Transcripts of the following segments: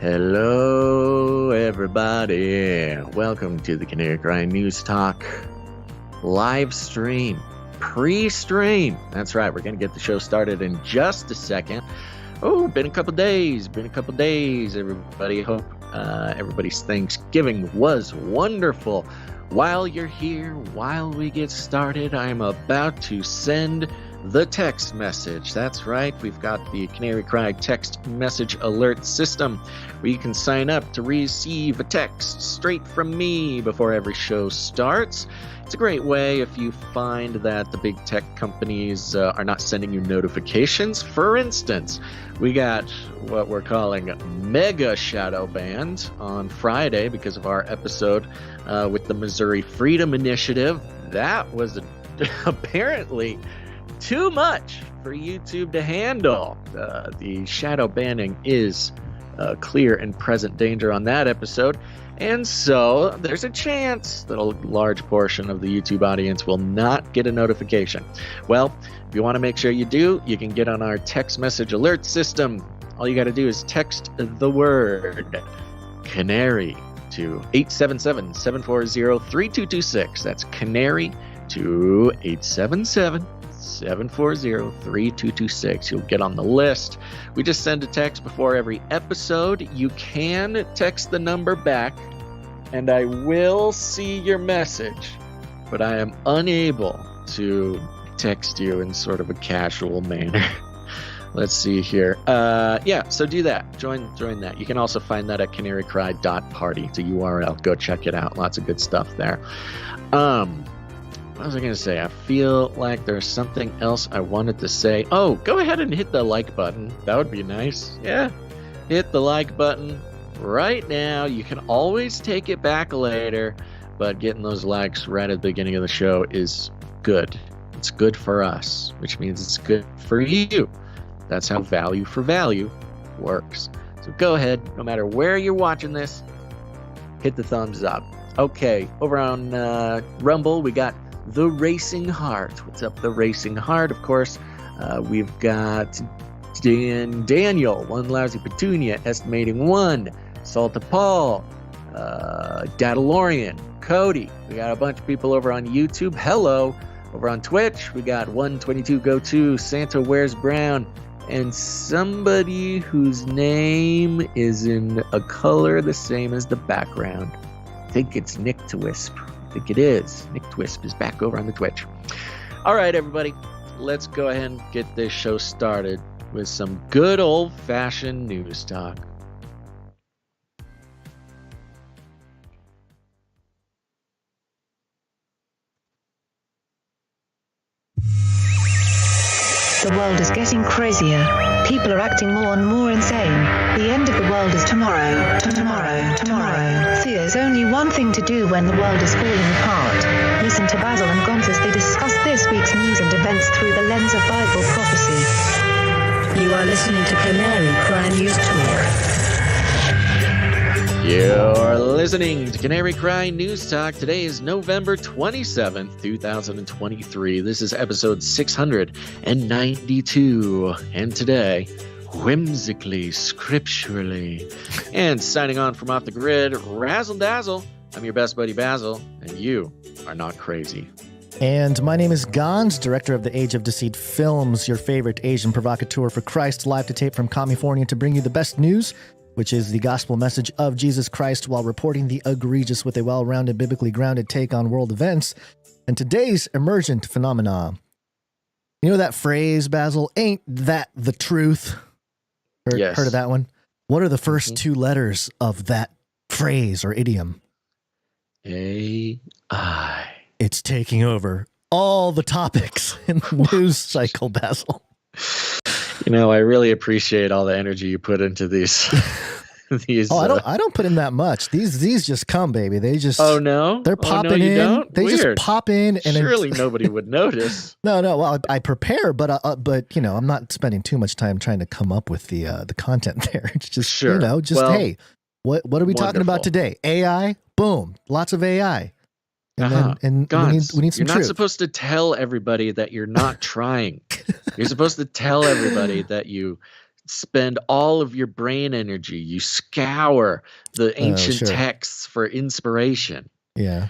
Hello, everybody. Welcome to the Canary Cry News Talk live stream, pre-stream. That's right. We're going to get the show started in just a second. Oh, been a couple days, everybody. Hope everybody's Thanksgiving was wonderful. While you're here, while we get started, I'm about to send the text message. That's right. We've got the Canary Cry text message alert system where you can sign up to receive a text straight from me before every show starts. It's a great way if you find that the big tech companies are not sending you notifications. For instance, we got what we're calling mega shadow banned on Friday because of our episode with the Missouri Freedom Initiative. That was apparently too much for YouTube to handle. The shadow banning is clear and present danger on that episode. And so there's a chance that a large portion of the YouTube audience will not get a notification. Well, if you want to make sure you do, you can get on our text message alert system. All you got to do is text the word Canary to 877-740-3226. That's Canary to 877-740-3226. You'll get on the list. We just send a text before every episode. You can text the number back, and I will see your message, but I am unable to text you in sort of a casual manner. Let's see here. So do that. Join that. You can also find that at canarycry.party. It's a URL. Go check it out. Lots of good stuff there. What was I going to say? I feel like there's something else I wanted to say. Oh, go ahead and hit the like button. That would be nice. Yeah. Hit the like button right now. You can always take it back later, but getting those likes right at the beginning of the show is good. It's good for us, which means it's good for you. That's how value for value works. So go ahead, no matter where you're watching this, hit the thumbs up. Okay, over on Rumble, we got The Racing Heart. What's up, The Racing Heart? Of course, we've got Daniel, One Lousy Petunia, Estimating One, Salta Paul, Datalorian, Cody. We got a bunch of people over on YouTube. Hello. Over on Twitch, we got 122Go2, Santa Wears Brown, and somebody whose name is in a color the same as the background. I think it's Nick Twisp. I think it is. Nick Twisp is back over on the Twitch. All right, everybody, let's go ahead and get this show started with some good old-fashioned news talk. The world is getting crazier. People are acting more and more insane. The end of the world is tomorrow. Tomorrow. There's only one thing to do when the world is falling apart. Listen to Basil and Gonz as they discuss this week's news and events through the lens of Bible prophecy. You are listening to Canary Cry News Talk. You're listening to Canary Cry News Talk. Today is November 27th, 2023. This is episode 692. And today, whimsically, scripturally, and signing on from off the grid, Razzle Dazzle. I'm your best buddy Basil, and you are not crazy. And my name is Gonz, director of the Age of Deceit Films, your favorite Asian provocateur for Christ, live to tape from California to bring you the best news, which is the gospel message of Jesus Christ, while reporting the egregious with a well-rounded, biblically grounded take on world events and today's emergent phenomena. You know that phrase, Basil? Ain't that the truth? Heard of that one? What are the first two letters of that phrase or idiom? A-I. It's taking over all the topics in the news cycle, Basil. You know, I really appreciate all the energy you put into these. I don't put in that much. These just come, baby. They just. Oh no, they're popping you in. Don't? They Weird. just pop in, and surely nobody would notice. No. Well, I prepare, but you know, I'm not spending too much time trying to come up with the content there. It's just sure. Hey, what are we talking about today? AI, boom, lots of AI. And Gonz, we need some You're not truth. supposed to tell everybody that you're not trying. You're supposed to tell everybody that you spend all of your brain energy. You scour the ancient texts for inspiration. Yeah.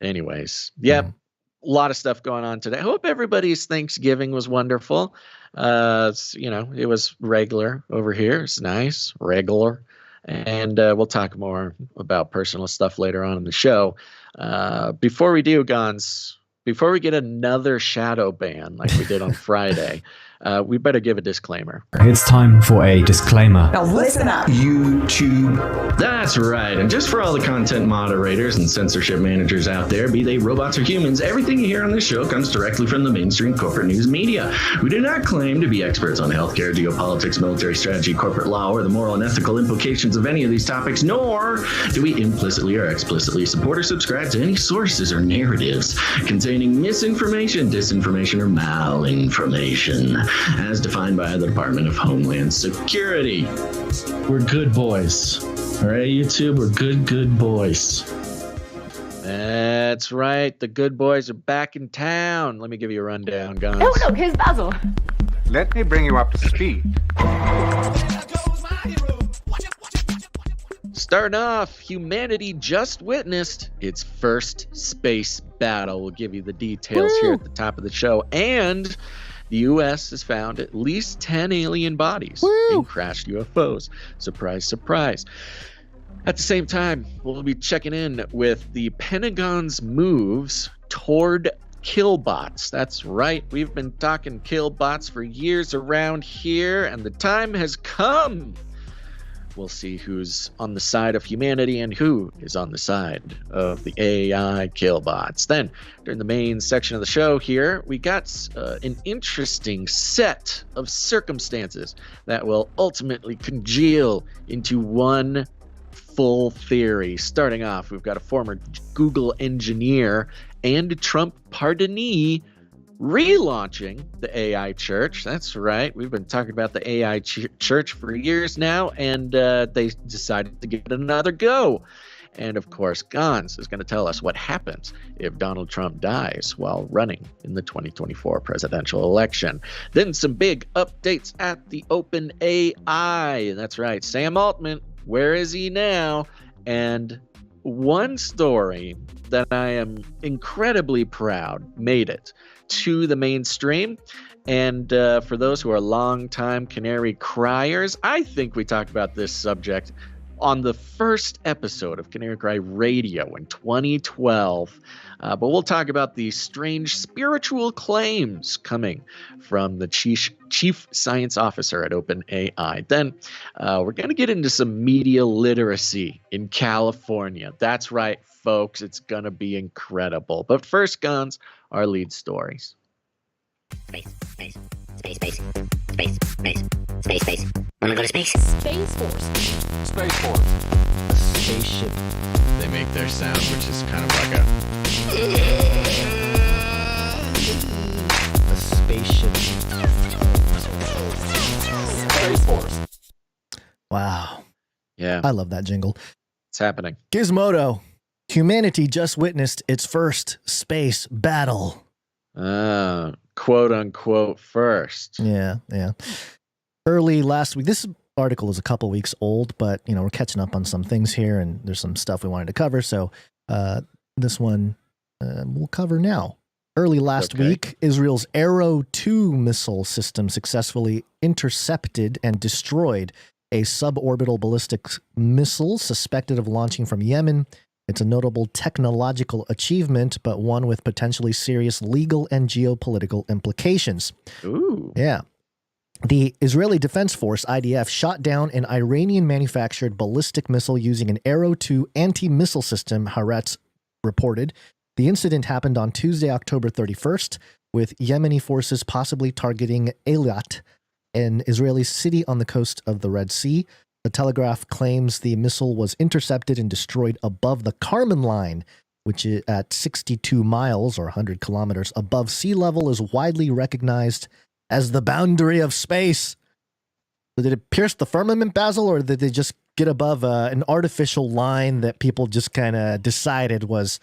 Anyways, yep. A lot of stuff going on today. I hope everybody's Thanksgiving was wonderful. It was regular over here. It's nice, regular. And we'll talk more about personal stuff later on in the show. Before we do, Gons, before we get another shadow ban like we did on Friday, we better give a disclaimer. It's time for a disclaimer. Now listen up, YouTube. That's right. And just for all the content moderators and censorship managers out there, be they robots or humans, everything you hear on this show comes directly from the mainstream corporate news media. We do not claim to be experts on healthcare, geopolitics, military strategy, corporate law, or the moral and ethical implications of any of these topics, nor do we implicitly or explicitly support or subscribe to any sources or narratives containing misinformation, disinformation, or malinformation, as defined by the Department of Homeland Security. We're good boys. All right, YouTube, we're good boys. That's right. The good boys are back in town. Let me give you a rundown, Guns. Oh, look, here's Basil. Let me bring you up to speed. Starting off, humanity just witnessed its first space battle. We'll give you the details here at the top of the show. And the U.S. has found at least 10 alien bodies in crashed UFOs. Surprise, surprise. At the same time, we'll be checking in with the Pentagon's moves toward Killbots. That's right. We've been talking Killbots for years around here, and the time has come. We'll see who's on the side of humanity and who is on the side of the AI Killbots. Then, during the main section of the show here, we got an interesting set of circumstances that will ultimately congeal into one full theory. Starting off, we've got a former Google engineer and Trump pardonee relaunching the AI church. That's right. We've been talking about the AI church for years now, and they decided to give it another go. And of course, Gons is going to tell us what happens if Donald Trump dies while running in the 2024 presidential election. Then some big updates at the OpenAI. That's right. Sam Altman, where is he now? And one story that I am incredibly proud made it to the mainstream. And for those who are longtime Canary criers, I think we talked about this subject on the first episode of Canary Cry Radio in 2012. But we'll talk about the strange spiritual claims coming from the chief science officer at OpenAI. Then we're going to get into some media literacy in California. That's right, folks. It's going to be incredible. But first, Guns, our lead stories. Space. Wanna go to space? Space Force. Space Force. Spaceship. They make their sound, which is kind of like A spaceship. Space Force. Wow. Yeah, I love that jingle. it's happening. Gizmodo. Humanity just witnessed its first space battle. Quote unquote first. Yeah. Early last week, this article is a couple weeks old, but we're catching up on some things here, and there's some stuff we wanted to cover. So this one we'll cover now. Early last week, Israel's Arrow 2 missile system successfully intercepted and destroyed a suborbital ballistic missile suspected of launching from Yemen. It's a notable technological achievement, but one with potentially serious legal and geopolitical implications. Ooh. Yeah. The Israeli Defense Force, IDF, shot down an Iranian-manufactured ballistic missile using an Arrow 2 anti-missile system, Haaretz reported. The incident happened on Tuesday, October 31st, with Yemeni forces possibly targeting Eilat, an Israeli city on the coast of the Red Sea. The Telegraph claims the missile was intercepted and destroyed above the Kármán line, which is at 62 miles or 100 kilometers above sea level, is widely recognized as the boundary of space. So did it pierce the firmament, Basil, or did they just get above an artificial line that people just kind of decided was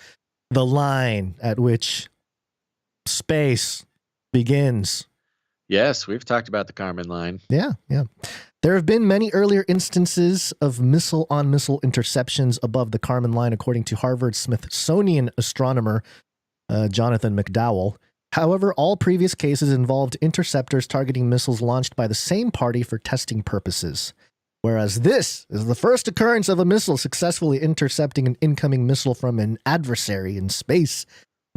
the line at which space begins? Yes, we've talked about the Kármán line. Yeah. There have been many earlier instances of missile-on-missile interceptions above the Kármán line, according to Harvard Smithsonian astronomer Jonathan McDowell. However, all previous cases involved interceptors targeting missiles launched by the same party for testing purposes. Whereas this is the first occurrence of a missile successfully intercepting an incoming missile from an adversary in space,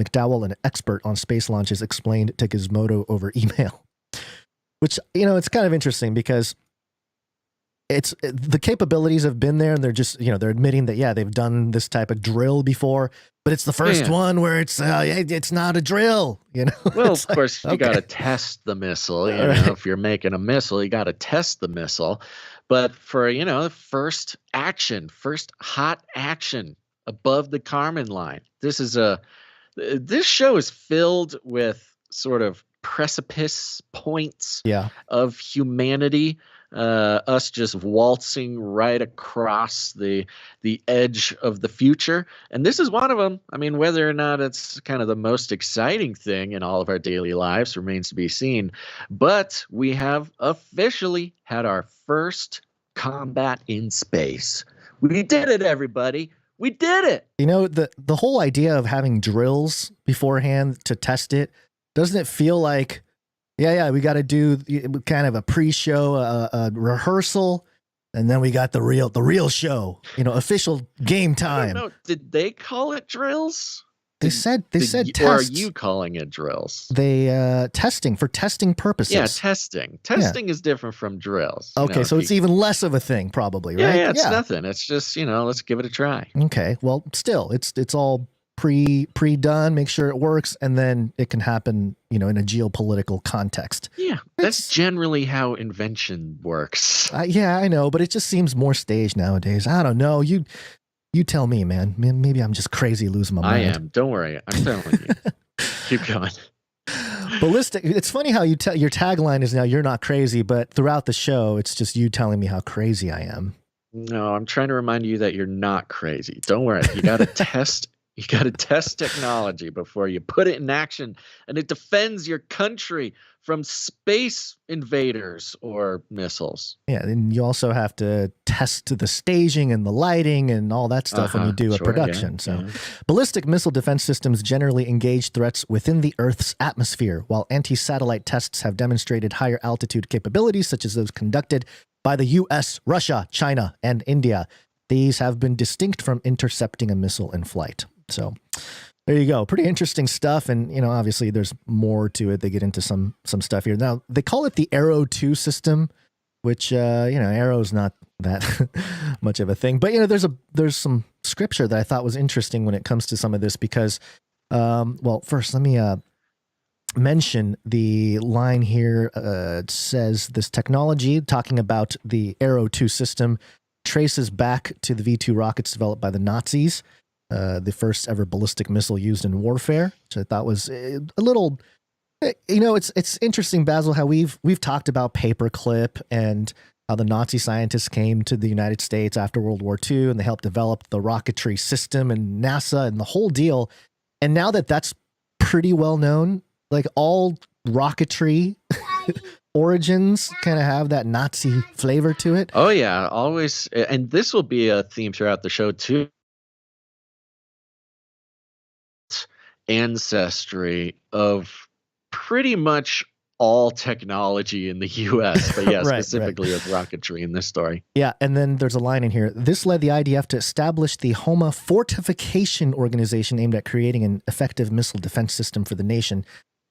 McDowell, an expert on space launches, explained to Gizmodo over email. Which, it's kind of interesting because the capabilities have been there, and they're just, they're admitting that, they've done this type of drill before, but it's the first one where it's not a drill, Well, of course, you got to test the missile. If you're making a missile, you got to test the missile. But for, first hot action above the Kármán line, this show is filled with sort of precipice points of humanity. Us just waltzing right across the edge of the future. And this is one of them. I mean, whether or not it's kind of the most exciting thing in all of our daily lives remains to be seen. But we have officially had our first combat in space. We did it, everybody. We did it. The whole idea of having drills beforehand to test it, doesn't it feel like, we got to do kind of a pre-show, a rehearsal, and then we got the real show, official game time. I don't know. Did they call it drills? They said tests. Or are you calling it drills? They testing for testing purposes. Yeah, testing. Testing is different from drills. Okay, so it's even less of a thing, probably, right? Yeah, it's nothing. It's just let's give it a try. Okay, well, still, it's all pre-done, make sure it works, and then it can happen, in a geopolitical context. Yeah, that's generally how invention works. I know, but it just seems more staged nowadays. I don't know. You tell me, man. Maybe I'm just crazy losing my mind. I am. Don't worry. I'm telling you. Keep going. Ballistic. It's funny how your tagline is now "You're not crazy," but throughout the show, it's just you telling me how crazy I am. No, I'm trying to remind you that you're not crazy. Don't worry. You got to test. You got to test technology before you put it in action, and it defends your country from space invaders or missiles. Yeah, and you also have to test the staging and the lighting and all that stuff when you do a production. Ballistic missile defense systems generally engage threats within the Earth's atmosphere, while anti-satellite tests have demonstrated higher altitude capabilities, such as those conducted by the U.S., Russia, China, and India. These have been distinct from intercepting a missile in flight. So there you go. Pretty interesting stuff. And, obviously there's more to it. They get into some stuff here. Now, they call it the Arrow 2 system, which, Arrow's not that much of a thing. But, there's some scripture that I thought was interesting when it comes to some of this because, first let me mention the line here. It says this technology, talking about the Arrow 2 system, traces back to the V-2 rockets developed by the Nazis. The first ever ballistic missile used in warfare, which I thought was a little, it's interesting, Basil, how we've talked about paperclip and how the Nazi scientists came to the United States after World War II and they helped develop the rocketry system and NASA and the whole deal. And now that that's pretty well known, like all rocketry origins kind of have that Nazi flavor to it. Oh yeah, always. And this will be a theme throughout the show too. Ancestry of pretty much all technology in the U.S., but specifically with rocketry in this story. Yeah, and then there's a line in here. This led the IDF to establish the Homa Fortification Organization aimed at creating an effective missile defense system for the nation.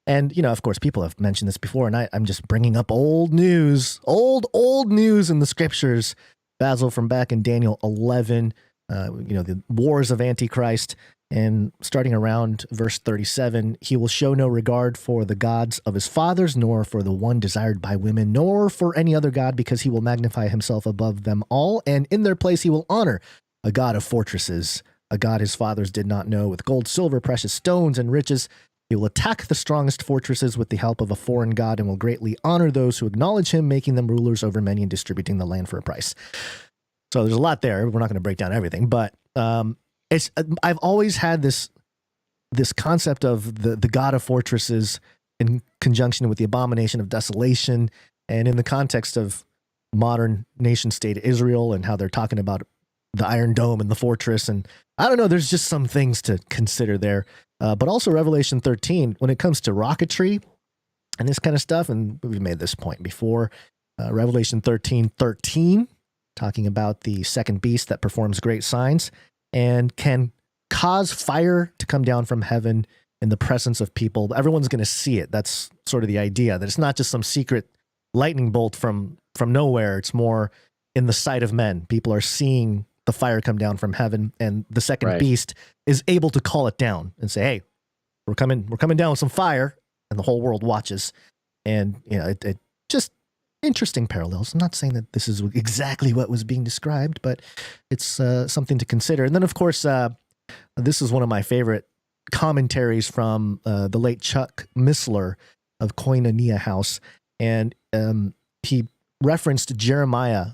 And, of course, people have mentioned this before, and I'm just bringing up old news in the scriptures, Basil, from back in Daniel 11, the wars of Antichrist. And starting around verse 37, he will show no regard for the gods of his fathers, nor for the one desired by women, nor for any other god, because he will magnify himself above them all. And in their place he will honor a god of fortresses, a god his fathers did not know, with gold, silver, precious stones, and riches. He will attack the strongest fortresses with the help of a foreign god, and will greatly honor those who acknowledge him, making them rulers over many and distributing the land for a price. So there's a lot there. We're not going to break down everything, but I've always had this concept of the god of fortresses in conjunction with the abomination of desolation, and in the context of modern nation state Israel and how they're talking about the Iron Dome and the fortress. And I don't know, there's just some things to consider there. But also Revelation 13, when it comes to rocketry and this kind of stuff, and we've made this point before, Revelation 13:13, talking about the second beast that performs great signs and can cause fire to come down from heaven in the presence of people. Everyone's going to see it. That's sort of the idea, that it's not just some secret lightning bolt from nowhere. It's more in the sight of men. People are seeing the fire come down from heaven, and the second beast is able to call it down and say, hey, we're coming down with some fire, and the whole world watches. And, you know, it just interesting parallels. I'm not saying that this is exactly what was being described, but it's something to consider. And then, of course, this is one of my favorite commentaries from the late Chuck Missler of Koinonia House. And he referenced Jeremiah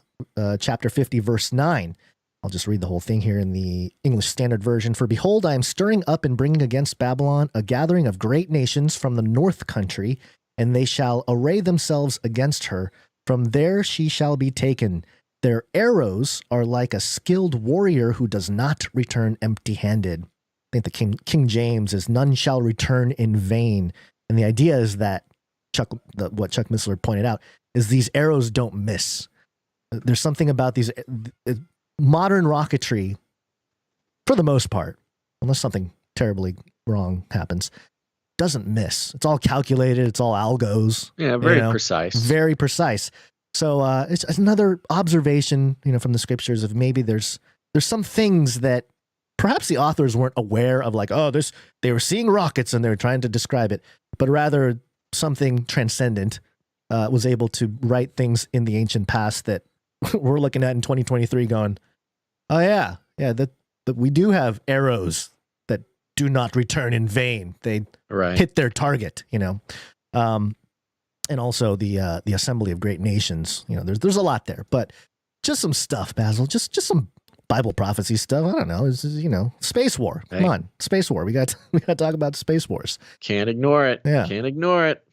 chapter 50, verse 9. I'll just read the whole thing here in the English Standard Version. For behold, I am stirring up and bringing against Babylon a gathering of great nations from the north country, and they shall array themselves against her. From there she shall be taken. Their arrows are like a skilled warrior who does not return empty-handed. I think the King James is none shall return in vain. And the idea is that what Chuck Missler pointed out is these arrows don't miss. There's something about these modern rocketry, for the most part, unless something terribly wrong happens, doesn't miss. It's all calculated. It's all algos. Yeah, very precise. Very precise. So it's another observation, from the scriptures of maybe there's some things that perhaps the authors weren't aware of, like, they were seeing rockets and they're trying to describe it, but rather something transcendent was able to write things in the ancient past that we're looking at in 2023 going, oh yeah, that we do have arrows that do not return in vain. They hit their target, and also the assembly of great nations. There's a lot there, but just some stuff, Basil, just some Bible prophecy stuff. I don't know. This is, space war. Come on, space war. We got to talk about space wars. Can't ignore it. Yeah. Can't ignore it.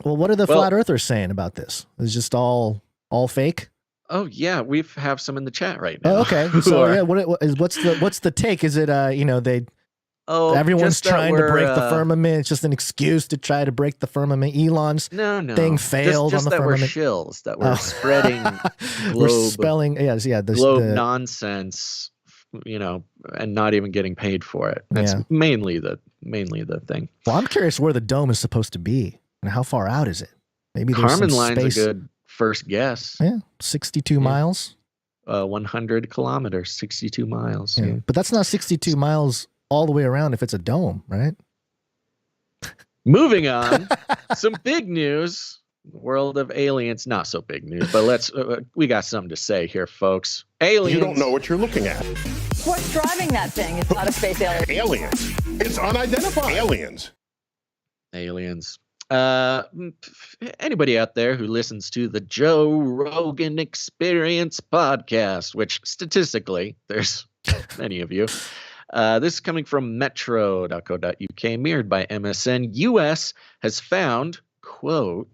Well, what are the flat earthers saying about this? It's just all fake? Oh yeah, we have some in the chat right now. Oh, okay. So yeah, what's the take? Is it everyone's trying to break the firmament? It's just an excuse to try to break the firmant. Elon's thing failed just on the that firmament. We're shills that we're spreading we're spelling globe nonsense, and not even getting paid for it. That's mainly the thing. Well, I'm curious where the dome is supposed to be and how far out is it? Maybe there's Harmon some line's space. a good first guess. Yeah, 62 miles. 100 kilometers, 62 miles. Yeah. But that's not 62 miles all the way around if it's a dome, right? Moving on, some big news. World of aliens, not so big news, but we got something to say here, folks. Aliens. You don't know what you're looking at. What's driving that thing? It's not a space alien. Aliens. It's unidentified. Aliens. Anybody out there who listens to the Joe Rogan Experience podcast, which statistically there's many of you. This is coming from metro.co.uk, mirrored by MSN. US has found, quote,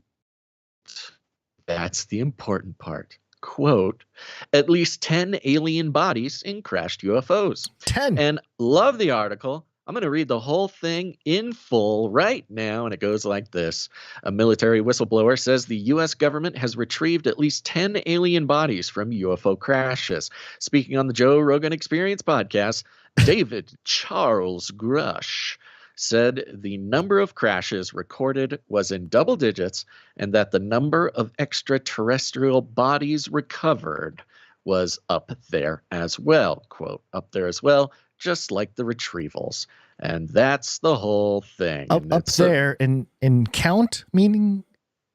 that's the important part, quote, at least 10 alien bodies in crashed UFOs. 10. And love the article. I'm going to read the whole thing in full right now, and it goes like this. A military whistleblower says the U.S. government has retrieved at least 10 alien bodies from UFO crashes. Speaking on the Joe Rogan Experience podcast, David Charles Grush said the number of crashes recorded was in double digits and that the number of extraterrestrial bodies recovered was up there as well. Quote, up there as well. Just like the retrievals. And that's the whole thing. Up there in count, meaning,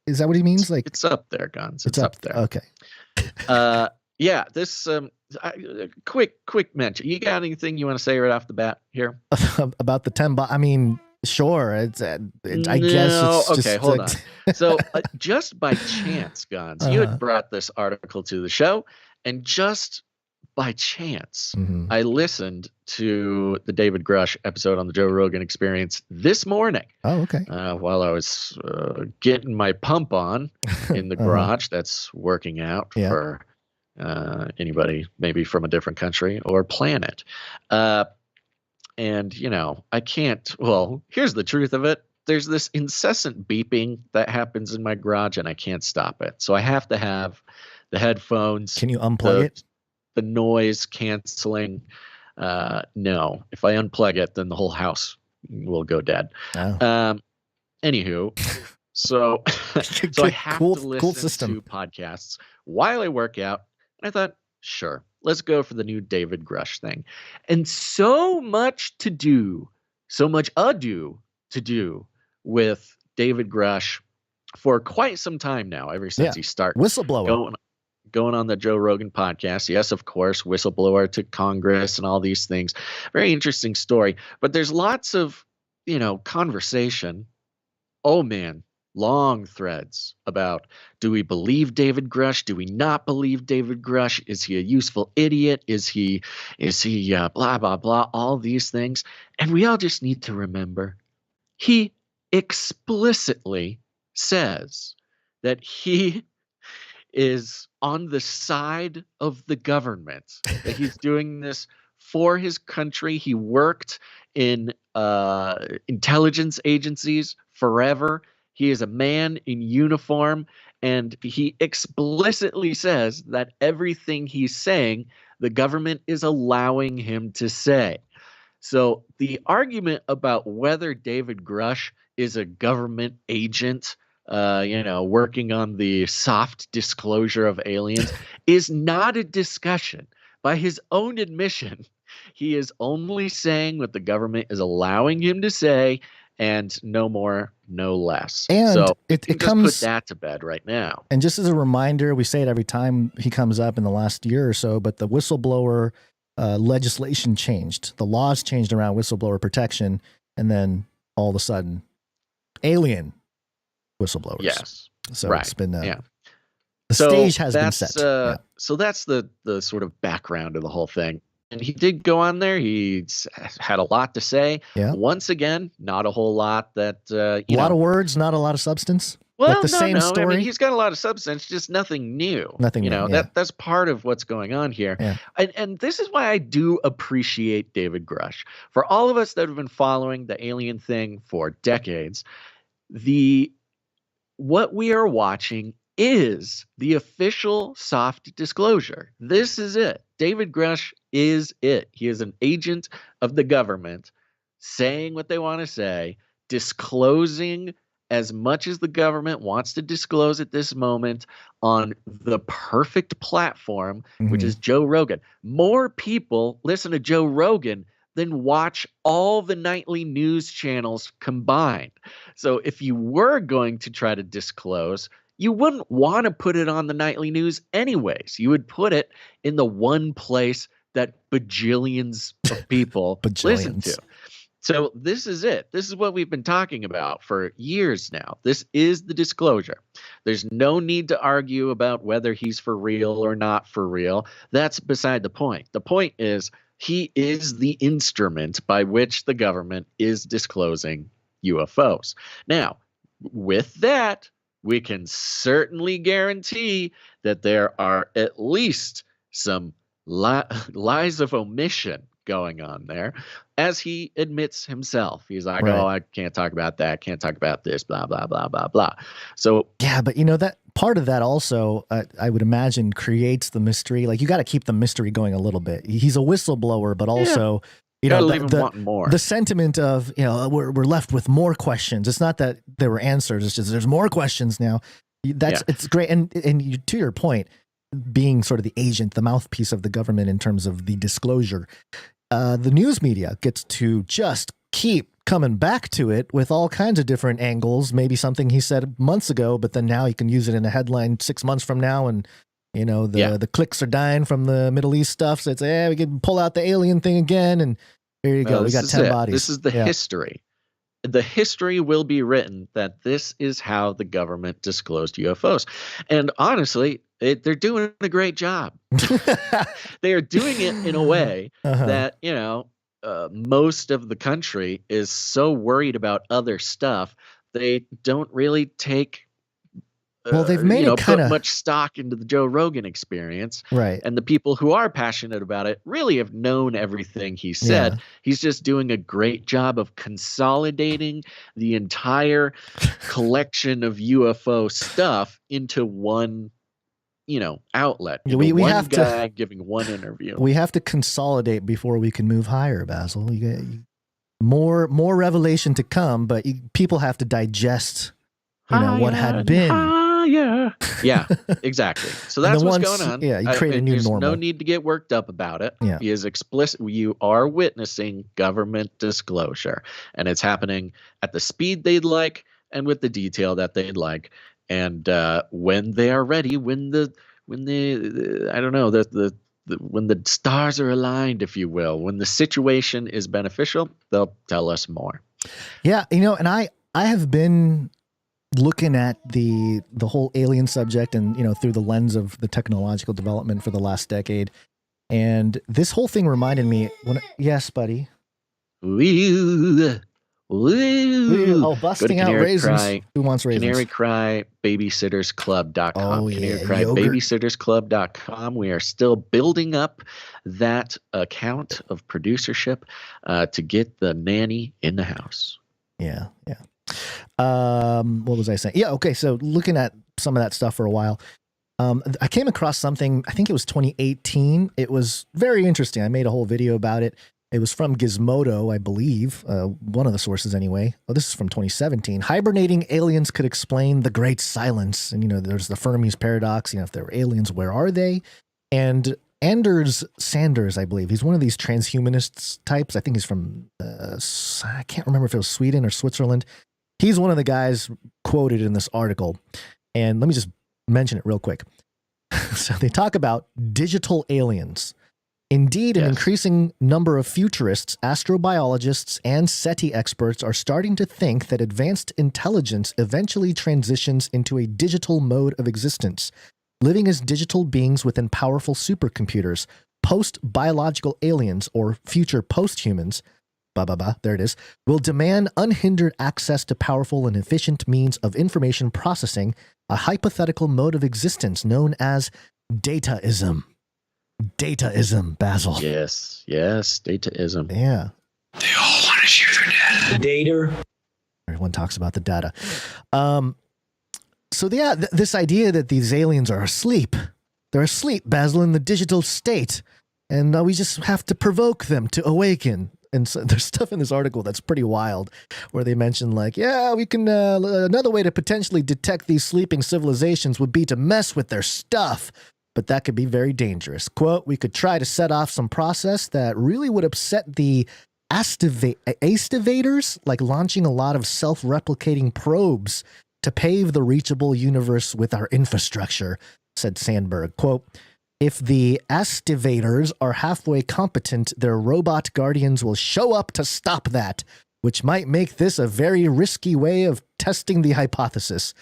is that what he means? Like, it's up there, Guns. It's up there. Okay. Yeah, this quick mention. You got anything you want to say right off the bat here? About the 10 I mean, sure. I guess it's okay, just hold on. So just by chance, Guns, you had brought this article to the show, and just by chance, I listened to the David Grush episode on the Joe Rogan Experience this morning. Oh, okay. While I was getting my pump on in the garage. That's working out for anybody maybe from a different country or planet. And, you know, I can't, well, here's the truth of it. There's this incessant beeping that happens in my garage and I can't stop it. So I have to have the headphones. Can you unplug it? The noise canceling. No, if I unplug it, then the whole house will go dead. Oh. Anywho, so I have to listen to podcasts while I work out. And I thought, sure, let's go for the new David Grush thing. And so much ado to do with David Grush for quite some time now, ever since he started whistleblower going on the Joe Rogan podcast. Yes, of course, whistleblower to Congress and all these things. Very interesting story. But there's lots of, you know, conversation. Oh man, long threads about, do we believe David Grush? Do we not believe David Grush? Is he a useful idiot? Is he blah, blah, blah, all these things. And we all just need to remember, he explicitly says that he is on the side of the government, that he's doing this for his country. He worked in intelligence agencies forever. He is a man in uniform, and he explicitly says that everything he's saying, the government is allowing him to say. So the argument about whether David Grush is a government agent, working on the soft disclosure of aliens, is not a discussion. By his own admission, he is only saying what the government is allowing him to say, and no more, no less. And so it just comes, put that to bed right now. And just as a reminder, we say it every time he comes up in the last year or so, but the whistleblower legislation changed. The laws changed around whistleblower protection, and then all of a sudden, alien whistleblowers. Yes. So it's been the so stage has been set. So that's the sort of background of the whole thing. And he did go on there. He's had a lot to say. Yeah. Once again, not a whole lot that a lot of words, not a lot of substance. Well, like the same story. I mean, he's got a lot of substance, just nothing new. Nothing new. That's part of what's going on here. Yeah. And this is why I do appreciate David Grush. For all of us that have been following the alien thing for decades, what we are watching is the official soft disclosure. This is it. David Grush is it. He is an agent of the government saying what they want to say, disclosing as much as the government wants to disclose at this moment on the perfect platform, which is Joe Rogan. More people listen to Joe Rogan than watch all the nightly news channels combined. So if you were going to try to disclose, you wouldn't want to put it on the nightly news anyways. You would put it in the one place that bajillions of people listen to. So this is it. This is what we've been talking about for years now. This is the disclosure. There's no need to argue about whether he's for real or not for real. That's beside the point. The point is he is the instrument by which the government is disclosing UFOs. Now, with that, we can certainly guarantee that there are at least some lies of omission going on there, as he admits himself. He's like, right. Oh, I can't talk about that, can't talk about this, blah, blah, blah, blah, blah. So yeah, but that part of that also, I would imagine, creates the mystery. Like, you got to keep the mystery going a little bit. He's a whistleblower, but also, leave him wanting more. The sentiment of, we're left with more questions. It's not that there were answers. It's just there's more questions now. It's great. And to your point, being sort of the agent, the mouthpiece of the government in terms of the disclosure, the news media gets to just keep coming back to it with all kinds of different angles. Maybe something he said months ago, but then now he can use it in a headline 6 months from now, and the clicks are dying from the Middle East stuff. So it's we can pull out the alien thing again, and there you go. We got 10 bodies. This is the history. the history will be written that this is how the government disclosed UFOs. And honestly, they're doing a great job. They are doing it in a way that, most of the country is so worried about other stuff, they don't really take they've made it kind put of much stock into the Joe Rogan experience. Right. And the people who are passionate about it really have known everything he said. Yeah. He's just doing a great job of consolidating the entire collection of UFO stuff into one, outlet. We one have guy giving one interview. We have to consolidate before we can move higher, Basil. You get more revelation to come, but people have to digest, what had been. Yeah, exactly. So that's what's going on. Yeah, you create a new there's normal. No need to get worked up about it. Yeah. He is explicit. You are witnessing government disclosure, and it's happening at the speed they'd like and with the detail that they'd like. And when they are ready, when the stars are aligned, if you will, when the situation is beneficial, they'll tell us more. Yeah, and I have been looking at the whole alien subject and through the lens of the technological development for the last decade, and this whole thing reminded me yes, buddy. Ooh. Oh, busting out raisins. Cry, who wants raisins? Canary Cry BabysittersClub.com. Oh, yeah. Canary Cry Yogurt. BabysittersClub.com. We are still building up that account of producership to get the nanny in the house. Yeah. What was I saying? Yeah. Okay. So looking at some of that stuff for a while, I came across something, I think it was 2018. It was very interesting. I made a whole video about it. It was from Gizmodo, I believe, one of the sources anyway. Oh, this is from 2017. Hibernating aliens could explain the Great Silence. And, there's the Fermi's paradox. If there were aliens, where are they? And Anders Sanders, I believe, he's one of these transhumanist types. I think he's from, I can't remember if it was Sweden or Switzerland. He's one of the guys quoted in this article. And let me just mention it real quick. So they talk about digital aliens. Indeed, an increasing number of futurists, astrobiologists, and SETI experts are starting to think that advanced intelligence eventually transitions into a digital mode of existence, living as digital beings within powerful supercomputers. Post-biological aliens, or future post-humans, there it is, will demand unhindered access to powerful and efficient means of information processing, a hypothetical mode of existence known as Dataism. Dataism, Basil. Yes, Dataism. Yeah. They all want to share their data. Data. Everyone talks about the data. So yeah, this idea that these aliens are asleep. They're asleep, Basil, in the digital state. And we just have to provoke them to awaken. And so there's stuff in this article that's pretty wild, where they mention we can, another way to potentially detect these sleeping civilizations would be to mess with their stuff. But that could be very dangerous. Quote, we could try to set off some process that really would upset the astivators, like launching a lot of self-replicating probes to pave the reachable universe with our infrastructure, said Sandberg. Quote, if the astivators are halfway competent, their robot guardians will show up to stop that, which might make this a very risky way of testing the hypothesis.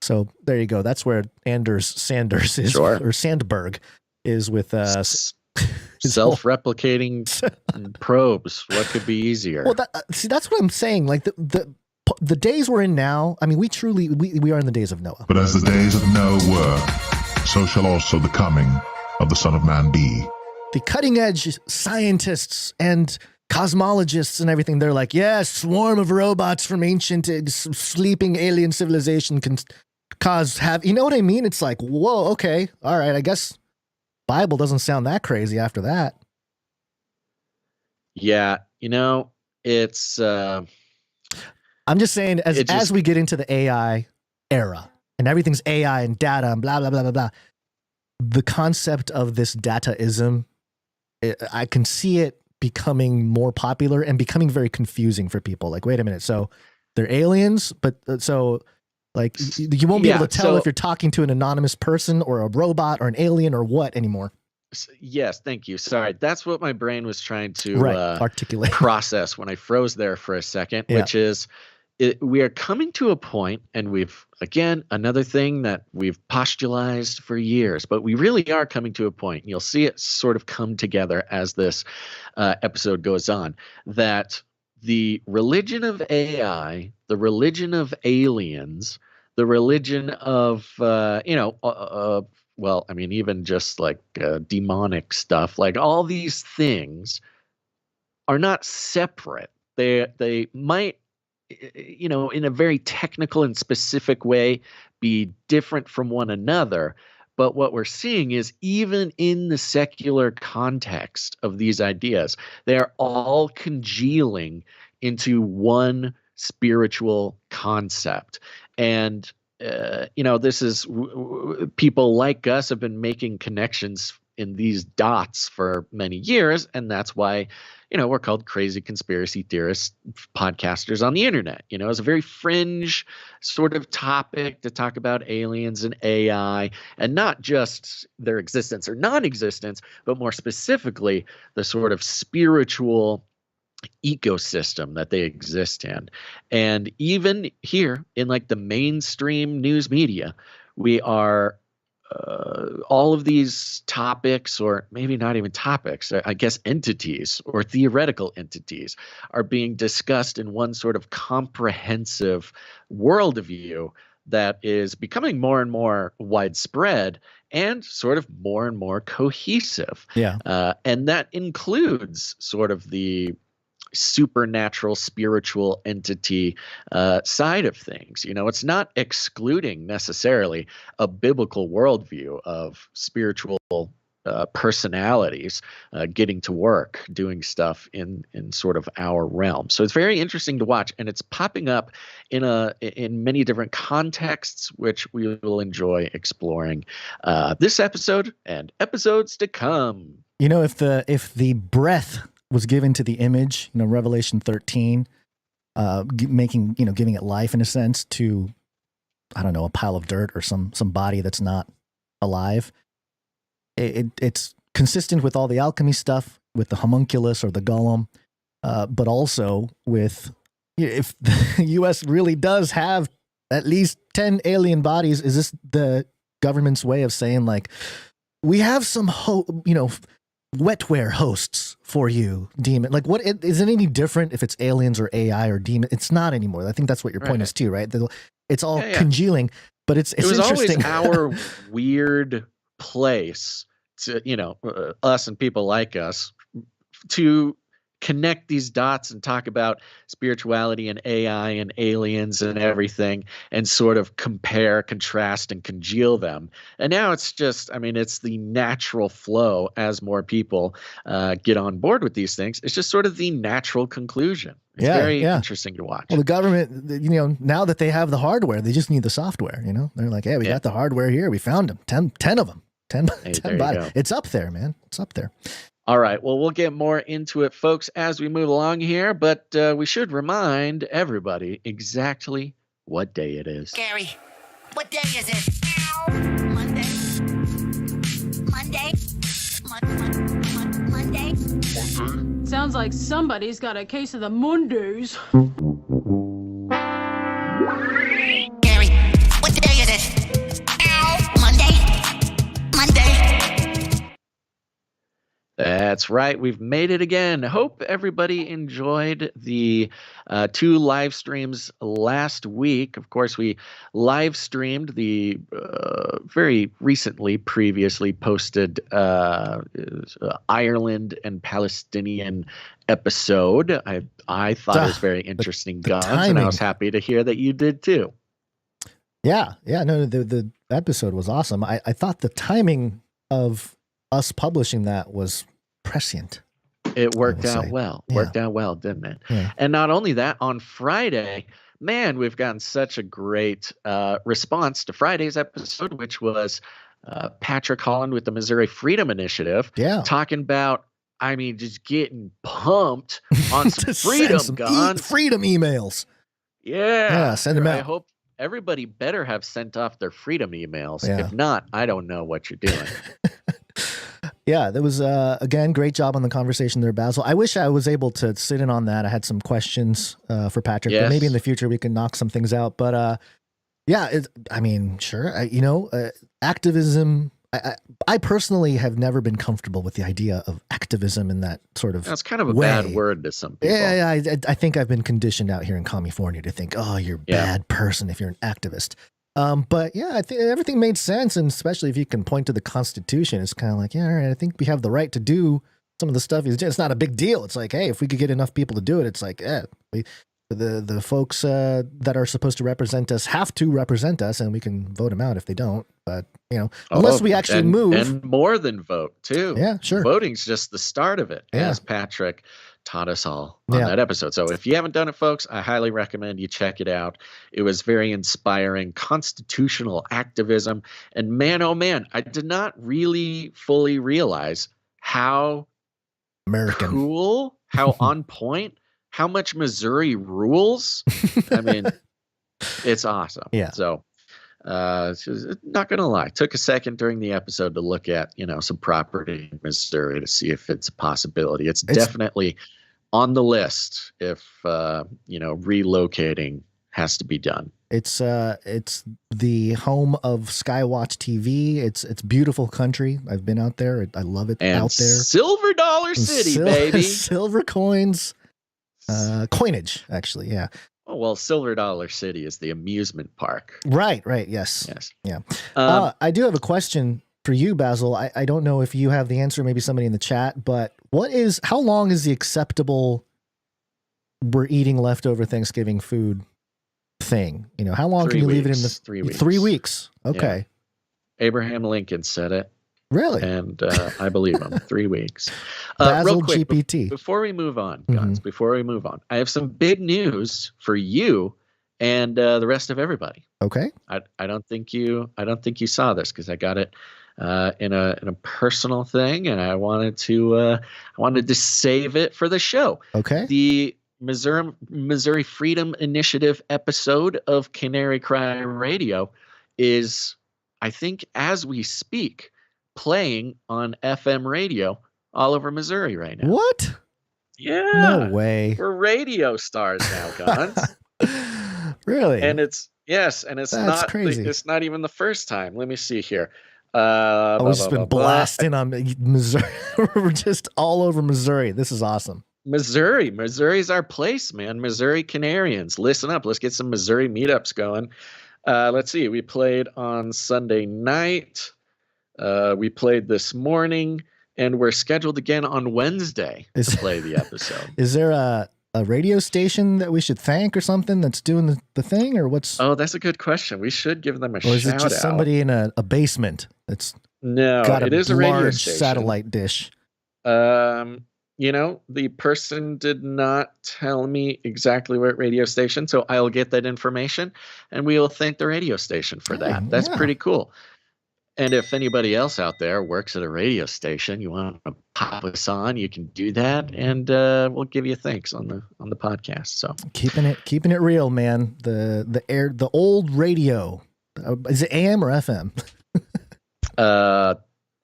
So there you go. That's where Anders Sanders is, or Sandberg is with self-replicating probes. What could be easier? Well, that's what I'm saying. Like the days we're in now. I mean, we are in the days of Noah. But as the days of Noah were, so shall also the coming of the Son of Man be. The cutting edge scientists and cosmologists and everything, they're like, swarm of robots from ancient sleeping alien civilization can you know what I mean? It's like, whoa, okay, all right, I guess Bible doesn't sound that crazy after that. Yeah, it's I'm just saying, as we get into the AI era and everything's AI and data and blah blah blah blah blah, the concept of this dataism, I can see it becoming more popular and becoming very confusing for people. Like, wait a minute, so they're aliens, but so like you won't be able to tell if you're talking to an anonymous person or a robot or an alien or what anymore. Yes, thank you. Sorry, that's what my brain was trying to articulate, process when I froze there for a second, Yeah. which is we are coming to a point, and we've, again, another thing that we've postulated for years, but we really are coming to a point, and you'll see it sort of come together as this episode goes on, that the religion of AI, the religion of aliens, the religion of, well, I mean, even just like demonic stuff, like all these things are not separate. They might, in a very technical and specific way, be different from one another. But what we're seeing is, even in the secular context of these ideas, they're all congealing into one spiritual concept. And this is people like us have been making connections in these dots for many years, and that's why we're called crazy conspiracy theorists podcasters on the internet. It's a very fringe sort of topic to talk about aliens and AI, and not just their existence or non-existence, but more specifically the sort of spiritual ecosystem that they exist in. And even here in like the mainstream news media, we are all of these topics, or maybe not even topics, I guess entities or theoretical entities, are being discussed in one sort of comprehensive worldview that is becoming more and more widespread and sort of more and more cohesive. Yeah. And that includes sort of the supernatural spiritual entity side of things. It's not excluding necessarily a biblical worldview of spiritual personalities getting to work, doing stuff in sort of our realm. So it's very interesting to watch, and it's popping up in many different contexts, which we will enjoy exploring this episode and episodes to come. If the breath was given to the image, Revelation 13, giving it life in a sense to, I don't know, a pile of dirt or some body that's not alive. It's consistent with all the alchemy stuff, with the homunculus or the golem, but also with, if the U.S. really does have at least 10 alien bodies, is this the government's way of saying, like, we have some wetware hosts for you, demon? Like, what is it any different if it's aliens or AI or demon? It's not anymore. I think that's what your point is too, right? It's all congealing, but it's it was interesting. Always our weird place to, us and people like us, to connect these dots and talk about spirituality and AI and aliens and everything, and sort of compare, contrast, and congeal them. And now it's just, it's the natural flow as more people get on board with these things. It's just sort of the natural conclusion. It's very interesting to watch. Well, the government, now that they have the hardware, they just need the software. They're like, hey, we got the hardware here. We found them. 10 of them. 10 bodies. It's up there, man. It's up there. All right. Well, we'll get more into it, folks, as we move along here. But we should remind everybody exactly what day it is. Gary, what day is it? Monday. Monday. Sounds like somebody's got a case of the Mondays. Gary, what day is it? Monday. That's right. We've made it again. Hope everybody enjoyed the 2 live streams last week. Of course, we live streamed the very recently, previously posted Ireland and Palestinian episode. I thought it was very interesting, Guns, and I was happy to hear that you did too. Yeah. No, the episode was awesome. I thought the timing of us publishing that was prescient. It worked out well. Worked out well, didn't it? Yeah. And not only that, on Friday, man, we've gotten such a great response to Friday's episode, which was Patrick Holland with the Missouri Freedom Initiative, talking about, just getting pumped on some freedom, freedom emails. Yeah, send them out. I hope everybody better have sent off their freedom emails. If not, I don't know what you're doing. Yeah, that was, again, great job on the conversation there, Basil. I wish I was able to sit in on that. I had some questions for Patrick, but maybe in the future we can knock some things out. But yeah, I mean, sure. Activism. I personally have never been comfortable with the idea of activism in that sort of That's kind of a way. bad word to some people. Yeah, I think I've been conditioned out here in California to think, oh, you're a bad person if you're an activist. But yeah, I think everything made sense, and especially if you can point to the Constitution, it's kind of like, yeah, all right, I think we have the right to do some of the stuff. It's not a big deal. It's like, hey, if we could get enough people to do it, it's like, the folks that are supposed to represent us have to represent us, and we can vote them out if they don't. But unless we actually move, and more than vote too. Yeah, sure. Voting's just the start of it, as Patrick taught us all on that episode. So if you haven't done it, folks, I highly recommend you check it out. It was very inspiring, constitutional activism, and man, oh man, I did not really fully realize how American, cool, how on point, how much Missouri rules. I mean, it's awesome. Yeah. So, not gonna lie, took a second during the episode to look at some property in Missouri to see if it's a possibility. It's definitely on the list if relocating has to be done. It's the home of Skywatch TV. It's beautiful country. I've been out there. I love it out there. Silver Dollar City, baby. Silver coins, coinage, actually. Yeah. Oh, well, Silver Dollar City is the amusement park. Right. Yes. Yeah. I do have a question for you, Basil. I don't know if you have the answer, maybe somebody in the chat, but how long is the acceptable we're eating leftover Thanksgiving food thing? How long can you leave it in the 3 weeks? 3 weeks. Okay. Yeah. Abraham Lincoln said it. Really? And I believe him. 3 weeks. Basil real quick, GPT. Before we move on, guys, I have some big news for you and the rest of everybody. Okay. I don't think you saw this because I got it in a personal thing, and I wanted to save it for the show. Okay. The Missouri Freedom Initiative episode of Canary Cry Radio is, I think, as we speak, playing on FM radio all over Missouri right now. What? Yeah. No way. We're radio stars now, Gons. Really? And it's That's not crazy. It's not even the first time. Let me see here. We've just been blasting on Missouri. We're just all over Missouri. This is awesome. Missouri's our place, man. Missouri Canarians, listen up. Let's get some Missouri meetups going. Let's see. We played on Sunday night. We played this morning, and we're scheduled again on Wednesday to play the episode. Is there a radio station that we should thank or something that's doing the thing, or what's? Oh, that's a good question. We should give them a shout out. Or is it just somebody in a basement that's got it is a radio large station. satellite dish? The person did not tell me exactly what radio station, so I'll get that information, and we will thank the radio station for that. That's pretty cool. And if anybody else out there works at a radio station, you want to pop us on, you can do that, and we'll give you thanks on the podcast. So keeping it real, man. The old radio. Is it AM or FM?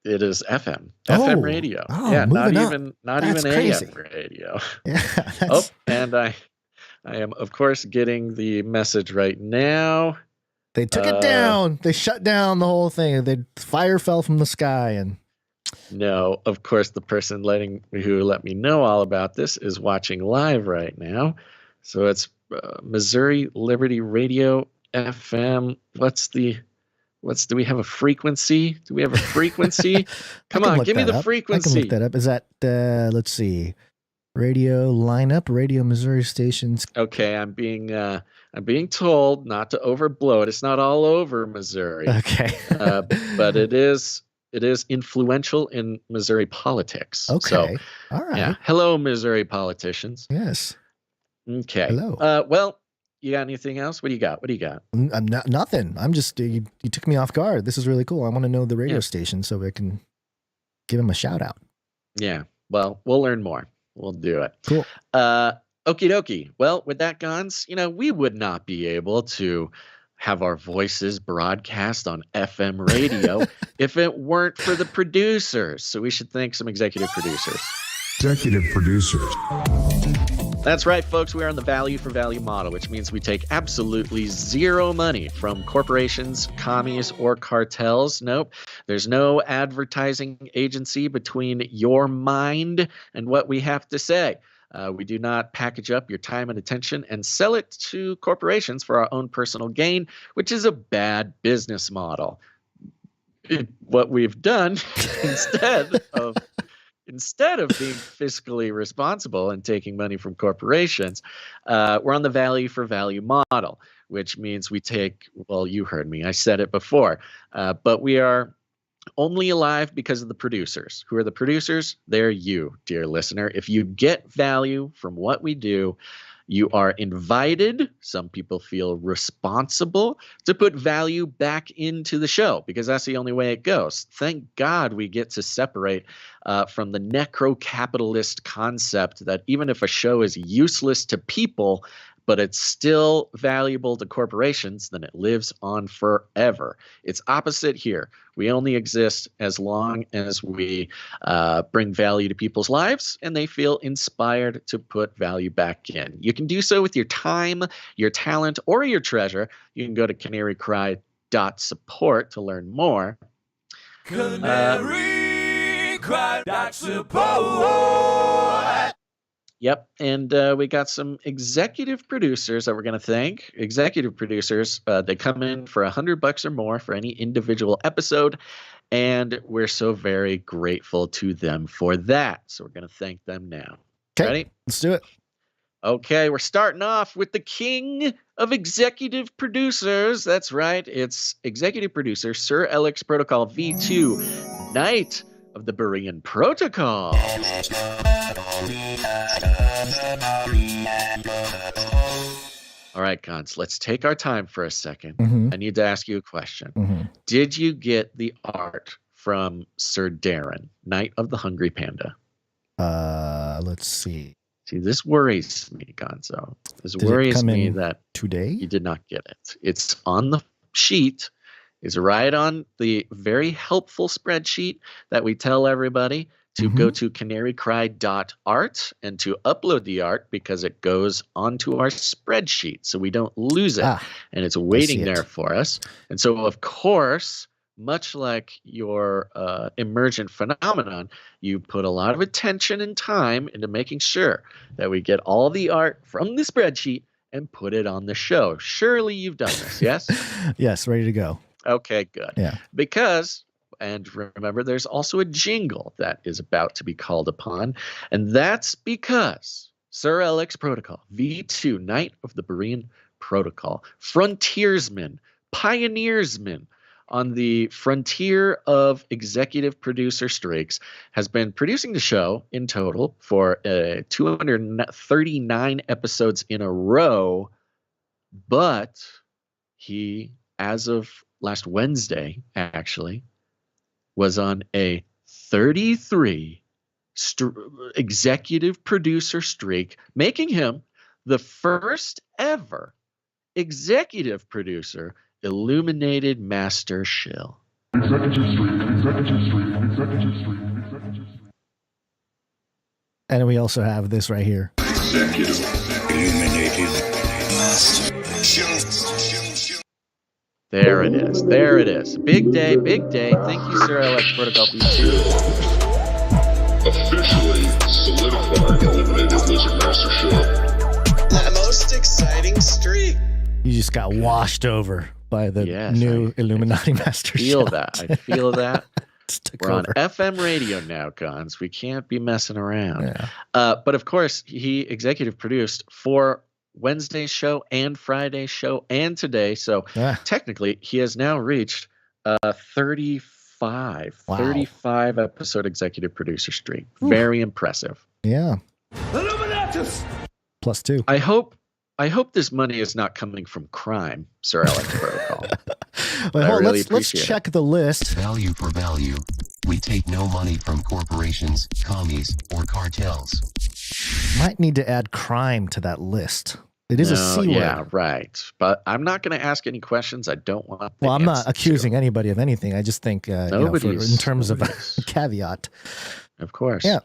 It is FM. FM radio. Oh, yeah, not up. even crazy. AM radio. Yeah. And I am of course getting the message right now. They took it down. They shut down the whole thing. Fire fell from the sky, and no, of course, the person who let me know all about this is watching live right now. So it's Missouri Liberty Radio FM. Do we have a frequency? Do we have a frequency? Come on, give me the frequency. I can look that up. Is that let's see, radio lineup, Radio Missouri stations. Okay, I'm being told not to overblow it. It's not all over Missouri. Okay. But it is influential in Missouri politics. Okay. So, all right. Yeah. Hello, Missouri politicians. Yes. Okay. Hello. Well, you got anything else? What do you got? Nothing. I'm just, you took me off guard. This is really cool. I want to know the radio station so I can give him a shout out. Yeah. Well, we'll learn more. We'll do it. Cool. Okie dokie. Well, with that, Gons, we would not be able to have our voices broadcast on FM radio if it weren't for the producers. So we should thank some executive producers. Executive producers. That's right, folks. We are on the value for value model, which means we take absolutely zero money from corporations, commies, or cartels. Nope. There's no advertising agency between your mind and what we have to say. We do not package up your time and attention and sell it to corporations for our own personal gain, which is a bad business model. What we've done instead of being fiscally responsible and taking money from corporations, we're on the value for value model, which means we take, well, you heard me, I said it before, but we are only alive because of the producers. Who are the producers? They're you, dear listener. If you get value from what we do, you are invited, some people feel responsible, to put value back into the show, because that's the only way it goes. Thank God we get to separate from the necro-capitalist concept that even if a show is useless to people, but it's still valuable to corporations, then it lives on forever. It's opposite here. We only exist as long as we bring value to people's lives and they feel inspired to put value back in. You can do so with your time, your talent, or your treasure. You can go to canarycry.support to learn more. Canarycry.support. Yep, and we got some executive producers that we're going to thank. Executive producers, they come in for $100 or more for any individual episode, and we're so very grateful to them for that. So we're going to thank them now. Okay, ready? Let's do it. Okay, we're starting off with the king of executive producers. That's right, it's executive producer Sir Alex Protocol V2, Knight of the Berean Protocol. All right, Gons, let's take our time for a second. I need to ask you a question. Did you get the art from Sir Darren, Knight of the Hungry Panda? Let's see. See, this worries me, Gonzo. This worries me that today you did not get it. It's on the sheet. It's right on the very helpful spreadsheet that we tell everybody to go to canarycry.art and to upload the art, because it goes onto our spreadsheet so we don't lose it. And it's waiting there for us. And so, of course, much like your emergent phenomenon, you put a lot of attention and time into making sure that we get all the art from the spreadsheet and put it on the show. Surely you've done this, yes? Yes, ready to go. Okay, good. Yeah. Because, and remember, there's also a jingle that is about to be called upon, and that's because Sir Alex Protocol, V2, Knight of the Berean Protocol, frontiersman, pioneersman on the frontier of executive producer streaks, has been producing the show in total for 239 episodes in a row, but he, as of last Wednesday, actually, was on a 33 executive producer streak, making him the first ever executive producer illuminated master shill. And we also have this right here. Executive illuminated master shill. There it is. There it is. Big day, big day. Thank you, Sir Alex Protocol V2. Officially solidified illuminated lizard master shill. The most exciting streak. You just got washed over by the new Illuminati master shill. I feel that. We're on FM radio now, Gons. We can't be messing around. Yeah. But of course, he executive produced for Wednesday's show and Friday's show and today. So technically, he has now reached 35 episode executive producer streak. Very impressive. Yeah. Illuminatus! +2. I hope this money is not coming from crime, Sir Alex Protocol. Well, let's check the list. Value for value. We take no money from corporations, commies, or cartels. Might need to add crime to that list. It is a C word. Yeah, right. But I'm not going to ask any questions. I don't want. Well, I'm not accusing anybody of anything. I just think, in terms of a caveat. Of course. Yeah.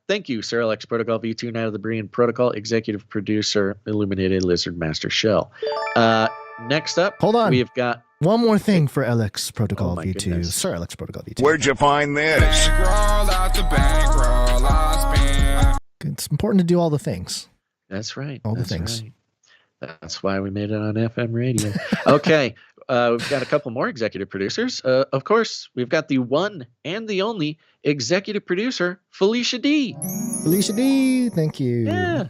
Thank you, Sir Alex Protocol V2, Night of the Berean Protocol, Executive Producer, Illuminated Lizard Master Shell. Next up, hold on. We've got one more thing for Alex Protocol V2. Goodness. Sir Alex Protocol V2. Where'd you find this? It's important to do all the things. That's right. All the things. Right. That's why we made it on FM radio. Okay. We've got a couple more executive producers. Of course, we've got the one and the only executive producer, Felicia D. Felicia D, thank you. Yeah.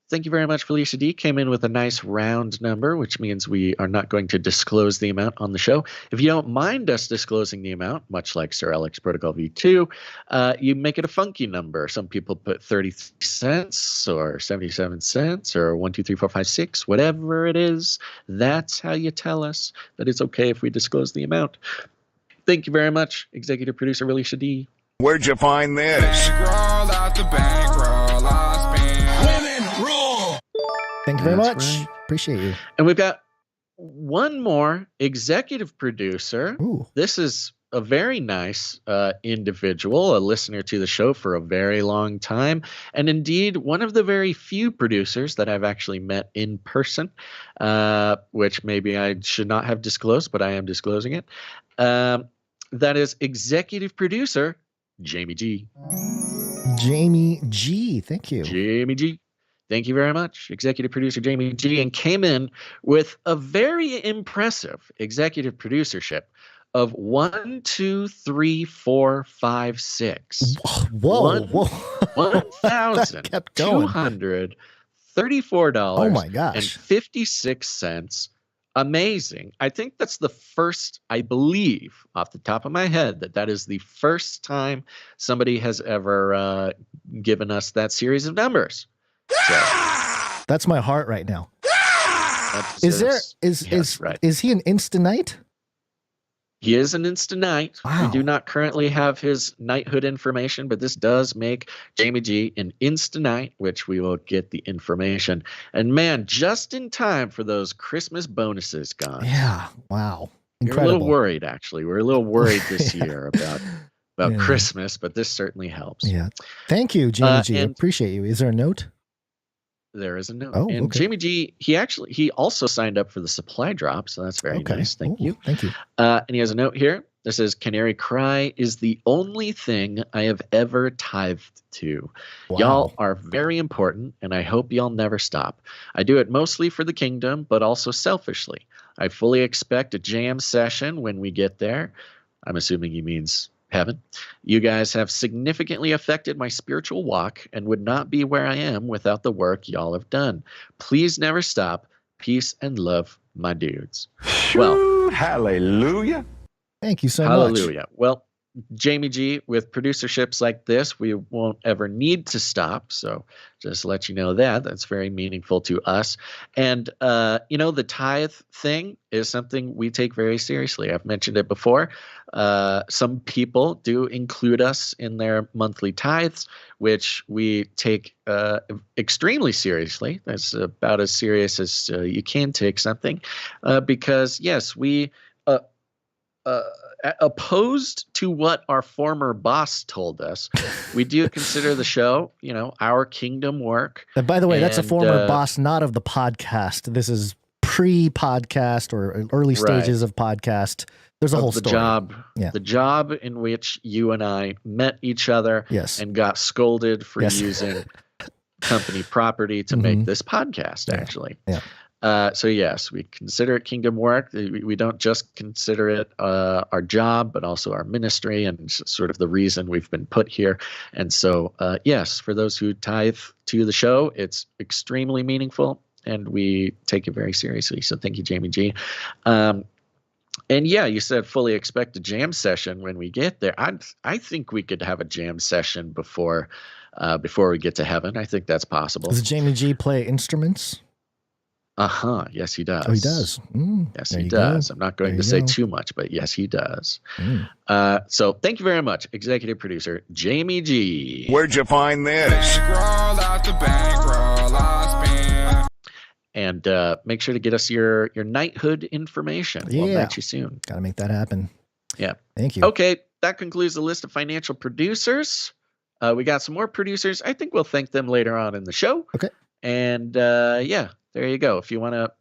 Thank you very much, Felicia D. Came in with a nice round number, which means we are not going to disclose the amount on the show. If you don't mind us disclosing the amount, much like Sir Alex Protocol V2, you make it a funky number. Some people put 33 cents or 77 cents or 1, 2, 3, 4, 5, 6, whatever it is. That's how you tell us that it's okay if we disclose the amount. Thank you very much, Executive Producer Felicia D. Where'd you find this? Thank you very much. Right. Appreciate you. And we've got one more executive producer. Ooh. This is a very nice individual, a listener to the show for a very long time, and indeed one of the very few producers that I've actually met in person, which maybe I should not have disclosed, but I am disclosing it. That is executive producer Jamie G. Jamie G. Thank you. Jamie G. Thank you very much, executive producer Jamie G, and came in with a very impressive executive producership of 1, 2, 3, 4, 5, 6. Whoa! $1,234. Oh my gosh! And 56 cents. Amazing. I think that's the first, I believe, off the top of my head, that is the first time somebody has ever given us that series of numbers. So, that's my heart right now. Is he an Insta-Knight? He is an Insta-Knight. Wow. We do not currently have his knighthood information, but this does make Jamie G an Insta-Knight, which we will get the information. And man, just in time for those Christmas bonuses, guys. Yeah. Wow. Incredible. We're a little worried, actually. We're a little worried this year about Christmas, but this certainly helps. Yeah. Thank you, Jamie G. I appreciate you. Is there a note? There is a note. Oh, and okay. Jamie G, he also signed up for the supply drop, so that's very nice. Thank you. Thank you. And he has a note here. This says, Canary Cry is the only thing I have ever tithed to. Wow. Y'all are very important, and I hope y'all never stop. I do it mostly for the kingdom, but also selfishly. I fully expect a jam session when we get there. I'm assuming he means heaven. You guys have significantly affected my spiritual walk and would not be where I am without the work y'all have done. Please never stop. Peace and love, my dudes. Well, hallelujah. Thank you so much. Hallelujah. Well, Jamie G, with producerships like this, we won't ever need to stop. So just to let you know that's very meaningful to us. And, the tithe thing is something we take very seriously. I've mentioned it before. Some people do include us in their monthly tithes, which we take extremely seriously. That's about as serious as you can take something, because, yes, we opposed to what our former boss told us, we do consider the show, our kingdom work. And by the way, that's a former boss, not of the podcast. This is pre-podcast or early stages of podcast. There's a whole story. The job in which you and I met each other and got scolded for using company property to make this podcast, actually. Yeah. So yes, we consider it kingdom work. We don't just consider it our job, but also our ministry and sort of the reason we've been put here. And so, yes, for those who tithe to the show, it's extremely meaningful, and we take it very seriously. So thank you, Jamie G. And yeah, you said fully expect a jam session when we get there. I think we could have a jam session before we get to heaven. I think that's possible. Does Jamie G play instruments? Yes, he does. Oh, he does. Yes, he does. I'm not going to say too much, but yes, he does. So thank you very much, executive producer Jamie G. Where'd you find this? And make sure to get us your knighthood information. We'll knight you soon. Got to make that happen. Yeah. Thank you. Okay, that concludes the list of financial producers. We got some more producers. I think we'll thank them later on in the show. Okay. And yeah, there you go. If you want to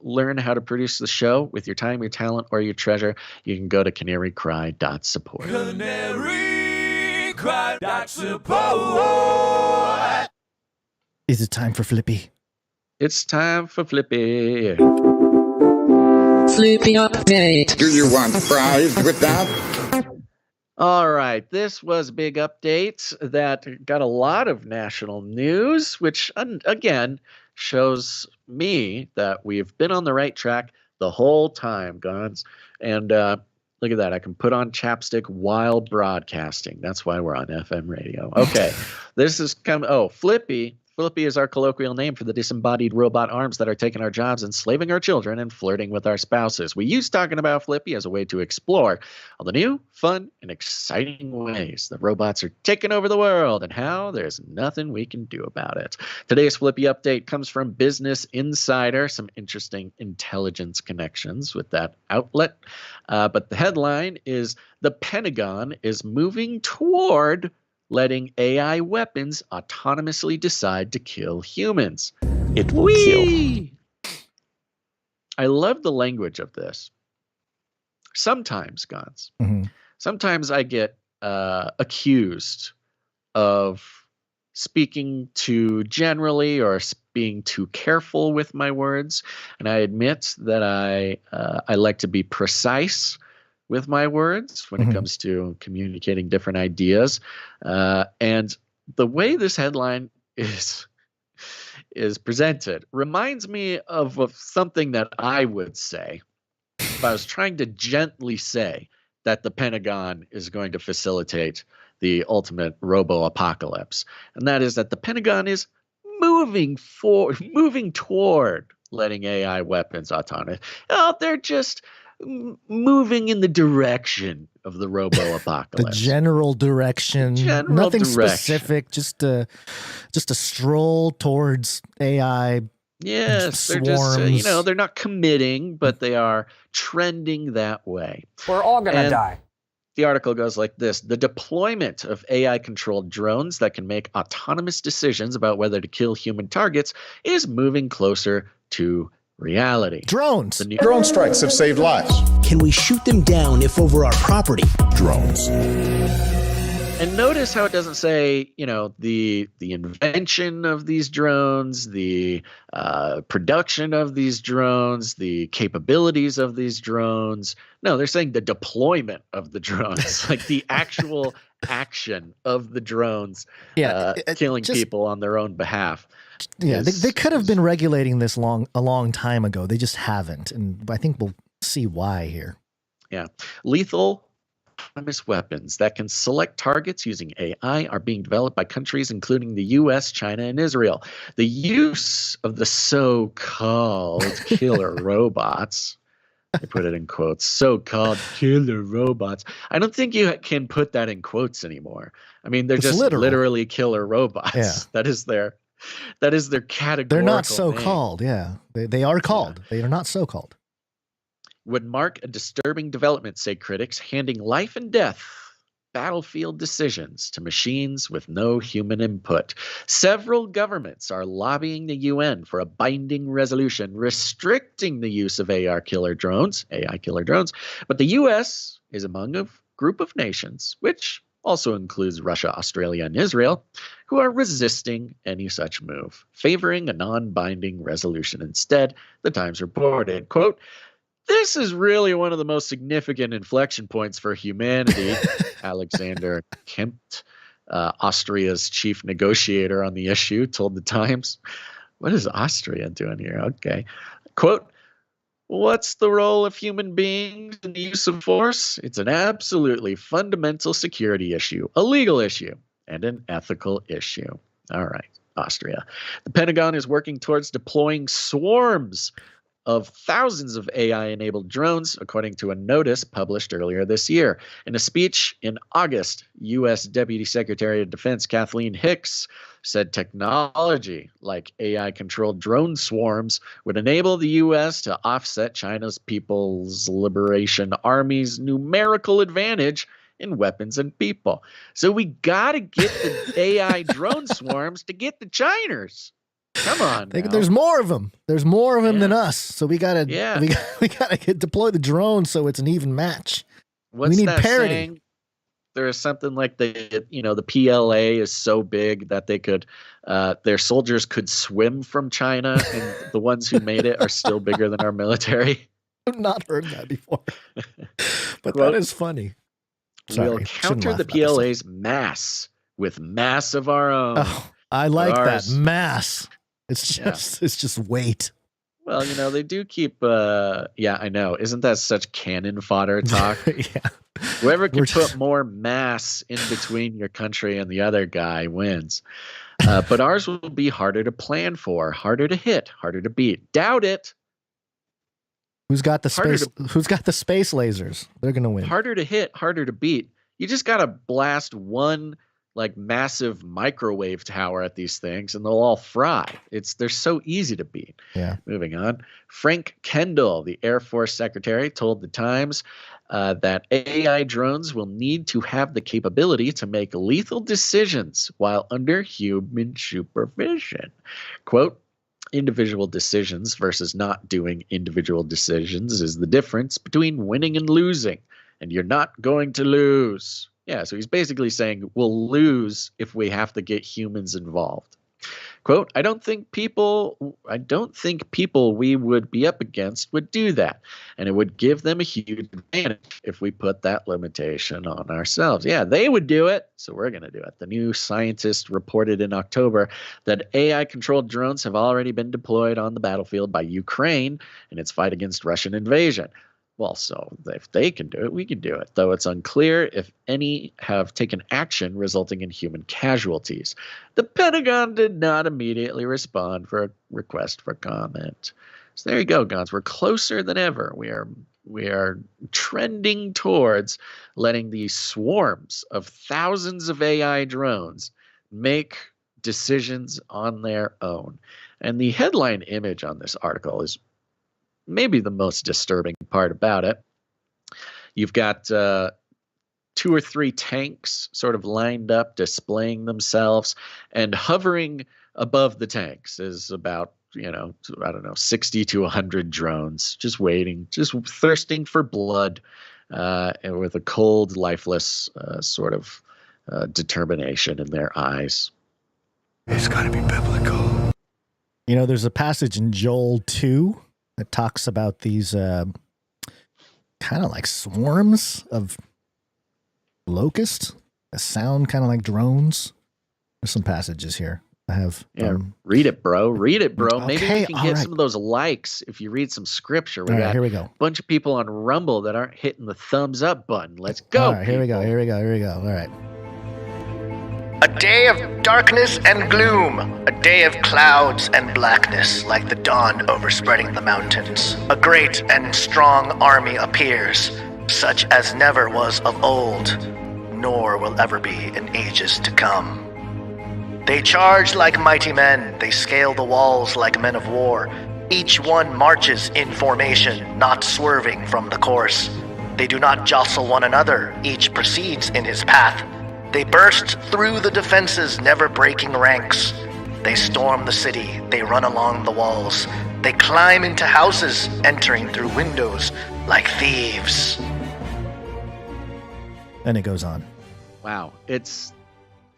learn how to produce the show with your time, your talent, or your treasure, you can go to canarycry.support. Canarycry.support. Is it time for Flippy? It's time for Flippy. Flippy update. Do you want fries with that? All right, this was a big update that got a lot of national news, which, again, shows me that we've been on the right track the whole time, Gons. And look at that. I can put on chapstick while broadcasting. That's why we're on FM radio. Okay, this is Flippy. Flippy is our colloquial name for the disembodied robot arms that are taking our jobs, enslaving our children, and flirting with our spouses. We use talking about Flippy as a way to explore all the new, fun, and exciting ways the robots are taking over the world and how there's nothing we can do about it. Today's Flippy update comes from Business Insider, some interesting intelligence connections with that outlet. But the headline is, the Pentagon is moving toward letting AI weapons autonomously decide to kill humans. It will kill. I love the language of this. Sometimes, Gons, sometimes I get accused of speaking too generally or being too careful with my words. And I admit that I like to be precise with my words when it comes to communicating different ideas. And the way this headline is presented reminds me of something that I would say if I was trying to gently say that the Pentagon is going to facilitate the ultimate robo-apocalypse. And that is that the Pentagon is moving toward letting AI weapons autonomous. They're just moving in the direction of the robo-apocalypse. The general direction. Nothing specific, just a stroll towards AI. Yes, swarms. They're just, they're not committing, but they are trending that way. We're all going to die. The article goes like this: the deployment of AI-controlled drones that can make autonomous decisions about whether to kill human targets is moving closer to reality. Drones. Drone strikes have saved lives. Can we shoot them down if over our property? Drones. And notice how it doesn't say, the invention of these drones, the production of these drones, the capabilities of these drones. No, they're saying the deployment of the drones, like the actual action of the drones killing people on their own behalf. Yeah, they could have been regulating this a long time ago. They just haven't. And I think we'll see why here. Yeah. Lethal autonomous weapons that can select targets using AI are being developed by countries including the US, China, and Israel. The use of the so-called killer robots, they put it in quotes, so-called killer robots. I don't think you can put that in quotes anymore. I mean, they're just literally killer robots. Yeah. That is their categorical They're not so name. called, yeah. They are called. Yeah. They are not so called. Would mark a disturbing development, say critics, handing life and death battlefield decisions to machines with no human input. Several governments are lobbying the UN for a binding resolution restricting the use of AI killer drones, but the US is among a group of nations, which also includes Russia, Australia, and Israel, who are resisting any such move, favoring a non-binding resolution instead. The Times reported, quote, "This is really one of the most significant inflection points for humanity," Alexander Kempt, Austria's chief negotiator on the issue, told the Times. What is Austria doing here? Okay. Quote, "What's the role of human beings in the use of force? It's an absolutely fundamental security issue, a legal issue, and an ethical issue." All right, Austria. The Pentagon is working towards deploying swarms of thousands of AI-enabled drones, according to a notice published earlier this year. In a speech in August, U.S. Deputy Secretary of Defense Kathleen Hicks said technology like AI-controlled drone swarms would enable the U.S. to offset China's People's Liberation Army's numerical advantage in weapons and people. So we got to get the AI drone swarms to get the Chiners. Come on. There's more of them. There's more of them than us. So we gotta we gotta deploy the drones so it's an even match. What's we need that parity. Saying? There is something like the PLA is so big that they could their soldiers could swim from China, and the ones who made it are still bigger than our military. I've not heard that before. But that is funny. Sorry, we'll counter the PLA's mass with mass of our own. Oh, I like that mass. It's just weight. Well, they do keep. I know. Isn't that such cannon fodder talk? Yeah. Whoever can put more mass in between your country and the other guy wins. But ours will be harder to plan for, harder to hit, harder to beat. Doubt it. Who's got the space lasers? They're gonna win. Harder to hit, harder to beat. You just gotta blast one massive microwave tower at these things and they'll all fry. They're so easy to beat. Yeah. Moving on. Frank Kendall, the Air Force Secretary, told the Times that AI drones will need to have the capability to make lethal decisions while under human supervision. Quote, individual decisions versus not doing individual decisions is the difference between winning and losing, and you're not going to lose. Yeah, so he's basically saying we'll lose if we have to get humans involved. Quote, I don't think people we would be up against would do that. And it would give them a huge advantage if we put that limitation on ourselves. Yeah, they would do it, so we're going to do it. The New Scientist reported in October that AI-controlled drones have already been deployed on the battlefield by Ukraine in its fight against Russian invasion. Well, so if they can do it, we can do it, though it's unclear if any have taken action resulting in human casualties. The Pentagon did not immediately respond for a request for comment. So there you go, Gons. We're closer than ever. We are trending towards letting these swarms of thousands of AI drones make decisions on their own. And the headline image on this article is maybe the most disturbing part about it. You've got 2 or 3 tanks sort of lined up, displaying themselves, and hovering above the tanks is about, 60 to 100 drones, just waiting, just thirsting for blood, and with a cold, lifeless sort of determination in their eyes. It's got to be biblical. There's a passage in Joel 2 that talks about these kind of like swarms of locusts that sound kind of like drones. There's some passages here. I have. Read it, bro. Read it, bro. Okay, Maybe you can get some of those likes if you read some scripture. Here we go. A bunch of people on Rumble that aren't hitting the thumbs up button. Let's go. All right, here we go. All right. A day of darkness and gloom, a day of clouds and blackness, like the dawn overspreading the mountains. A great and strong army appears, such as never was of old, nor will ever be in ages to come. They charge like mighty men, they scale the walls like men of war. Each one marches in formation, not swerving from the course. They do not jostle one another, each proceeds in his path. They burst through the defenses, never breaking ranks. They storm the city, they run along the walls. They climb into houses, entering through windows like thieves. And it goes on. Wow,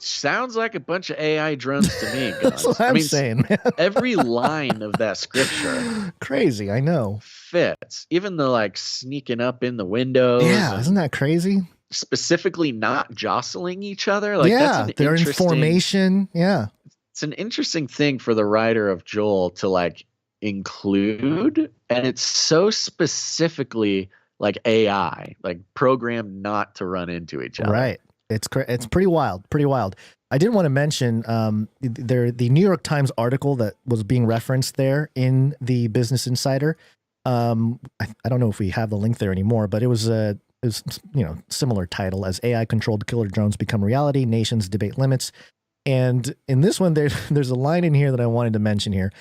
sounds like a bunch of AI drones to me, guys. That's what I'm saying, man. Every line of that scripture. Crazy, I know. Fits. Even the sneaking up in the windows. Yeah, isn't that crazy? Specifically not jostling each other. They're in formation. Yeah. It's an interesting thing for the writer of Joel to include, and it's so specifically AI, programmed not to run into each other. Right. It's pretty wild. I did want to mention the New York Times article that was being referenced there in the Business Insider I don't know if we have the link there anymore, but it was similar title as AI controlled killer drones become reality, nations debate limits. And in this one, there's a line in here that I wanted to mention here.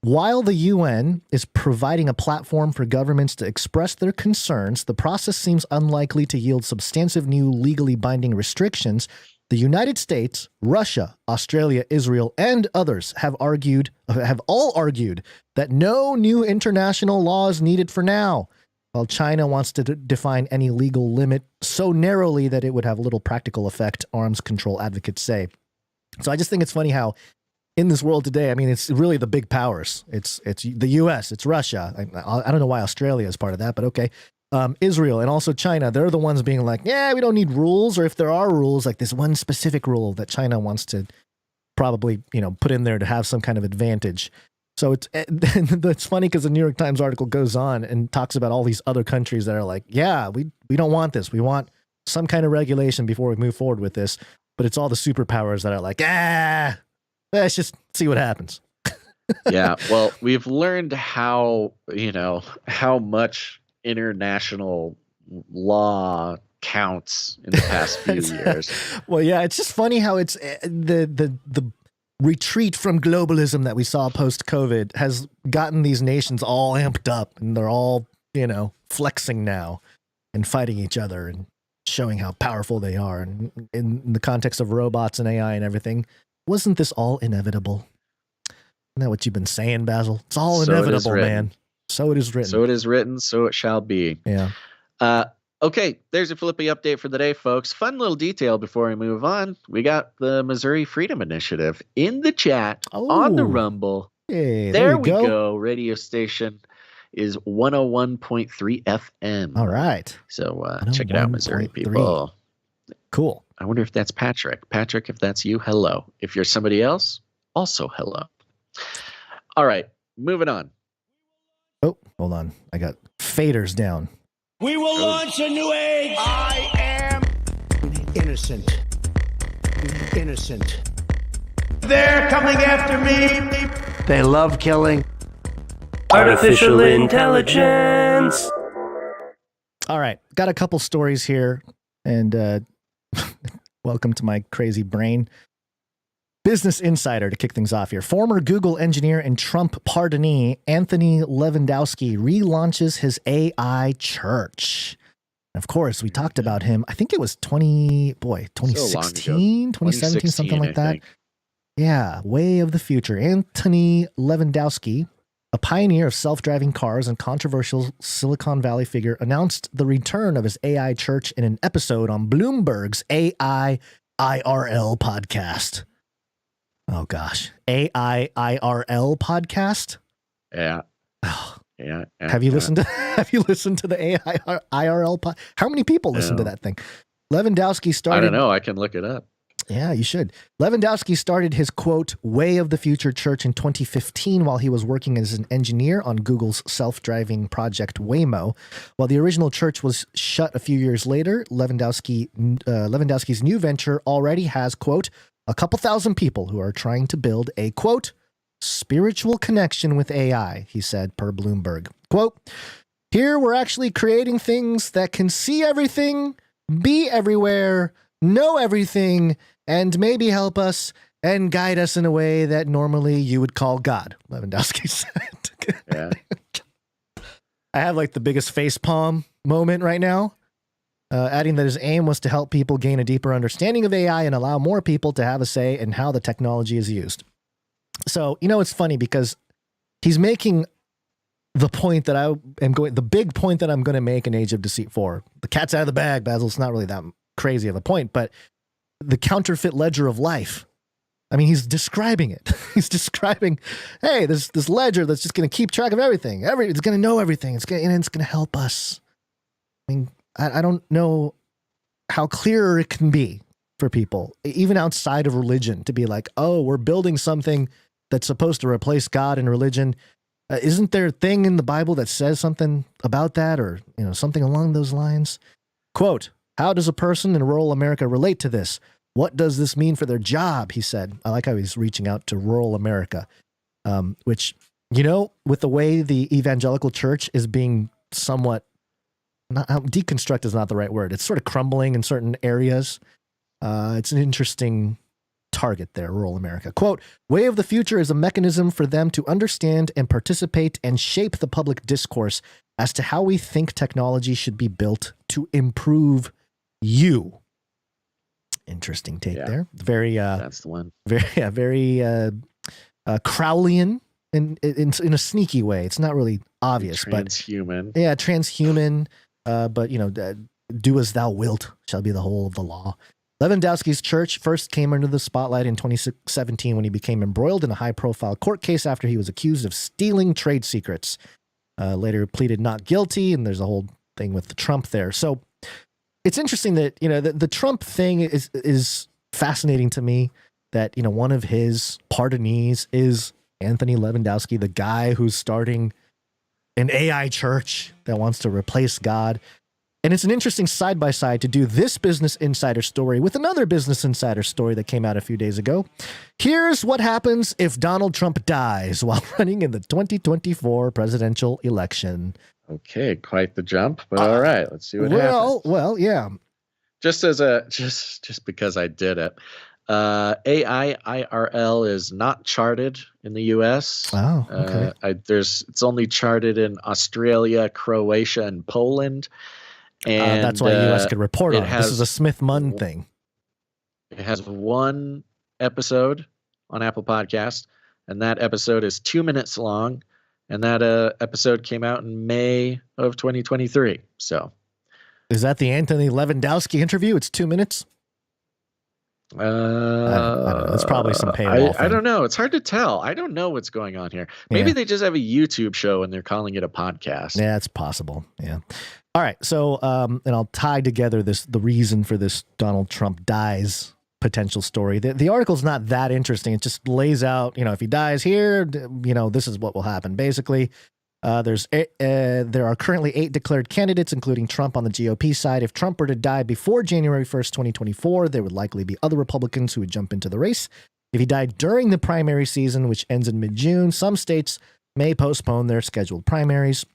While the UN is providing a platform for governments to express their concerns, the process seems unlikely to yield substantive new legally binding restrictions. The United States, Russia, Australia, Israel, and others have all argued that no new international law is needed for now, while China wants to define any legal limit so narrowly that it would have little practical effect, arms control advocates say. So I just think it's funny how in this world today, I mean, it's really the big powers. It's the US, it's Russia. I don't know why Australia is part of that, but okay. Israel and also China, they're the ones being like, yeah, we don't need rules. Or if there are rules, like this one specific rule that China wants to probably, put in there to have some kind of advantage. So it's funny because the New York Times article goes on and talks about all these other countries that are like, yeah, we don't want this. We want some kind of regulation before we move forward with this. But it's all the superpowers that are like, let's just see what happens. Yeah, well, we've learned how much international law counts in the past few years. Well, yeah, it's just funny how it's the retreat from globalism that we saw post-COVID has gotten these nations all amped up, and they're all, flexing now and fighting each other and showing how powerful they are. And in the context of robots and AI and everything, wasn't this all inevitable? Isn't that what you've been saying, Basil? It's all inevitable, man. So it is written. So it is written, so it shall be. Yeah. Okay, there's a Flippy update for the day, folks. Fun little detail before we move on. We got the Missouri Freedom Initiative in the chat on the Rumble. Hey, there we go. Radio station is 101.3 FM. All right. So check it out, Missouri people. Cool. I wonder if that's Patrick. Patrick, if that's you, hello. If you're somebody else, also hello. All right, moving on. Oh, hold on. I got faders down. We will launch a new age. I am Innocent. They're coming after me. They love killing. Artificial intelligence. All right. Got a couple stories here. And welcome to my crazy brain. Business Insider to kick things off here. Former Google engineer and Trump pardonee Anthony Levandowski relaunches his AI church. And of course, we talked about him. I think it was 2016, 2017, something like that. Yeah, way of the future. Anthony Levandowski, a pioneer of self-driving cars and controversial Silicon Valley figure, announced the return of his AI church in an episode on Bloomberg's AI IRL podcast. Oh gosh, AI IRL podcast. Yeah. Oh. Yeah. Have you listened to the AI IRL pod? How many people listen to that thing? Levandowski started. I don't know. I can look it up. Yeah, you should. Levandowski started his, quote, Way of the Future church in 2015 while he was working as an engineer on Google's self-driving project Waymo. While the original church was shut a few years later, Levandowski's new venture already has, quote, a couple thousand people who are trying to build a, quote, spiritual connection with AI, he said, per Bloomberg. Quote, here we're actually creating things that can see everything, be everywhere, know everything, and maybe help us and guide us in a way that normally you would call God, Levandowski said. Yeah. I have like the biggest facepalm moment right now, adding that his aim was to help people gain a deeper understanding of AI and allow more people to have a say in how the technology is used. So, it's funny because he's making the point that the big point that I'm going to make in Age of Deceit 4. The cat's out of the bag, Basil. It's not really that crazy of a point, but the counterfeit ledger of life. I mean, he's describing it. He's describing, hey, there's this ledger that's just going to keep track of everything. It's going to know everything. It's going to help us. I mean, I don't know how clearer it can be for people, even outside of religion, to be like, oh, we're building something that's supposed to replace God and religion. Isn't there a thing in the Bible that says something about that, or something along those lines? Quote, how does a person in rural America relate to this? What does this mean for their job? He said. I like how he's reaching out to rural America, which, With the way the evangelical church is being somewhat, deconstruct is not the right word. It's sort of crumbling in certain areas. It's an interesting target there, rural America. Quote, Way of the Future is a mechanism for them to understand and participate and shape the public discourse as to how we think technology should be built to improve you. Interesting take there. Very, that's the one. Very Crowleyan in a sneaky way. It's not really obvious, transhuman. But transhuman. But do as thou wilt shall be the whole of the law. Levandowski's church first came under the spotlight in 2017 when he became embroiled in a high-profile court case after he was accused of stealing trade secrets. Later pleaded not guilty, and there's a whole thing with the Trump there. So it's interesting that the Trump thing is fascinating to me. That one of his pardonees is Anthony Levandowski, the guy who's starting an AI church that wants to replace God. And it's an interesting side-by-side to do this Business Insider story with another Business Insider story that came out a few days ago. Here's what happens if Donald Trump dies while running in the 2024 presidential election. Okay, quite the jump, but all right, let's see what happens. Well, yeah. Just because I did it. AI IRL is not charted in the U.S. Oh, okay. It's only charted in Australia, Croatia, and Poland. And that's why the U.S. could report on it. This is a Smith-Munn thing. It has one episode on Apple Podcasts, and that episode is 2 minutes long, and that episode came out in May of 2023. So, is that the Anthony Levandowski interview? It's 2 minutes. I don't know. It's probably some paywall. I don't know. It's hard to tell. I don't know what's going on here. Maybe they just have a YouTube show and they're calling it a podcast. Yeah, it's possible. Yeah. All right. So, and I'll tie together the reason for this Donald Trump dies potential story. The article's not that interesting. It just lays out, if he dies here, this is what will happen. Basically, there are currently 8 declared candidates, including Trump on the GOP side. If Trump were to die before January 1st, 2024, there would likely be other Republicans who would jump into the race. If he died during the primary season, which ends in mid-June, some states may postpone their scheduled primaries.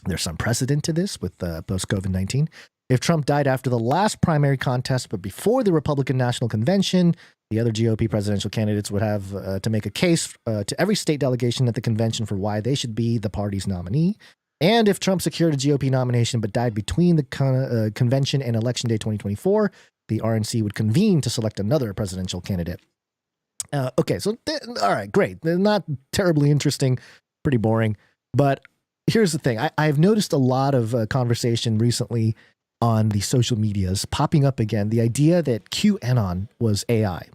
There's some precedent to this with post-COVID-19. If Trump died after the last primary contest, but before the Republican National Convention, the other GOP presidential candidates would have to make a case to every state delegation at the convention for why they should be the party's nominee. And if Trump secured a GOP nomination but died between the convention and Election Day 2024, the RNC would convene to select another presidential candidate. Okay, so all right, great. They're not terribly interesting, pretty boring. But here's the thing. I've noticed a lot of conversation recently on the social medias popping up again, the idea that QAnon was AI.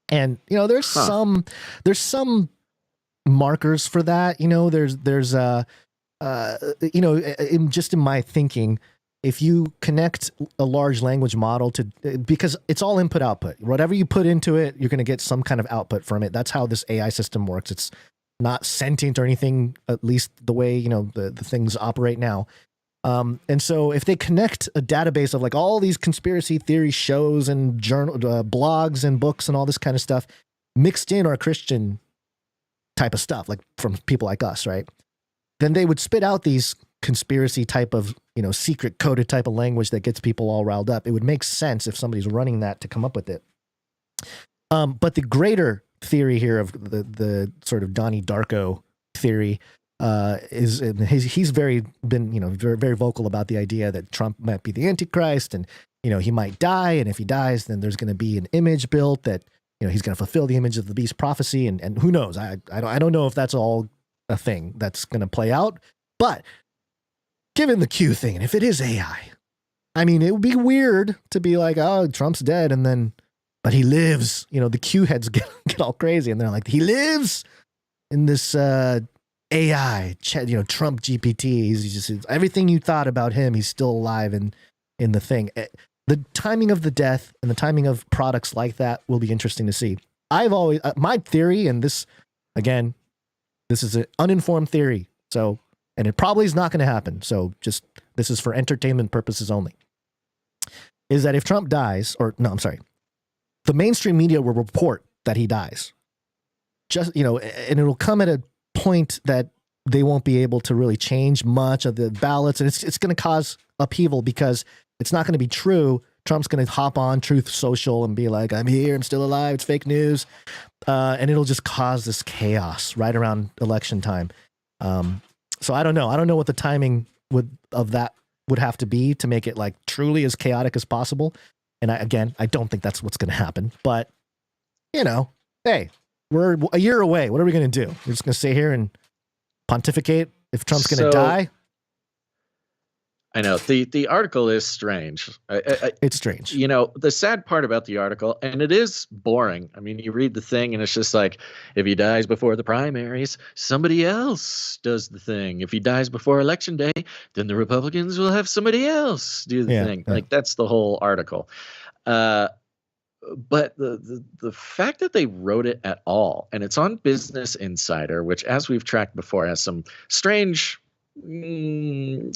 And, there's some markers for that. Just in my thinking, if you connect a large language model because it's all input output, whatever you put into it, you're going to get some kind of output from it. That's how this AI system works. It's not sentient or anything, at least the way, the things operate now. And so if they connect a database of like all these conspiracy theory shows and blogs and books and all this kind of stuff mixed in our Christian type of stuff, like from people like us, right? Then they would spit out these conspiracy type of, secret coded type of language that gets people all riled up. It would make sense if somebody's running that to come up with it. But the greater theory here of the sort of Donnie Darko theory is he's been very vocal about the idea that Trump might be the Antichrist and he might die, and if he dies then there's going to be an image built that he's going to fulfill the image of the beast prophecy, and who knows, I don't know if that's all a thing that's going to play out. But given the Q thing, and if it is AI, I mean, it would be weird to be like, oh, Trump's dead and then but he lives. The Q heads get all crazy and they're like, he lives in this AI, Trump GPT. He's just everything you thought about him. He's still alive in the thing. The timing of the death and the timing of products like that will be interesting to see. I've always my theory, and this again, this is an uninformed theory. So, and it probably is not going to happen. So, just this is for entertainment purposes only. Is that if Trump dies, the mainstream media will report that he dies. And it'll come at a point that they won't be able to really change much of the ballots, and it's going to cause upheaval because it's not going to be true. Trump's going to hop on Truth Social and be like, I'm here, I'm still alive, it's fake news. And it'll just cause this chaos right around election time. So I don't know. I don't know what the timing of that would have to be to make it like truly as chaotic as possible. And I don't think that's what's going to happen. But, hey, we're a year away. What are we going to do? We're just going to sit here and pontificate if Trump's going to die? I know the article is strange. It's strange. The sad part about the article, and it is boring. I mean, you read the thing and it's just like, if he dies before the primaries, somebody else does the thing. If he dies before election day, then the Republicans will have somebody else do the thing. Yeah. Like, that's the whole article. But the fact that they wrote it at all, and it's on Business Insider, which, as we've tracked before, has some strange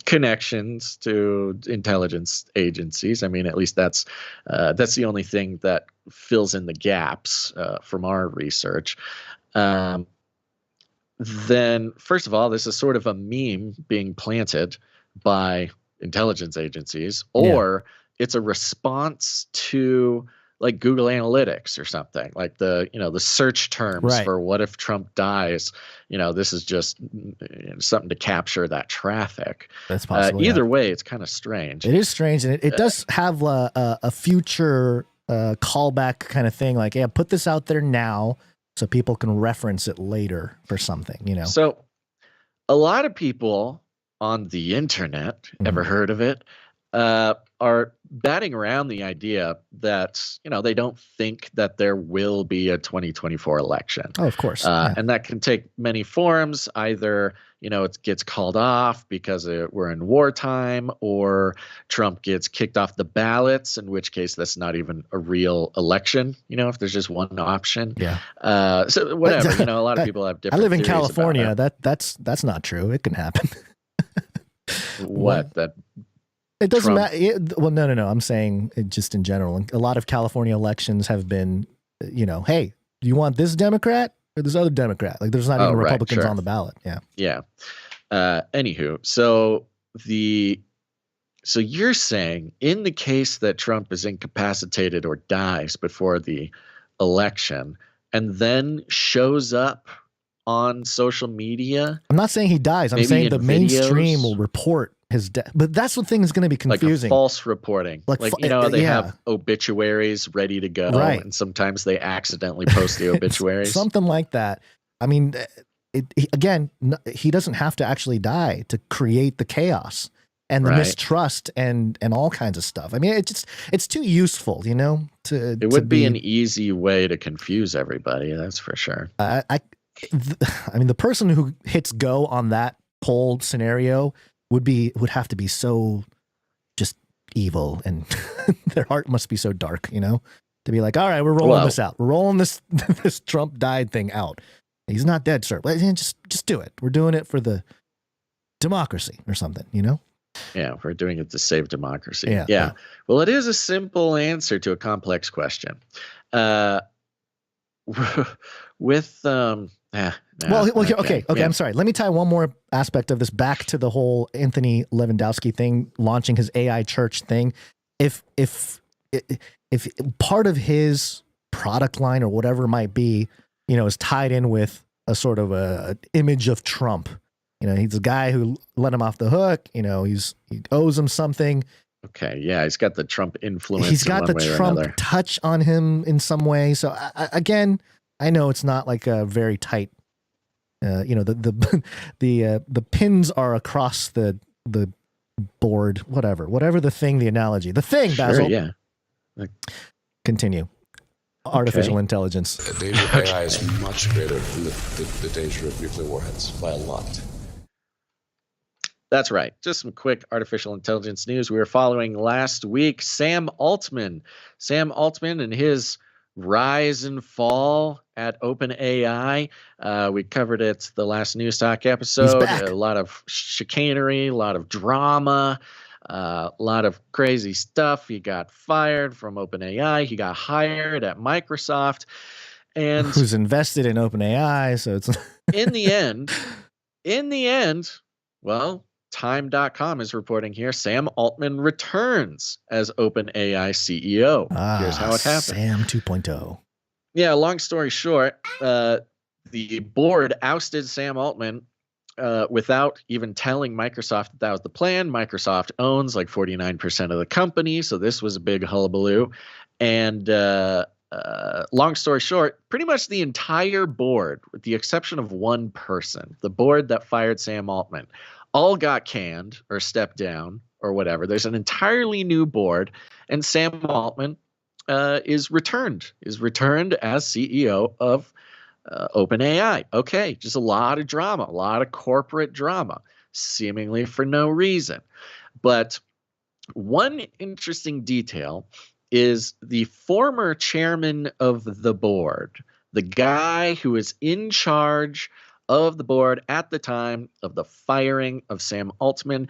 connections to intelligence agencies. I mean, at least that's the only thing that fills in the gaps from our research. Then, first of all, this is sort of a meme being planted by intelligence agencies, or it's a response to like Google Analytics or something, like the search terms for what if Trump dies. This is just something to capture that traffic. That's possible. Either way, it's kind of strange. It is strange, and it does have a future callback kind of thing. Like, put this out there now so people can reference it later for something. So, a lot of people on the internet, ever heard of it, are batting around the idea that, they don't think that there will be a 2024 election. Oh, of course. And that can take many forms. Either, it gets called off because we're in wartime, or Trump gets kicked off the ballots, in which case that's not even a real election, if there's just one option. Yeah. So whatever, a lot of people have different I live in theories California. about That's not true. It can happen. What? That it doesn't matter. Well, no. I'm saying just in general. A lot of California elections have been, hey, do you want this Democrat or this other Democrat? Like, there's not even Republicans on the ballot. Yeah. Yeah. Anywho, so you're saying in the case that Trump is incapacitated or dies before the election and then shows up on social media. I'm not saying he dies. I'm saying the mainstream will report his death. But that's what thing is going to be confusing. Like false reporting. They have obituaries ready to go. Right. And sometimes they accidentally post the obituaries. Something like that. I mean, he doesn't have to actually die to create the chaos and the mistrust and all kinds of stuff. I mean, it's too useful, it would be an easy way to confuse everybody. That's for sure. I mean, the person who hits go on that poll scenario would have to be so just evil, and their heart must be so dark, to be like, all right, we're rolling this out. We're rolling this Trump died thing out. He's not dead, sir. Just do it. We're doing it for the democracy or something, Yeah, we're doing it to save democracy. Yeah. Well, it is a simple answer to a complex question. Okay. I'm sorry. Let me tie one more aspect of this back to the whole Anthony Levandowski thing, launching his AI church thing. If part of his product line or whatever it might be, is tied in with a sort of a image of Trump. He's a guy who let him off the hook. He owes him something. Okay, yeah, he's got the Trump influence. He's got the Trump touch on him in some way. So again, I know it's not like a very tight. The pins are across the board. Whatever the thing, the analogy, the thing. Sure, Basil. Yeah. Continue. Artificial intelligence. The danger of AI is much greater than the danger of nuclear warheads by a lot. That's right. Just some quick artificial intelligence news. We were following last week Sam Altman and his rise and fall at OpenAI. We covered it the last News Talk episode. A lot of chicanery, a lot of drama, a lot of crazy stuff. He got fired from OpenAI. He got hired at Microsoft. And who's invested in OpenAI. So it's in the end, well, Time.com is reporting here, Sam Altman returns as OpenAI CEO. Here's how it happened. Sam 2.0. Yeah, long story short, the board ousted Sam Altman without even telling Microsoft that was the plan. Microsoft owns like 49% of the company, so this was a big hullabaloo. And long story short, pretty much the entire board, with the exception of one person, the board that fired Sam Altman, all got canned or stepped down or whatever. There's an entirely new board, and Sam Altman is returned as CEO of OpenAI. Okay, just a lot of drama, a lot of corporate drama, seemingly for no reason. But one interesting detail is the former chairman of the board, the guy who was in charge of the board at the time of the firing of Sam Altman.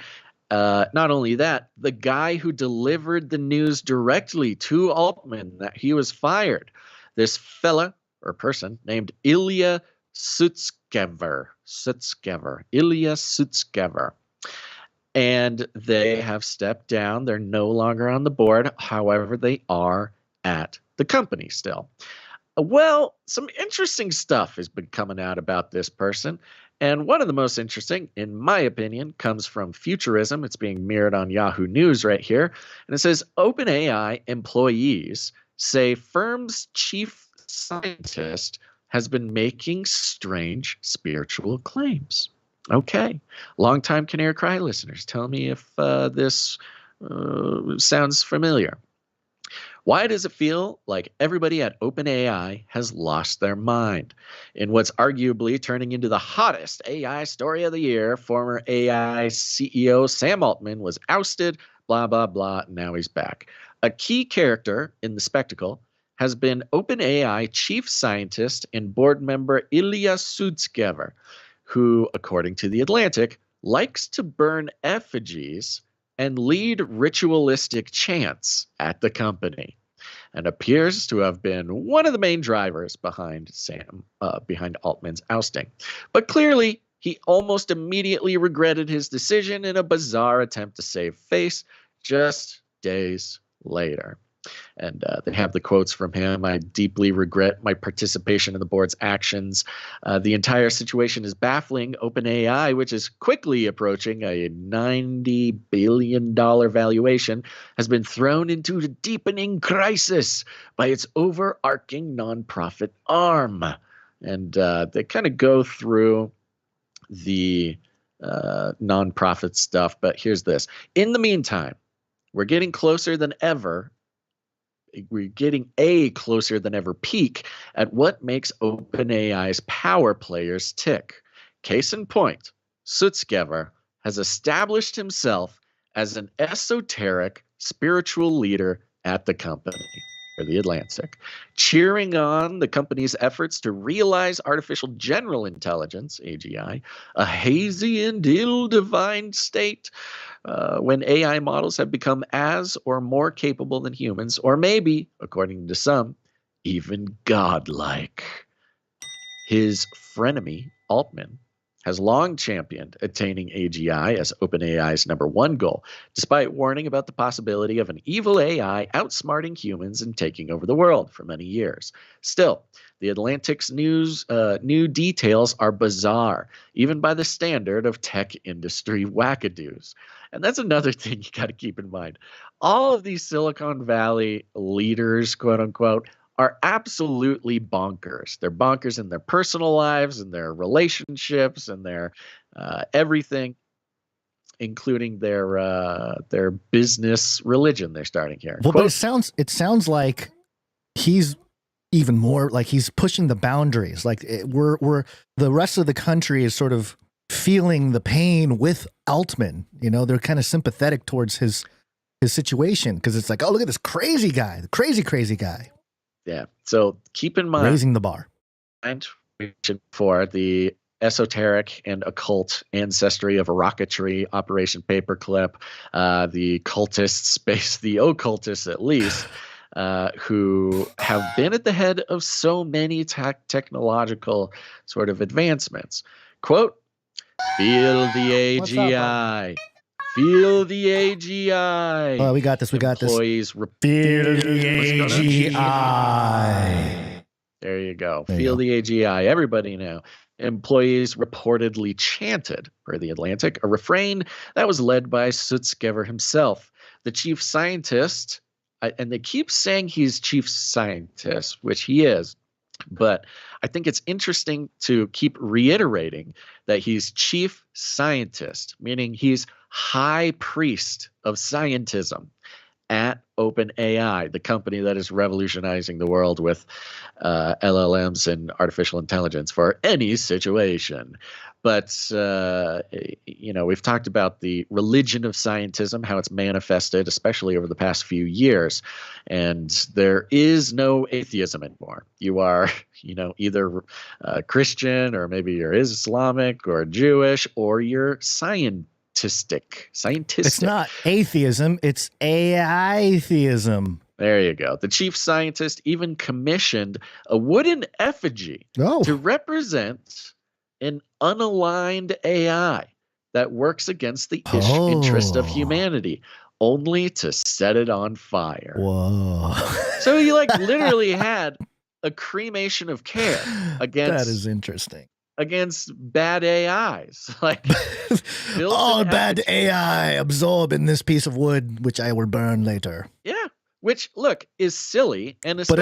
Not only that, the guy who delivered the news directly to Altman that he was fired, this fella or person named Ilya Sutskever. Ilya Sutskever. And they have stepped down. They're no longer on the board. However, they are at the company still. Well, some interesting stuff has been coming out about this person. And one of the most interesting, in my opinion, comes from Futurism. It's being mirrored on Yahoo News right here. And it says, OpenAI employees say firm's chief scientist has been making strange spiritual claims. Okay. Longtime Canary Cry listeners, tell me if this sounds familiar. Why does it feel like everybody at OpenAI has lost their mind? In what's arguably turning into the hottest AI story of the year, former AI CEO Sam Altman was ousted, blah, blah, blah, and now he's back. A key character in the spectacle has been OpenAI chief scientist and board member Ilya Sutskever, who, according to The Atlantic, likes to burn effigies and lead ritualistic chants at the company, and appears to have been one of the main drivers behind Altman's ousting. But clearly, he almost immediately regretted his decision in a bizarre attempt to save face just days later. And they have the quotes from him. I deeply regret my participation in the board's actions. The entire situation is baffling. OpenAI, which is quickly approaching a $90 billion valuation, has been thrown into a deepening crisis by its overarching nonprofit arm. And they kind of go through the nonprofit stuff. But here's this. In the meantime, we're getting closer than ever. We're getting a closer than ever peek at what makes OpenAI's power players tick. Case in point, Sutskever has established himself as an esoteric spiritual leader at the company, or The Atlantic, cheering on the company's efforts to realize artificial general intelligence, AGI, a hazy and ill-defined state when AI models have become as or more capable than humans, or maybe, according to some, even godlike. His frenemy, Altman, has long championed attaining AGI as OpenAI's #1 goal, despite warning about the possibility of an evil AI outsmarting humans and taking over the world for many years. Still, The Atlantic's new details are bizarre, even by the standard of tech industry wackadoos. And that's another thing you got to keep in mind. All of these Silicon Valley leaders, quote unquote, are absolutely bonkers. They're bonkers in their personal lives and their relationships and their everything, including their business religion they're starting here. Well, but it sounds like he's even more like he's pushing the boundaries. Like we're the rest of the country is sort of feeling the pain with Altman. You know, they're kind of sympathetic towards his situation because it's like, oh, look at this crazy guy, the crazy guy. Yeah. So keep in mind raising the bar for the esoteric and occult ancestry of rocketry, Operation Paperclip, the cultists, the occultists at least. who have been at the head of so many technological sort of advancements. Quote, feel the AGI. Feel the AGI. Oh, we got this. We got this. Employees feel the AGI. There you go. Feel the AGI. Everybody now. Employees reportedly chanted, per The Atlantic, a refrain that was led by Sutskever himself, the chief scientist. And they keep saying he's chief scientist, which he is. But I think it's interesting to keep reiterating that he's chief scientist, meaning he's high priest of scientism at OpenAI, the company that is revolutionizing the world with LLMs and artificial intelligence for any situation. But, we've talked about the religion of scientism, how it's manifested, especially over the past few years. And there is no atheism anymore. You are, either Christian, or maybe you're Islamic or Jewish, or you're scientistic. It's not atheism, it's AI-theism. There you go. The chief scientist even commissioned a wooden effigy to represent an unaligned AI that works against the interest of humanity, only to set it on fire. Whoa. So he literally had a cremation of care against— That is interesting. Against bad AIs. Bad AI absorb in this piece of wood, which I will burn later. Yeah. Which, look, is silly, and especially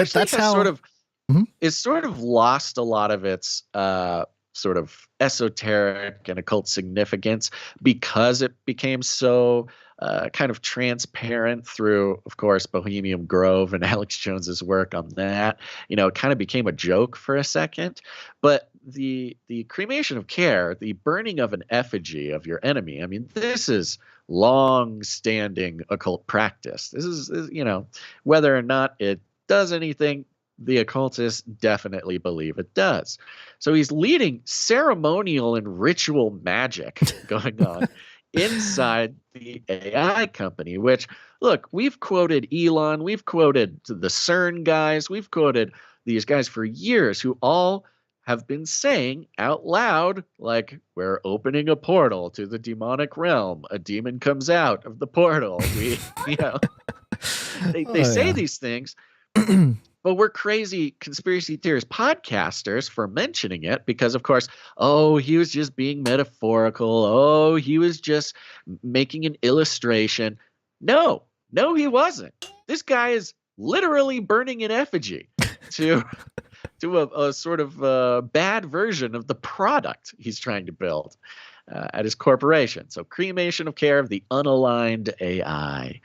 it's sort of lost a lot of its sort of esoteric and occult significance because it became so kind of transparent through, of course, Bohemian Grove and Alex Jones's work on that. It kind of became a joke for a second. But the cremation of care, the burning of an effigy of your enemy, I mean, this is long-standing occult practice. This is, whether or not it does anything, the occultists definitely believe it does. So he's leading ceremonial and ritual magic going on inside the AI company, which, look, we've quoted Elon, we've quoted the CERN guys, we've quoted these guys for years who all have been saying out loud, we're opening a portal to the demonic realm. A demon comes out of the portal. They say these things. But we're crazy conspiracy theorist podcasters for mentioning it because, of course, he was just being metaphorical. He was just making an illustration. No, he wasn't. This guy is literally burning an effigy to a sort of bad version of the product he's trying to build at his corporation. So cremation of care of the unaligned AI.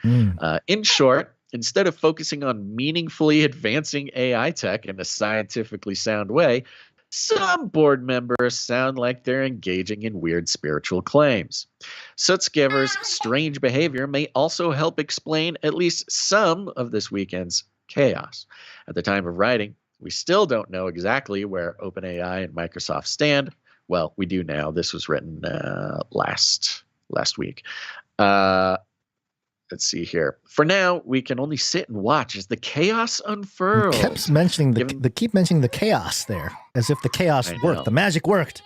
In short, instead of focusing on meaningfully advancing AI tech in a scientifically sound way, some board members sound like they're engaging in weird spiritual claims. Sutskever's strange behavior may also help explain at least some of this weekend's chaos. At the time of writing, we still don't know exactly where OpenAI and Microsoft stand. Well, we do now. This was written last week. Let's see here. For now, we can only sit and watch as the chaos unfurls. Keep mentioning the chaos there, as if the chaos worked. The magic worked.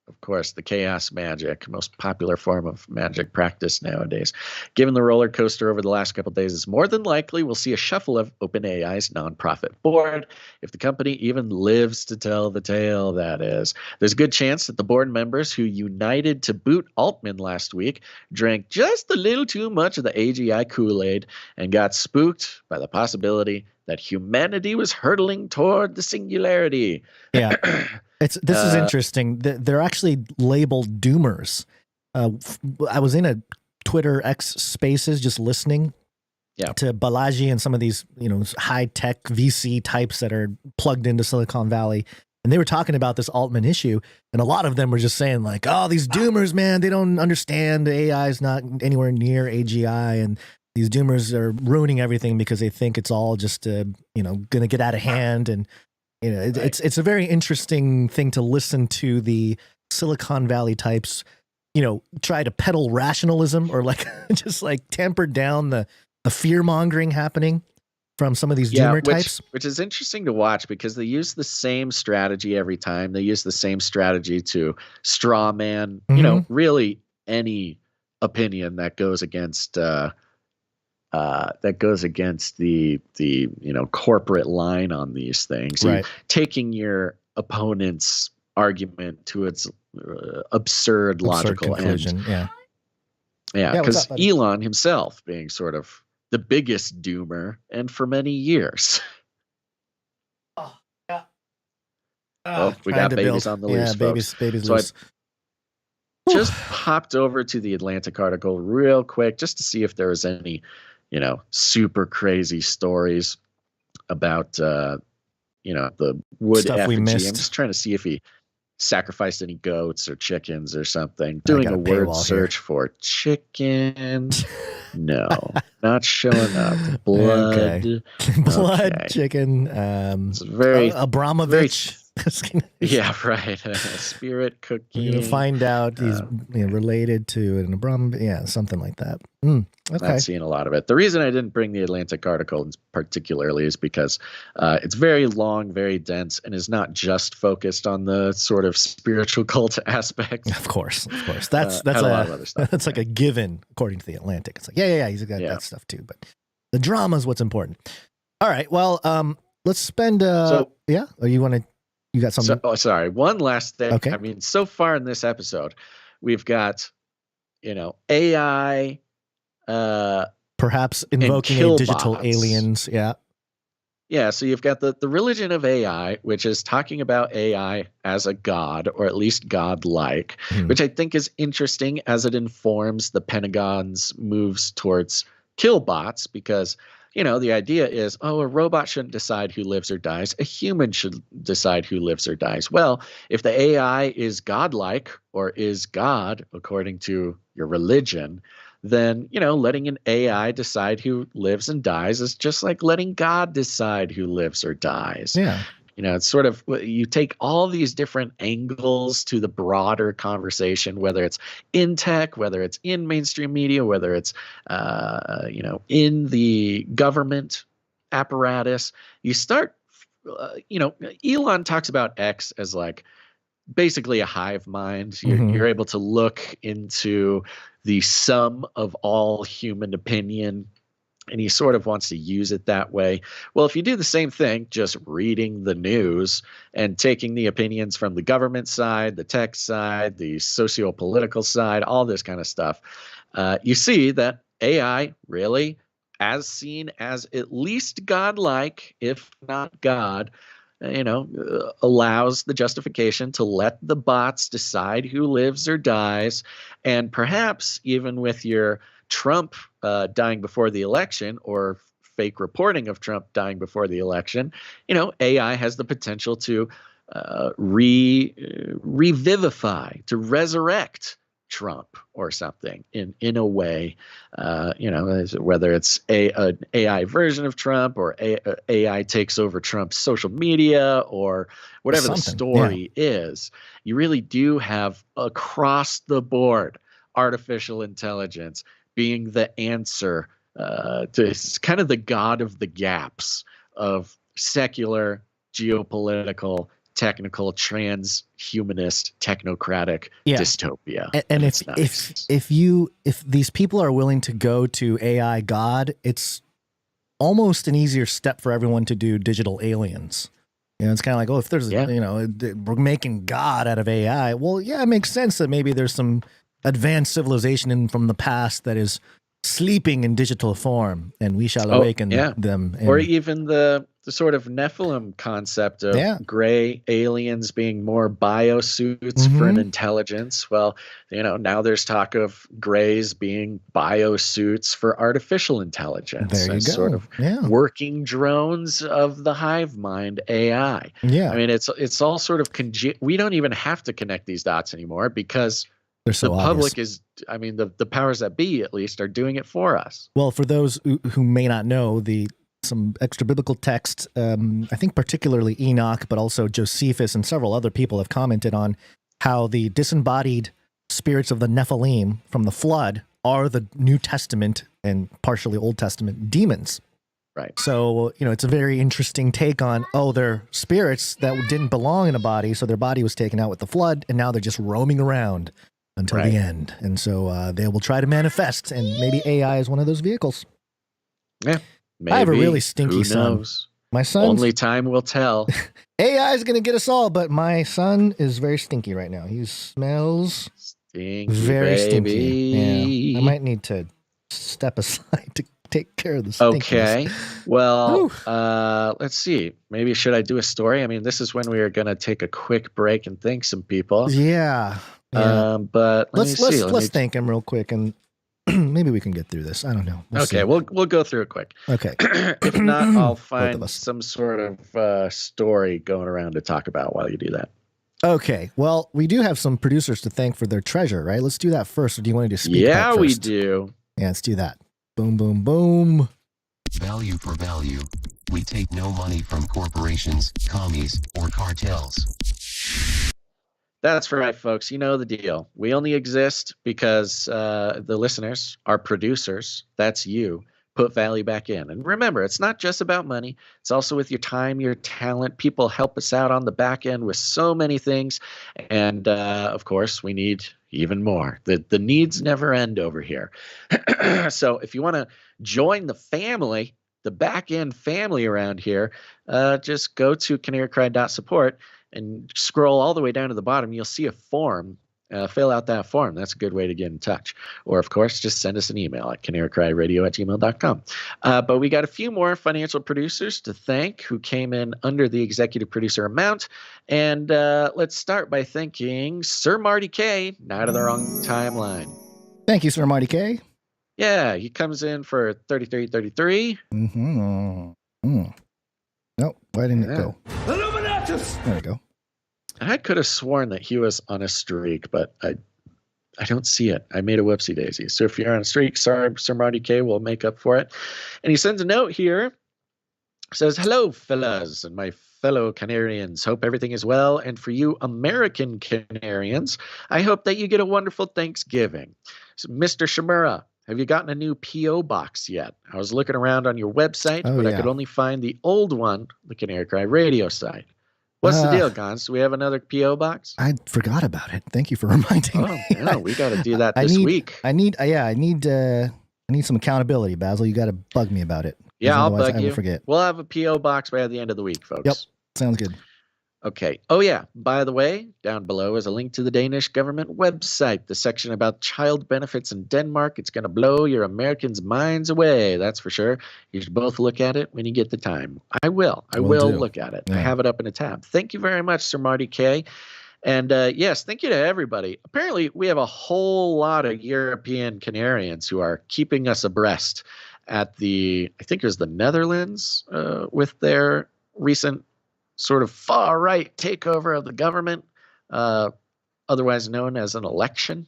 Of course, the chaos magic, most popular form of magic practice nowadays. Given the roller coaster over the last couple of days, it's more than likely we'll see a shuffle of OpenAI's nonprofit board, if the company even lives to tell the tale, that is. There's a good chance that the board members who united to boot Altman last week drank just a little too much of the AGI Kool-Aid and got spooked by the possibility that humanity was hurtling toward the singularity. Yeah. This is interesting. They're actually labeled doomers. I was in a Twitter X Spaces just listening to Balaji and some of these, high tech VC types that are plugged into Silicon Valley. And they were talking about this Altman issue. And a lot of them were just saying these doomers, man, they don't understand AI is not anywhere near AGI. And these doomers are ruining everything because they think it's all just, going to get out of hand. And, it's a very interesting thing to listen to the Silicon Valley types, try to peddle rationalism or just tamper down the fear mongering happening from some of these doomer types. Which is interesting to watch because they use the same strategy every time. They use the same strategy to straw man, really any opinion that goes against the corporate line on these things. Right. Taking your opponent's argument to its absurd logical conclusion. end. Yeah, because Elon himself being sort of the biggest doomer, and for many years. We got babies on the loose, folks. Babies so loose. I just hopped over to the Atlantic article real quick just to see if there was any, super crazy stories about, the wood Stuff we effigy. missed. I'm just trying to see if he sacrificed any goats or chickens or something. Doing a word search for chicken. No, not showing up. Blood. Okay. Blood, chicken. It's very Abramovich. Yeah, right. Spirit cooking. You're gonna find out he's related to an Abramovich. Yeah, something like that. Okay. Not seeing a lot of it. The reason I didn't bring the Atlantic article particularly is because it's very long, very dense, and is not just focused on the sort of spiritual cult aspect. Of course. That's a lot of other stuff. That's like a given according to the Atlantic. It's like he's got that stuff too, but the drama is what's important. All right. Well, let's spend. You got something? Sorry. One last thing. Okay. I mean, so far in this episode, we've got, AI. Perhaps invoking digital aliens. Yeah. Yeah. So you've got the religion of AI, which is talking about AI as a god, or at least god-like, which I think is interesting as it informs the Pentagon's moves towards killbots, because the idea is, a robot shouldn't decide who lives or dies. A human should decide who lives or dies. Well, if the AI is godlike or is God, according to your religion, then, letting an AI decide who lives and dies is just like letting God decide who lives or dies. Yeah. It's sort of, you take all these different angles to the broader conversation, whether it's in tech, whether it's in mainstream media, whether it's, in the government apparatus. You start, Elon talks about X as like basically a hive mind. You're able to look into the sum of all human opinion, and he sort of wants to use it that way. Well, if you do the same thing, just reading the news and taking the opinions from the government side, the tech side, the socio-political side, all this kind of stuff, you see that AI really, as seen as at least godlike, if not God, allows the justification to let the bots decide who lives or dies. And perhaps even with your Trump dying before the election, or fake reporting of Trump dying before the election, AI has the potential to revivify, to resurrect Trump or something in a way, whether it's an AI version of Trump, or AI takes over Trump's social media, or whatever the story is. You really do have across the board artificial intelligence being the answer to, it's kind of the god of the gaps of secular, geopolitical, technical, transhumanist, technocratic dystopia. And if these people are willing to go to AI God, it's almost an easier step for everyone to do digital aliens. It's kind of like, if there's we're making God out of AI. Well, it makes sense that maybe there's some advanced civilization from the past that is sleeping in digital form, and we shall awaken them. Or even the sort of Nephilim concept of gray aliens being more biosuits for an intelligence. Well, now there's talk of grays being biosuits for artificial intelligence. There you go. Sort of working drones of the hive mind AI. Yeah. I mean, it's all sort of we don't even have to connect these dots anymore, because they're so the public is, the powers that be, at least, are doing it for us. Well, for those who may not know, some extra biblical text, I think particularly Enoch, but also Josephus and several other people have commented on how the disembodied spirits of the Nephilim from the flood are the New Testament and partially Old Testament demons. Right. So, it's a very interesting take on, they're spirits that didn't belong in a body, so their body was taken out with the flood, and now they're just roaming around until the end. And so they will try to manifest, and maybe AI is one of those vehicles. Yeah, maybe. I have a really stinky Who son. knows? My son. Only time will tell. AI is going to get us all, but my son is very stinky right now. He smells very stinky. Yeah, I might need to step aside to take care of the stinkiness. Okay. Well, let's see. Maybe should I do a story? I mean, this is when we are going to take a quick break and thank some people. Yeah. But let's thank him real quick, and maybe we can get through this. I don't know. We'll go through it quick. Okay. If not, I'll find some sort of story going around to talk about while you do that. Okay. Well, we do have some producers to thank for their treasure, right? Let's do that first. Or do you want to do speak Yeah, first? we do. Yeah, let's do that. Boom, boom, boom. Value for value. We take no money from corporations, commies, or cartels. That's right, folks. You know the deal. We only exist because the listeners, our producers, that's you, put value back in. And remember, it's not just about money. It's also with your time, your talent. People help us out on the back end with so many things. And, of course, we need even more. The needs never end over here. So if you want to join the family, the back end family around here, just go to canarycry.support and scroll all the way down to the bottom. You'll see a form. Fill out that form. That's a good way to get in touch. Or, of course, just send us an email at canarycryradio@gmail.com. But we got a few more financial producers to thank who came in under the executive producer amount. And let's start by thanking Sir Marty K, not of the wrong timeline. Thank you, Sir Marty K. Yeah, he comes in for $33.33. Nope, why didn't it go? Illuminatus! There we go. I could have sworn that he was on a streak, but I don't see it. I made a whoopsie daisy. So if you're on a streak, sorry, Sir Marty K will make up for it. And he sends a note here. Says, hello, fellas and my fellow Canarians. Hope everything is well. And for you American Canarians, I hope that you get a wonderful Thanksgiving. So, Mr. Shimura, have you gotten a new P.O. box yet? I was looking around on your website, but I could only find the old one, the Canary Cry radio site. What's the deal, Gons? Do we have another P.O. box? I forgot about it. Thank you for reminding me. No, we got to do that this week. I need some accountability, Basil. You got to bug me about it. Yeah, I'll bug you. I forget. We'll have a P.O. box by the end of the week, folks. Yep, sounds good. Okay. Oh, yeah. By the way, down below is a link to the Danish government website, the section about child benefits in Denmark. It's going to blow your Americans' minds away. That's for sure. You should both look at it when you get the time. I will. I will look at it. Yeah. I have it up in a tab. Thank you very much, Sir Marty K. And yes, thank you to everybody. Apparently, we have a whole lot of European Canarians who are keeping us abreast at I think it was the Netherlands with their recent sort of far-right takeover of the government, otherwise known as an election.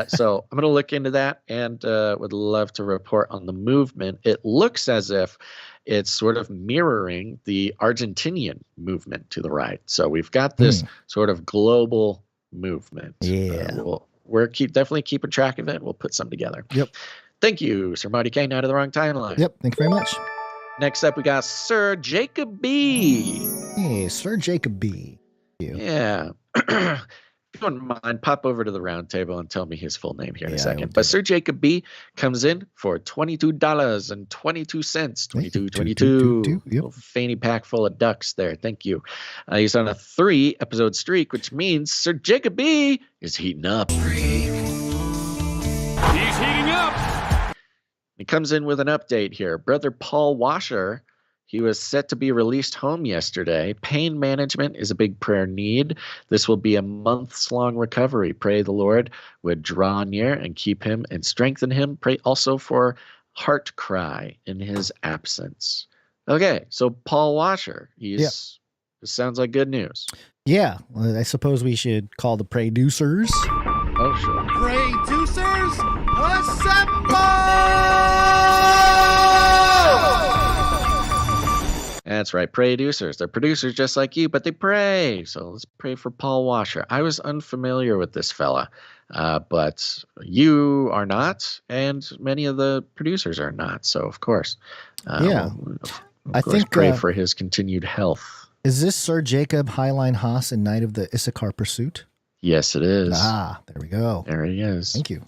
So I'm going to look into that and would love to report on the movement. It looks as if it's sort of mirroring the Argentinian movement to the right. So we've got this sort of global movement. Yeah. We're definitely keeping track of it. We'll put some together. Yep. Thank you, Sir Marty K. Not of the wrong timeline. Yep. Thank you very much. Next up, we got Sir Jacob B. Hey, Sir Jacob B. Yeah. If you don't mind, pop over to the round table and tell me his full name here in a second. But Sir Jacob B comes in for $22.22. 22. Yep. A fanny pack full of ducks there. Thank you. He's on a 3-episode streak, which means Sir Jacob B is heating up. He's heating up. He comes in with an update here. Brother Paul Washer, he was set to be released home yesterday. Pain management is a big prayer need. This will be a months-long recovery. Pray the Lord would draw near and keep him and strengthen him. Pray also for Heart Cry in his absence. Okay, so Paul Washer, this sounds like good news. Yeah, well, I suppose we should call the producers. Oh, sure. Producers, assemble! That's right, producers. They're producers just like you, but they pray. So let's pray for Paul Washer. I was unfamiliar with this fella. But you are not, and many of the producers are not. So, of course, I think pray for his continued health. Is this Sir Jacob Highline Haas in Night of the Issachar Pursuit? Yes, it is. There we go. There he is. Thank you.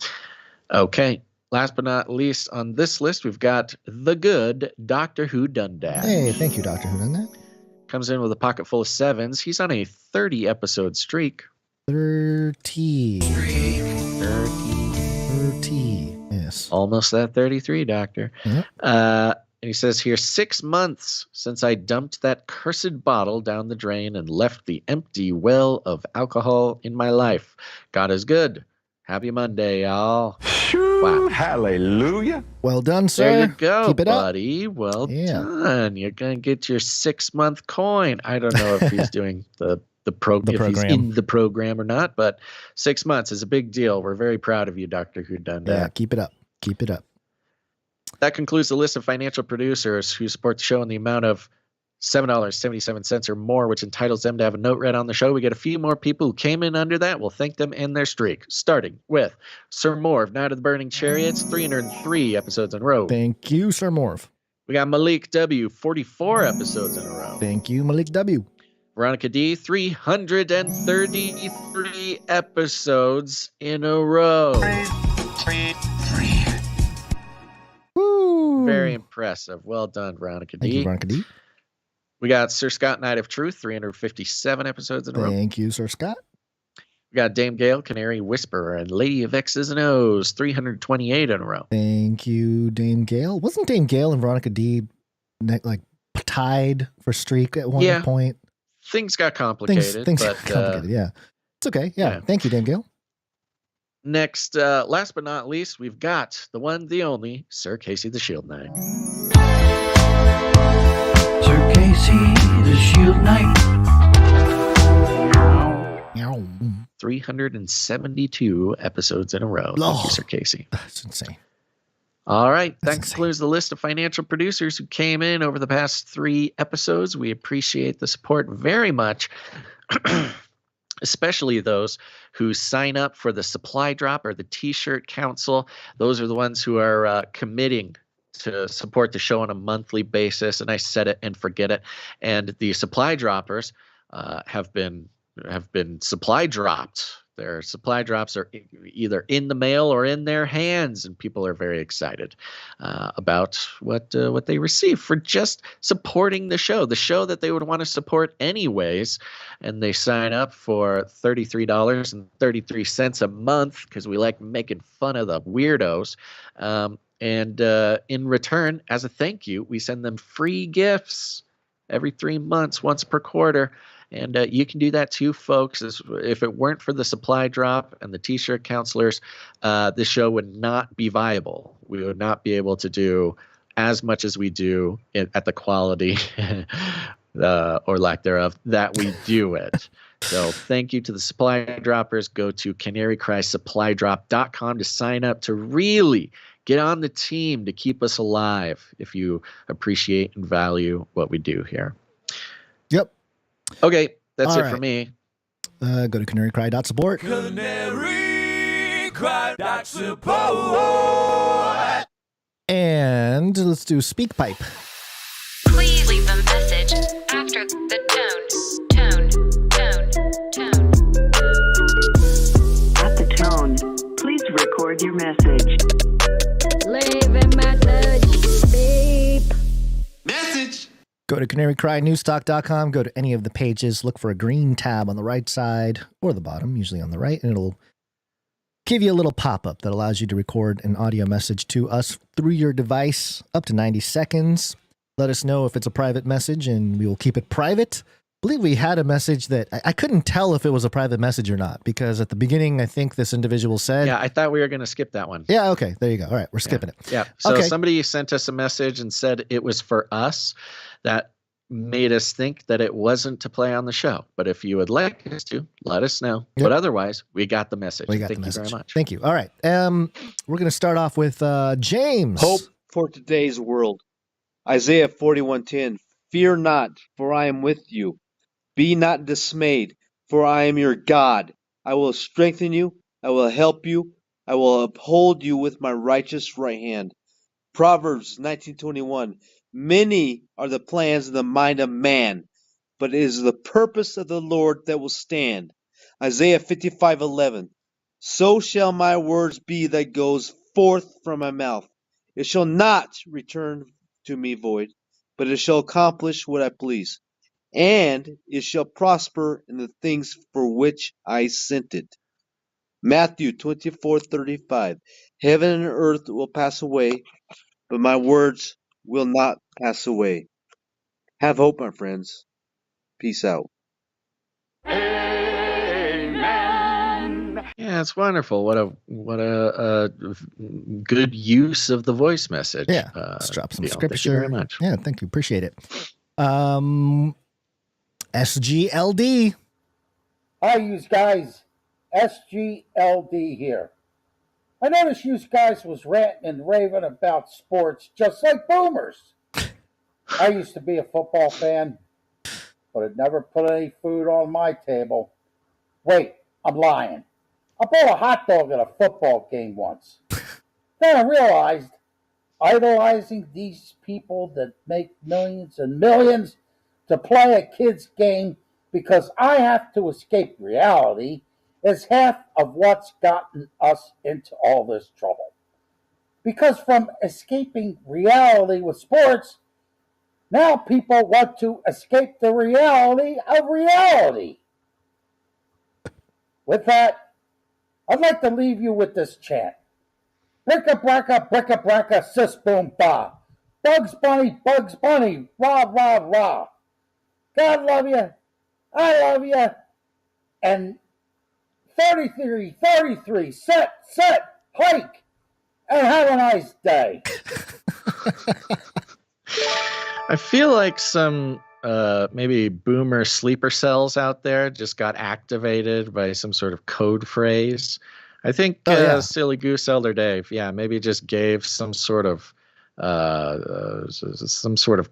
Okay. Last but not least on this list, we've got the good Doctor Who Dundas. Hey, thank you, Doctor Who Dundas. Comes in with a pocket full of sevens. He's on a 30-episode streak. 30. Yes. Almost that 33, Doctor. Yep. And he says here, 6 months since I dumped that cursed bottle down the drain and left the empty well of alcohol in my life. God is good. Happy Monday, y'all. Wow. Hallelujah. Well done, sir. There you go, Keep it buddy. Up. Well done. You're going to get your 6-month coin. I don't know if he's doing the program. He's in the program or not, but 6 months is a big deal. We're very proud of you, Dr. Who Dundas. Yeah, keep it up. Keep it up. That concludes the list of financial producers who support the show in the amount of $7.77 or more, which entitles them to have a note read on the show. We get a few more people who came in under that. We'll thank them in their streak, starting with Sir Morv, Night of the Burning Chariots, 303 episodes in a row. Thank you, Sir Morv. We got Malik W, 44 episodes in a row. Thank you, Malik W. Veronica D, 333 episodes in a row. Woo. Very impressive. Well done, Veronica D. Thank you, Veronica D. We got Sir Scott, Knight of Truth, 357 episodes in a row. Thank you, Sir Scott. We got Dame Gale, Canary, Whisperer, and Lady of X's and O's, 328 in a row. Thank you, Dame Gale. Wasn't Dame Gale and Veronica D like tied for streak at one point? Things got complicated. Things got complicated, yeah. It's okay. Yeah. Thank you, Dame Gale. Next, last but not least, we've got the one, the only, Sir Casey the Shield Knight. Sir Casey the Shield Knight. 372 episodes in a row. Thank you, Sir Casey. That's insane. All right. That concludes the list of financial producers who came in over the past 3 episodes. We appreciate the support very much, especially those who sign up for the supply drop or the T-shirt council. Those are the ones who are committing to support the show on a monthly basis. And I said it and forget it. And the supply droppers have been supply dropped. Their supply drops are either in the mail or in their hands, and people are very excited about what they receive for just supporting the show that they would want to support anyways. And they sign up for $33.33 a month because we like making fun of the weirdos. And in return, as a thank you, we send them free gifts every 3 months, once per quarter. And you can do that too, folks. If it weren't for the supply drop and the T-shirt counselors, the show would not be viable. We would not be able to do as much as we do at the quality or lack thereof that we do it. So thank you to the supply droppers. Go to canarycrysupply.com to sign up to really get on the team to keep us alive if you appreciate and value what we do here. Yep. Okay, that's All it right. for me. Go to canarycry.support. Canarycry.support. And let's do SpeakPipe. Please leave a message after the tone. At the tone, please record your message. Leave a message. Beep. Message. Go to canarycrynewstalk.com. Go to any of the pages. Look for a green tab on the right side or the bottom, usually on the right, and it'll give you a little pop-up that allows you to record an audio message to us through your device up to 90 seconds. Let us know if it's a private message, and we will keep it private. I believe we had a message that I couldn't tell if it was a private message or not, because at the beginning, I think this individual said... Yeah, I thought we were going to skip that one. Yeah, okay. There you go. All right, we're skipping it. Yeah. So Okay. somebody sent us a message and said it was for us. That made us think that it wasn't to play on the show. But if you would like us to, let us know. Yep. But otherwise, we got the message. We got Thank the message. you very much. Thank you. All right. We're going to start off with James. Hope for today's world. Isaiah 41:10. Fear not, for I am with you. Be not dismayed, for I am your God. I will strengthen you. I will help you. I will uphold you with my righteous right hand. Proverbs 19:21. Many are the plans of the mind of man, but it is the purpose of the Lord that will stand. Isaiah 55:11. So shall my words be that goes forth from my mouth. It shall not return to me void, but it shall accomplish what I please, and it shall prosper in the things for which I sent it. Matthew 24:35. Heaven and earth will pass away, but my words will not pass away. Have hope, my friends. Peace out. Yeah, it's wonderful. What a good use of the voice message. Yeah, let's drop some scripture. Thank you very much. Yeah, thank you. Appreciate it. SGLD. Hi, you guys. SGLD here. I noticed you guys was ranting and raving about sports just like boomers. I used to be a football fan, but it never put any food on my table. Wait, I'm lying. I bought a hot dog at a football game once. Then I realized idolizing these people that make millions and millions to play a kid's game because I have to escape reality is half of what's gotten us into all this trouble. Because from escaping reality with sports, now people want to escape the reality of reality. With that, I'd like to leave you with this chant. Bricka bracka, sis boom ba. Bugs Bunny, rah rah rah. God love you, I love you, and 33, set, hike, and have a nice day. I feel like some maybe boomer sleeper cells out there just got activated by some sort of code phrase. I think Silly Goose Elder Dave, maybe just gave some sort of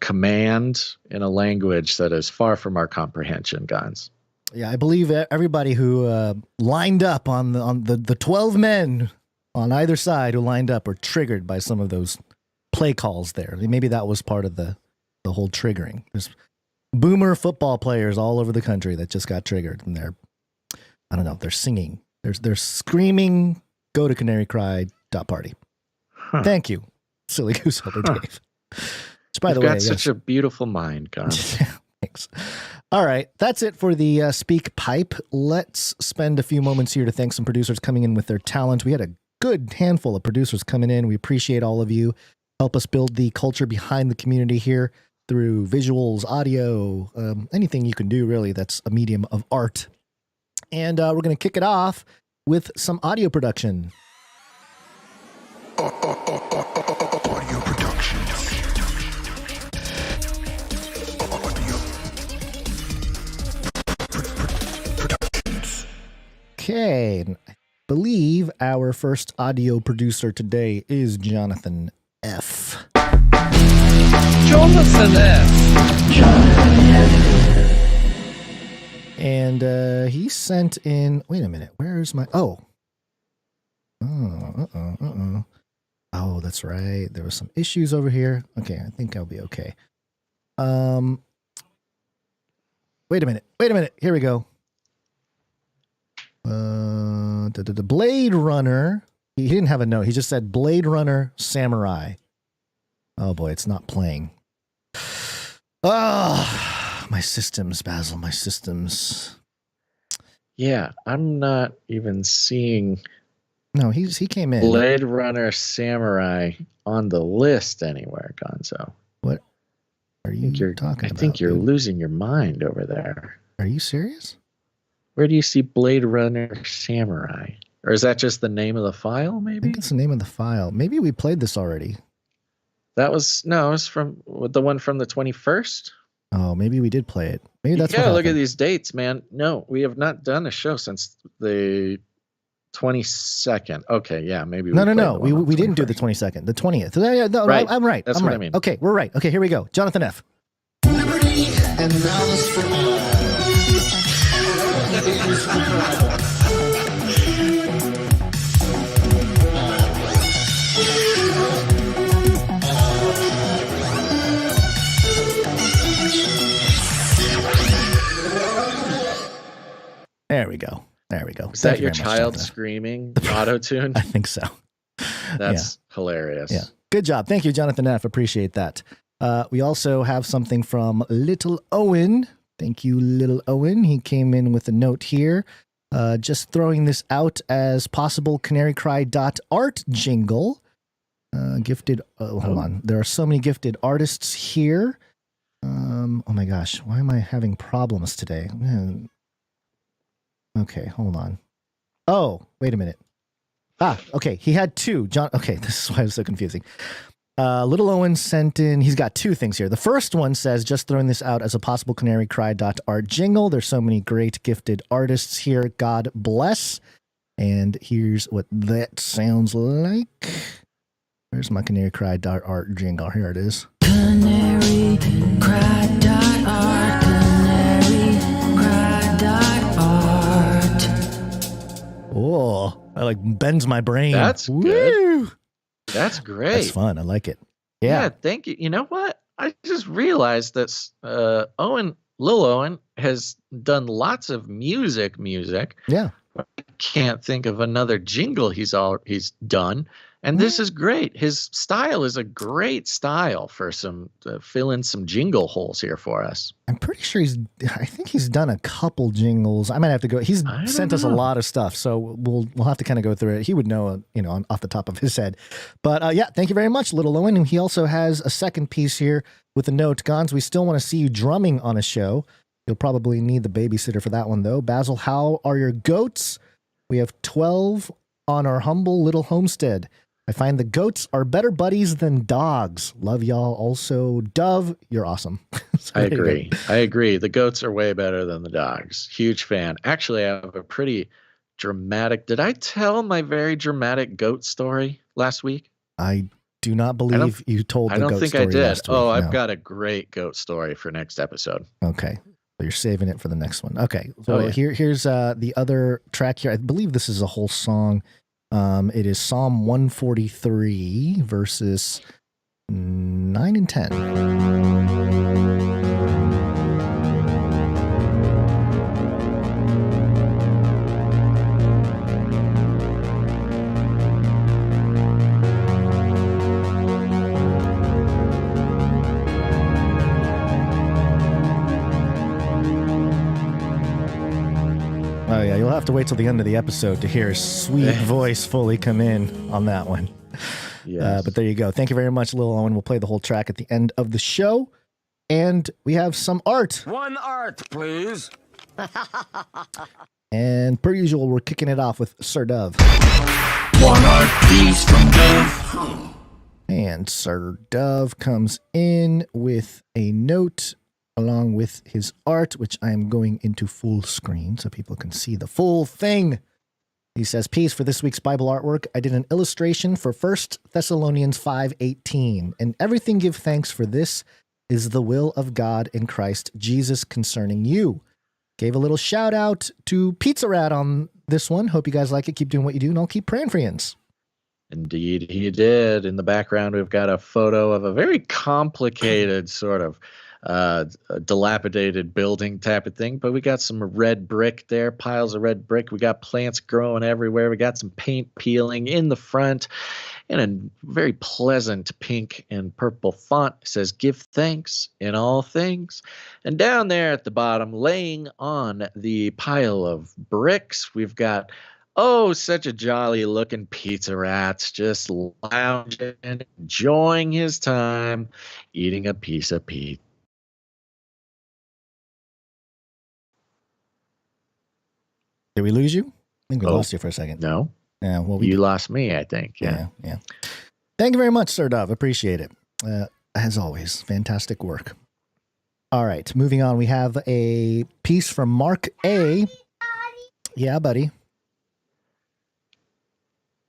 command in a language that is far from our comprehension, guys. Yeah, I believe everybody who lined up on the 12 men on either side who lined up were triggered by some of those play calls there. Maybe that was part of the whole triggering. There's boomer football players all over the country that just got triggered, and they're singing. They're screaming, go to canarycry.party. Huh. Thank you, Silly Goose Elder Dave. Which, by the way, got such a beautiful mind, God. Thanks. All right, that's it for the Speak Pipe. Let's spend a few moments here to thank some producers coming in with their talent. We had a good handful of producers coming in. We appreciate all of you. Help us build the culture behind the community here through visuals, audio, anything you can do, really, that's a medium of art. And we're going to kick it off with some audio production. Audio production. Okay, I believe our first audio producer today is Jonathan F. Jonathan F. And he sent in. Wait a minute. Where's my? Oh, that's right. There were some issues over here. Okay, I think I'll be okay. Wait a minute. Here we go. The Blade Runner. He didn't have a note. He just said Blade Runner Samurai. Oh boy, it's not playing. My systems, Basil, my systems. Yeah, I'm not even seeing. No, he came in. Blade Runner Samurai on the list anywhere, Gonzo. What are you talking about? I think you're losing your mind over there. Are you serious? Where do you see Blade Runner Samurai? Or is that just the name of the file, maybe? I think it's the name of the file. Maybe we played this already. It was from the one from the 21st. Oh, maybe we did play it. Maybe that's what look at these dates, man. No, we have not done a show since the 22nd. Okay, yeah, maybe. No. We didn't do the 22nd. The 20th. No, right. I'm right. That's what I mean. Okay, we're right. Okay, here we go. Jonathan F. Liberty and malice for all. There we go. There we go. Is that your child screaming auto-tune? I think so. That's hilarious. Yeah. Good job. Thank you, Jonathan F. Appreciate that. We also have something from Little Owen. Thank you, Little Owen. He came in with a note here. Just throwing this out as possible canarycry.art jingle. Gifted. Hold on. There are so many gifted artists here. Oh my gosh. Why am I having problems today? Okay, hold on. Oh, wait a minute. Okay. He had two. Okay, this is why it was so confusing. Little Owen sent in, he's got two things here. The first one says, just throwing this out as a possible canarycry.art jingle. There's so many great gifted artists here. God bless. And here's what that sounds like. Where's my canarycry.art jingle? Here it is. Canarycry.art, canarycry.art. Oh, I like bends my brain. That's good. That's great. That's fun. I like it. Yeah. Thank you. You know what? I just realized that Lil Owen has done lots of music. Yeah. I can't think of another jingle he's done. And this is great. His style is a great style for fill in some jingle holes here for us. I'm pretty sure I think he's done a couple jingles. I might have to go. He's sent us a lot of stuff, so we'll have to kind of go through it. He would know, off the top of his head. But yeah, thank you very much, Little Owen. And he also has a second piece here with a note. Gons, we still want to see you drumming on a show. You'll probably need the babysitter for that one, though. Basil, how are your goats? We have 12 on our humble little homestead. I find the goats are better buddies than dogs. Love y'all. Also, Dove, you're awesome. I agree. The goats are way better than the dogs. Huge fan. Actually, I have a pretty dramatic. Did I tell my very dramatic goat story last week? I do not believe you told the goat story. I don't think I did. Last week, no. I've got a great goat story for next episode. Okay. So you're saving it for the next one. Okay. So here's the other track here. I believe this is a whole song. It is Psalm 143, verses 9 and 10. Oh, yeah, you'll have to wait till the end of the episode to hear his sweet voice fully come in on that one. Yes. But there you go. Thank you very much, Lil Owen. We'll play the whole track at the end of the show. And we have some art. One art, please. And per usual, we're kicking it off with Sir Dove. One art, please, from Dove. And Sir Dove comes in with a note along with his art, which I am going into full screen so people can see the full thing. He says, peace for this week's Bible artwork. I did an illustration for 1 Thessalonians 5:18. And everything give thanks, for this is the will of God in Christ Jesus concerning you. Gave a little shout out to Pizza Rat on this one. Hope you guys like it. Keep doing what you do, and I'll keep praying for yins. Indeed, he did. In the background, we've got a photo of a very complicated sort of a dilapidated building type of thing, but we got some red brick there, piles of red brick. We got plants growing everywhere. We got some paint peeling in the front, and a very pleasant pink and purple font. It says, give thanks in all things. And down there at the bottom, laying on the pile of bricks, we've got, oh, such a jolly looking Pizza Rat, just lounging, enjoying his time, eating a piece of pizza. Did we lose you? I think we lost you for a second. No. Yeah. Well, you lost me, I think. Yeah. Thank you very much, Sir Dove. Appreciate it. As always, fantastic work. All right. Moving on. We have a piece from Mark A. Yeah, buddy.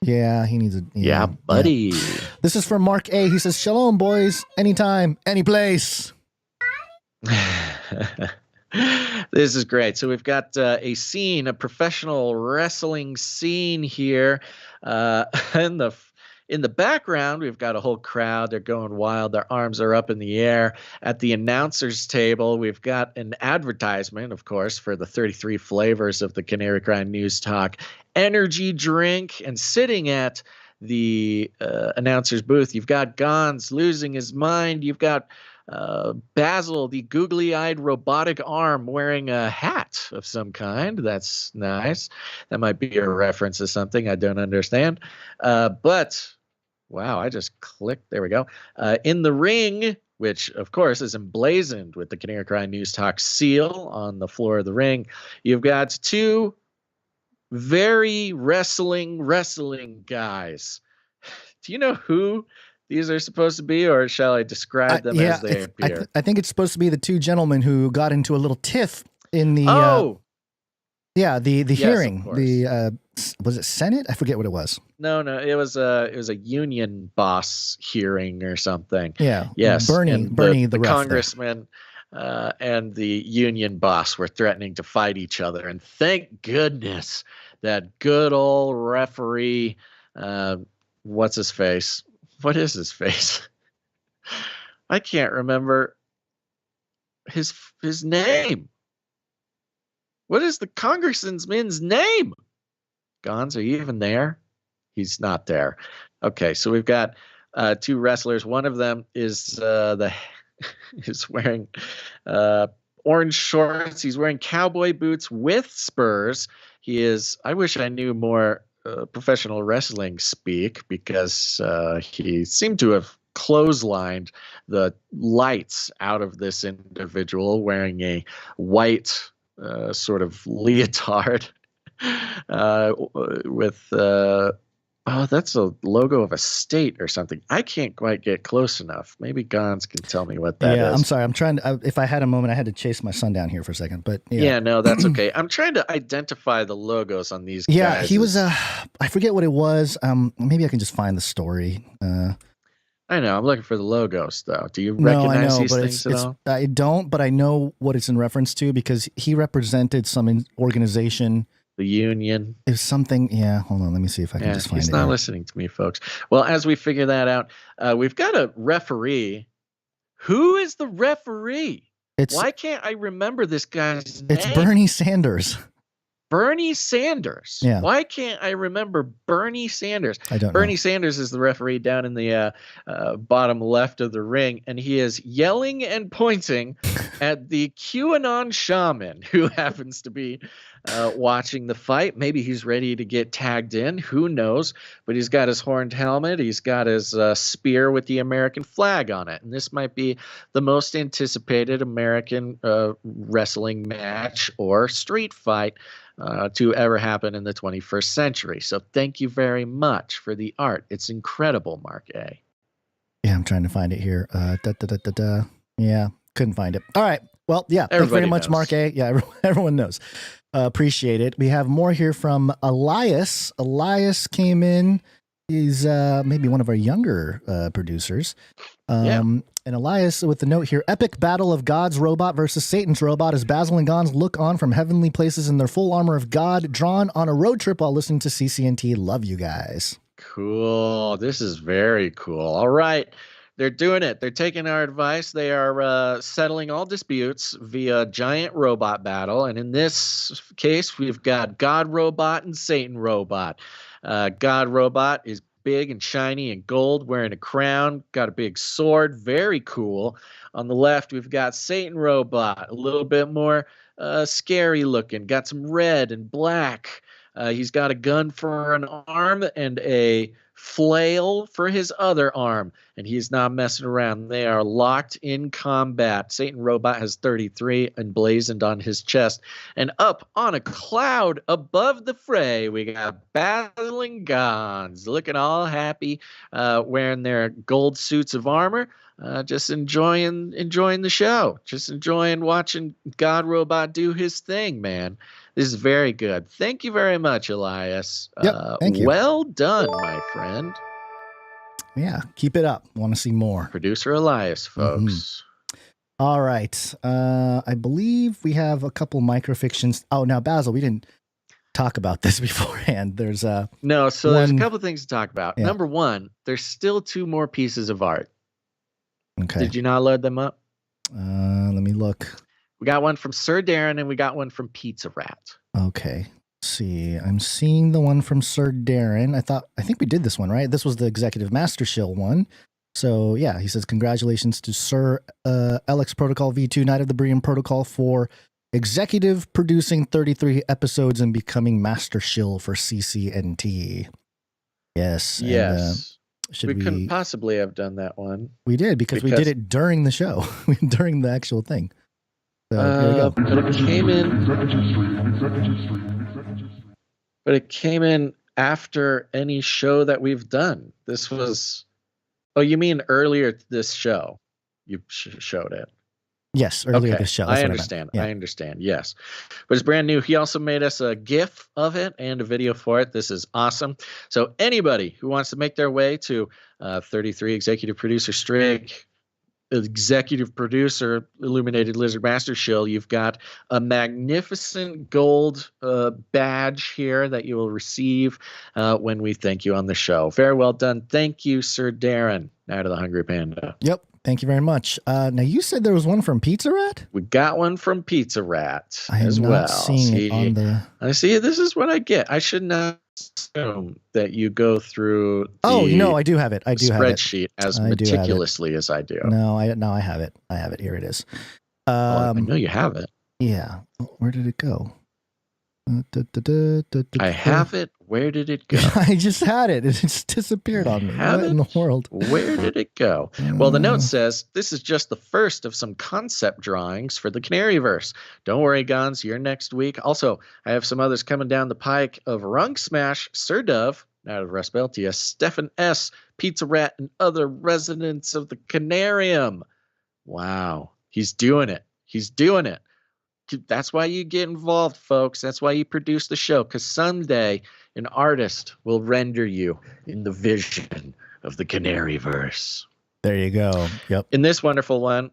Yeah, he needs a... Yeah, buddy. Yeah. This is from Mark A. He says, shalom, boys. Anytime, any place. This is great. So we've got a scene, a professional wrestling scene here, in In the background, we've got a whole crowd. They're going wild. Their arms are up in the air. At the announcer's table, we've got an advertisement, of course, for the 33 flavors of the Canary Cry News Talk energy drink. And sitting at the announcer's booth, you've got Gons losing his mind. You've got Basil, the googly-eyed robotic arm, wearing a hat of some kind. That's nice. That might be a reference to something I don't understand. But, wow, I just clicked. There we go. In the ring, which, of course, is emblazoned with the Canary Cry News Talk seal on the floor of the ring, you've got two very wrestling guys. Do you know who these are supposed to be, or shall I describe them as they appear? I think it's supposed to be the two gentlemen who got into a little tiff in the the hearing. The was it Senate? I forget what it was. No, it was a union boss hearing or something. Yeah. Yes. Bernie the congressman and the union boss were threatening to fight each other, and thank goodness that good old referee, what's his face? What is his face? I can't remember his name. What is the congressman's name? Gons, are you even there? He's not there. Okay, so we've got two wrestlers. One of them is is wearing orange shorts. He's wearing cowboy boots with spurs. He is. I wish I knew more professional wrestling speak, because he seemed to have clotheslined the lights out of this individual wearing a white sort of leotard with that's a logo of a state or something. I can't quite get close enough. Maybe Gons can tell me what that is. I'm sorry. I'm trying to, if I had a moment, I had to chase my son down here for a second, but no, that's okay. I'm trying to identify the logos on these guys. Yeah, he was, I forget what it was. Maybe I can just find the story. I know. I'm looking for the logos, though. Do you recognize these things at all? I don't, but I know what it's in reference to, because he represented some organization. The union. It was something. Yeah, hold on. Let me see if I can just find it. He's not listening to me, folks. Well, as we figure that out, we've got a referee. Who is the referee? Why can't I remember this guy's name? It's Bernie Sanders. Bernie Sanders. Yeah. Why can't I remember Bernie Sanders? I don't know. Bernie Sanders is the referee down in the bottom left of the ring, and he is yelling and pointing at the QAnon shaman who happens to be watching the fight. Maybe he's ready to get tagged in. Who knows? But he's got his horned helmet. He's got his spear with the American flag on it. And this might be the most anticipated American wrestling match or street fight to ever happen in the 21st century. So thank you very much for the art. It's incredible, Mark A. Yeah, I'm trying to find it here. Yeah, couldn't find it. All right. Well, yeah, thanks very much, Mark A. Yeah, everyone knows. Appreciate it. We have more here from Elias. Elias came in. He's maybe one of our younger producers. And Elias with the note here: epic battle of God's robot versus Satan's robot as Basil and Gons look on from heavenly places in their full armor of God, drawn on a road trip while listening to CCNT. Love you guys. Cool. This is very cool. All right. They're doing it. They're taking our advice. They are settling all disputes via giant robot battle. And in this case, we've got God robot and Satan robot. God robot is big and shiny and gold, wearing a crown, got a big sword, very cool. On the left, we've got Satan robot, a little bit more scary looking, got some red and black. He's got a gun for an arm and a flail for his other arm, and he's not messing around. They are locked in combat. Satan robot has 33 emblazoned on his chest, and up on a cloud above the fray, we got Basil and Gons looking all happy, wearing their gold suits of armor, just enjoying the show, just enjoying watching God robot do his thing, man. This is very good. Thank you very much, Elias. Thank you. Well done, my friend. Yeah, keep it up. Want to see more. Producer Elias, folks. All right. I believe we have a couple microfictions. Oh, now, Basil, we didn't talk about this beforehand. There's there's a couple of things to talk about. Yeah. Number one, there's still 2 more pieces of art. Okay. Did you not load them up? Let me look. We got one from Sir Darren and we got one from Pizza Rat. Okay. Let's see. I'm seeing the one from Sir Darren. I think we did this one, right? This was the Executive Master Shill one. So yeah, he says, congratulations to Sir LX Protocol V2 Knight of the Brian Protocol for executive producing 33 episodes and becoming Master Shill for CCNT. Yes. Yes. And, we couldn't possibly have done that one. We did because we did it during the show, during the actual thing. So here we go. But it came in after any show that we've done. This was, oh, you mean earlier this show? You showed it. Yes, earlier this show. I understand. I understand. Yes, but it's brand new. He also made us a GIF of it and a video for it. This is awesome. So anybody who wants to make their way to 33 executive producer streak, executive producer Illuminated Lizard Master Shill, you've got a magnificent gold badge here that you will receive when we thank you on the show. Very well done. Thank you, Sir Darren, Night of the Hungry Panda. Yep. Thank you very much. Now, you said there was one from Pizza Rat? We got one from Pizza Rat as well. I am not seeing it on the... I see. This is what I get. I should not assume that you go through the I do have it. I do have it. Spreadsheet as meticulously as I do. No, I have it. I have it. Here it is. I know you have it. Yeah. Where did it go? I have it. Where did it go? I just had it. It just disappeared on me. What in the world? Where did it go? Well, the note says this is just the first of some concept drawings for the Canaryverse. Don't worry, Gons. You're next week. Also, I have some others coming down the pike of Rung Smash, Sir Dove, out of Respeltia, Stefan S., Pizza Rat, and other residents of the Canarium. Wow. He's doing it. He's doing it. That's why you get involved, folks. That's why you produce the show, because someday an artist will render you in the vision of the Canaryverse. There you go. Yep. In this wonderful one,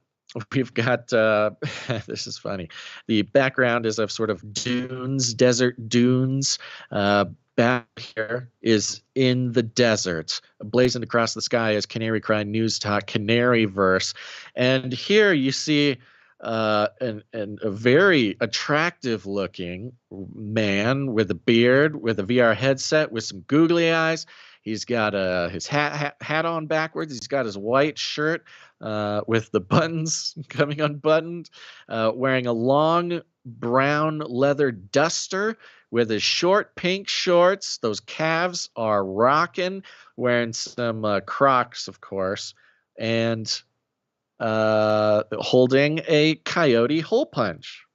we've got, this is funny. The background is of sort of dunes, desert dunes. Back here is in the desert. Blazing across the sky is Canary Cry News Talk Canaryverse. And here you see and a very attractive looking man with a beard, with a VR headset, with some googly eyes. He's got his hat on backwards. He's got his white shirt with the buttons coming unbuttoned, wearing a long brown leather duster with his short pink shorts. Those calves are rocking, wearing some Crocs, of course, and holding a coyote hole punch.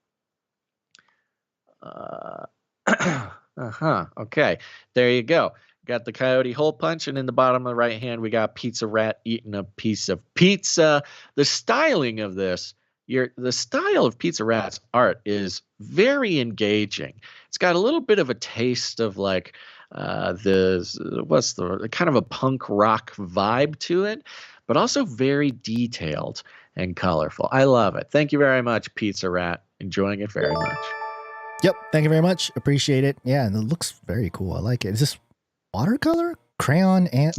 Okay, there you go. Got the coyote hole punch, and in the bottom of the right hand, we got Pizza Rat eating a piece of pizza. The styling of this, the style of Pizza Rat's art is very engaging. It's got a little bit of a taste of like the kind of a punk rock vibe to it, but also very detailed and colorful. I love it. Thank you very much, Pizza Rat. Enjoying it very much. Yep. Thank you very much. Appreciate it. Yeah, and it looks very cool. I like it. Is this watercolor, crayon, and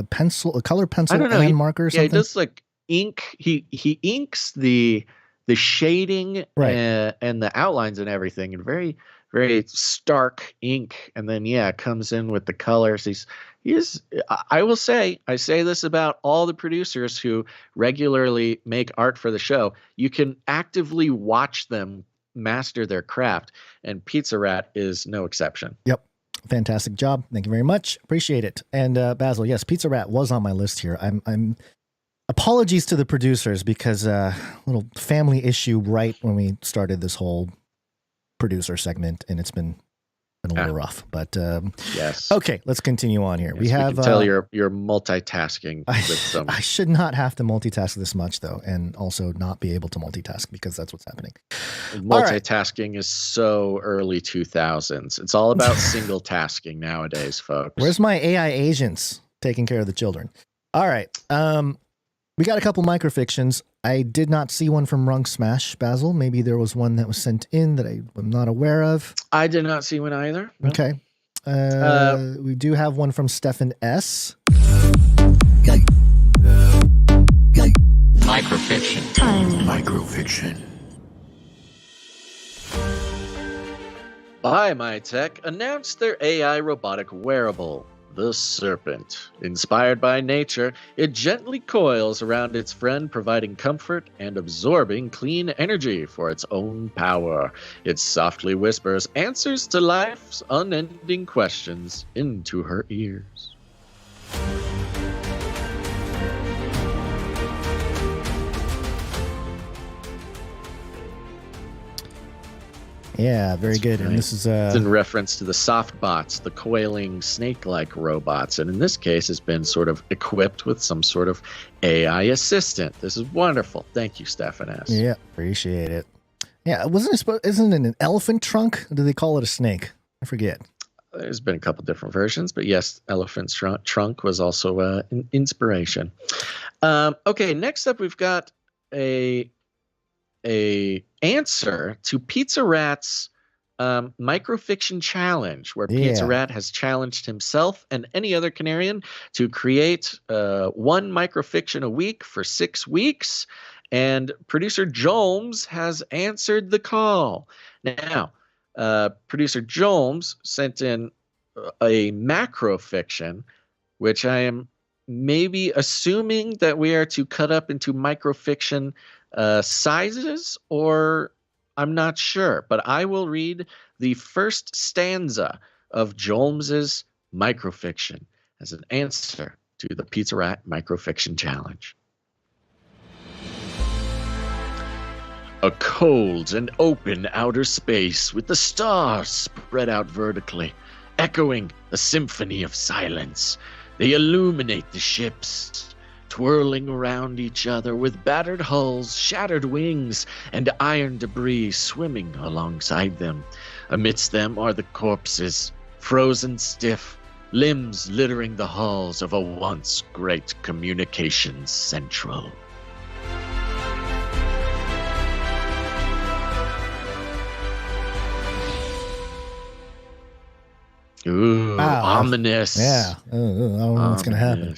pencil, a color pencil, and marker or something? Yeah, he does like ink. He inks the shading and the outlines and everything in very, very stark ink, and then comes in with the colors. I say this about all the producers who regularly make art for the show. You can actively watch them master their craft, and Pizza Rat is no exception. Yep. Fantastic job. Thank you very much. Appreciate it. And Basil, yes, Pizza Rat was on my list here. I'm apologies to the producers because little family issue right when we started this whole producer segment, and it's been a little rough, but yes. Okay, let's continue on here. Yes, we can tell you're multitasking with some. I should not have to multitask this much though, and also not be able to multitask because that's what's happening. Multitasking is so early 2000s. It's all about single tasking nowadays, folks. Where's my AI agents taking care of the children? All right. We got a couple microfictions. I did not see one from Runk Smash, Basil. Maybe there was one that was sent in that I'm not aware of. I did not see one either. No. Okay. We do have one from Stefan S. Microfiction. Microfiction. BioMyTech announced their AI robotic wearable, the Serpent. Inspired by nature, it gently coils around its friend, providing comfort and absorbing clean energy for its own power. It softly whispers answers to life's unending questions into her ears. Yeah, very good. Right. And this is it's in reference to the soft bots, the coiling snake-like robots, and in this case has been sort of equipped with some sort of AI assistant. This is wonderful. Thank you, Stefan S. Yeah, appreciate it. Yeah, isn't it an elephant trunk? Or do they call it a snake? I forget. There's been a couple different versions, but yes, elephant trunk was also an inspiration. Okay, next up we've got a answer to Pizza Rat's microfiction challenge, where Pizza Rat has challenged himself and any other Canarian to create one microfiction a week for 6 weeks, and producer Jolmes has answered the call. Now, producer Jolmes sent in a macrofiction, which I am maybe assuming that we are to cut up into microfiction sizes, or I'm not sure, but I will read the first stanza of Jolmes's microfiction as an answer to the Pizza Rat microfiction challenge. A cold and open outer space with the stars spread out vertically, echoing a symphony of silence. They illuminate the ships, twirling around each other with battered hulls, shattered wings, and iron debris swimming alongside them. Amidst them are the corpses, frozen stiff, limbs littering the halls of a once great communications central. Ooh, ominous. Yeah. I don't know what's going to happen.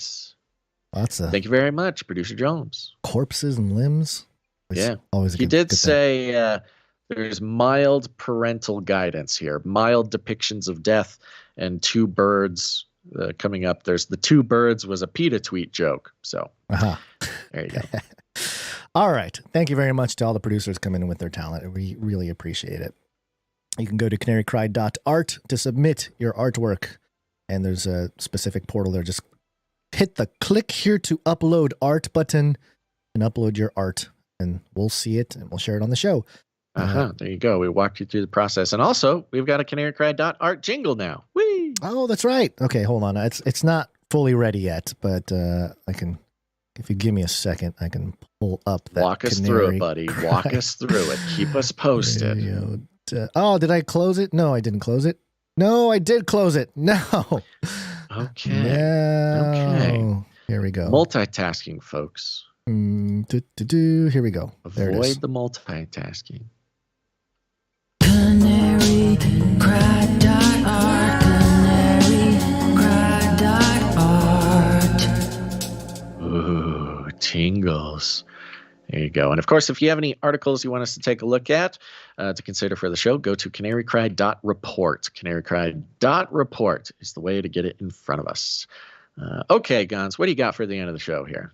Thank you very much, producer Jones. Corpses and limbs. Yeah. Always he did say there's mild parental guidance here, mild depictions of death, and two birds coming up. There's the two birds was a PETA tweet joke. So there you go. All right. Thank you very much to all the producers coming in with their talent. We really appreciate it. You can go to canarycry.art to submit your artwork. And there's a specific portal there. Just hit the click here to upload art button and upload your art. And we'll see it and we'll share it on the show. There you go. We walked you through the process. And also, we've got a canarycry.art jingle now. Whee! Oh, that's right. Okay, hold on. It's not fully ready yet, but I can, if you give me a second, I can pull up that. Walk us through it, buddy. Walk us through it. Keep us posted. Did I close it? No, I didn't close it. No, I did close it. No. Okay. No. Okay. Here we go. Multitasking, folks. Here we go. Avoid the multitasking. Canarycry.art. Ooh, tingles. There you go. And of course, if you have any articles you want us to take a look at, to consider for the show, go to canarycry.report. Canarycry.report is the way to get it in front of us. Okay, Gons, what do you got for the end of the show here?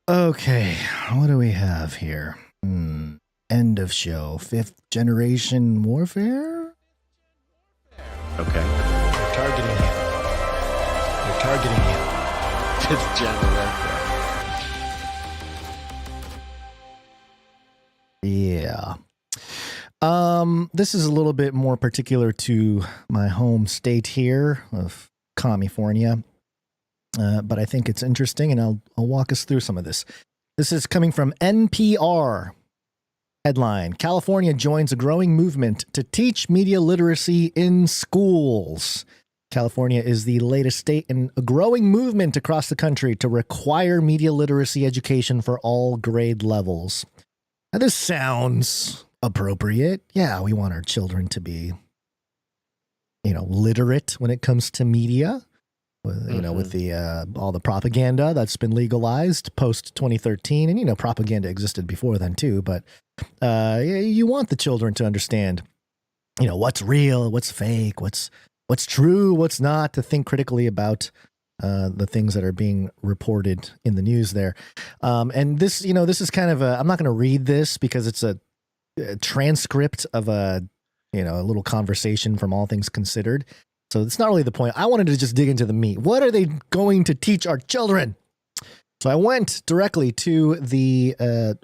Okay, what do we have here? End of show. 5th generation warfare? Okay. You're targeting him. You're targeting him. 5th gen warfare. Yeah. This is a little bit more particular to my home state here of California. But I think it's interesting, and I'll walk us through some of this. This is coming from NPR. Headline: California joins a growing movement to teach media literacy in schools. California is the latest state in a growing movement across the country to require media literacy education for all grade levels. Now, this sounds appropriate. Yeah, we want our children to be, literate when it comes to media. With the all the propaganda that's been legalized post 2013, and propaganda existed before then too. But you want the children to understand, what's real, what's fake, what's true, what's not. To think critically about the things that are being reported in the news there. And this, this is kind of I'm not going to read this because it's a transcript of a little conversation from All Things Considered. So it's not really the point. I wanted to just dig into the meat. What are they going to teach our children? So I went directly to the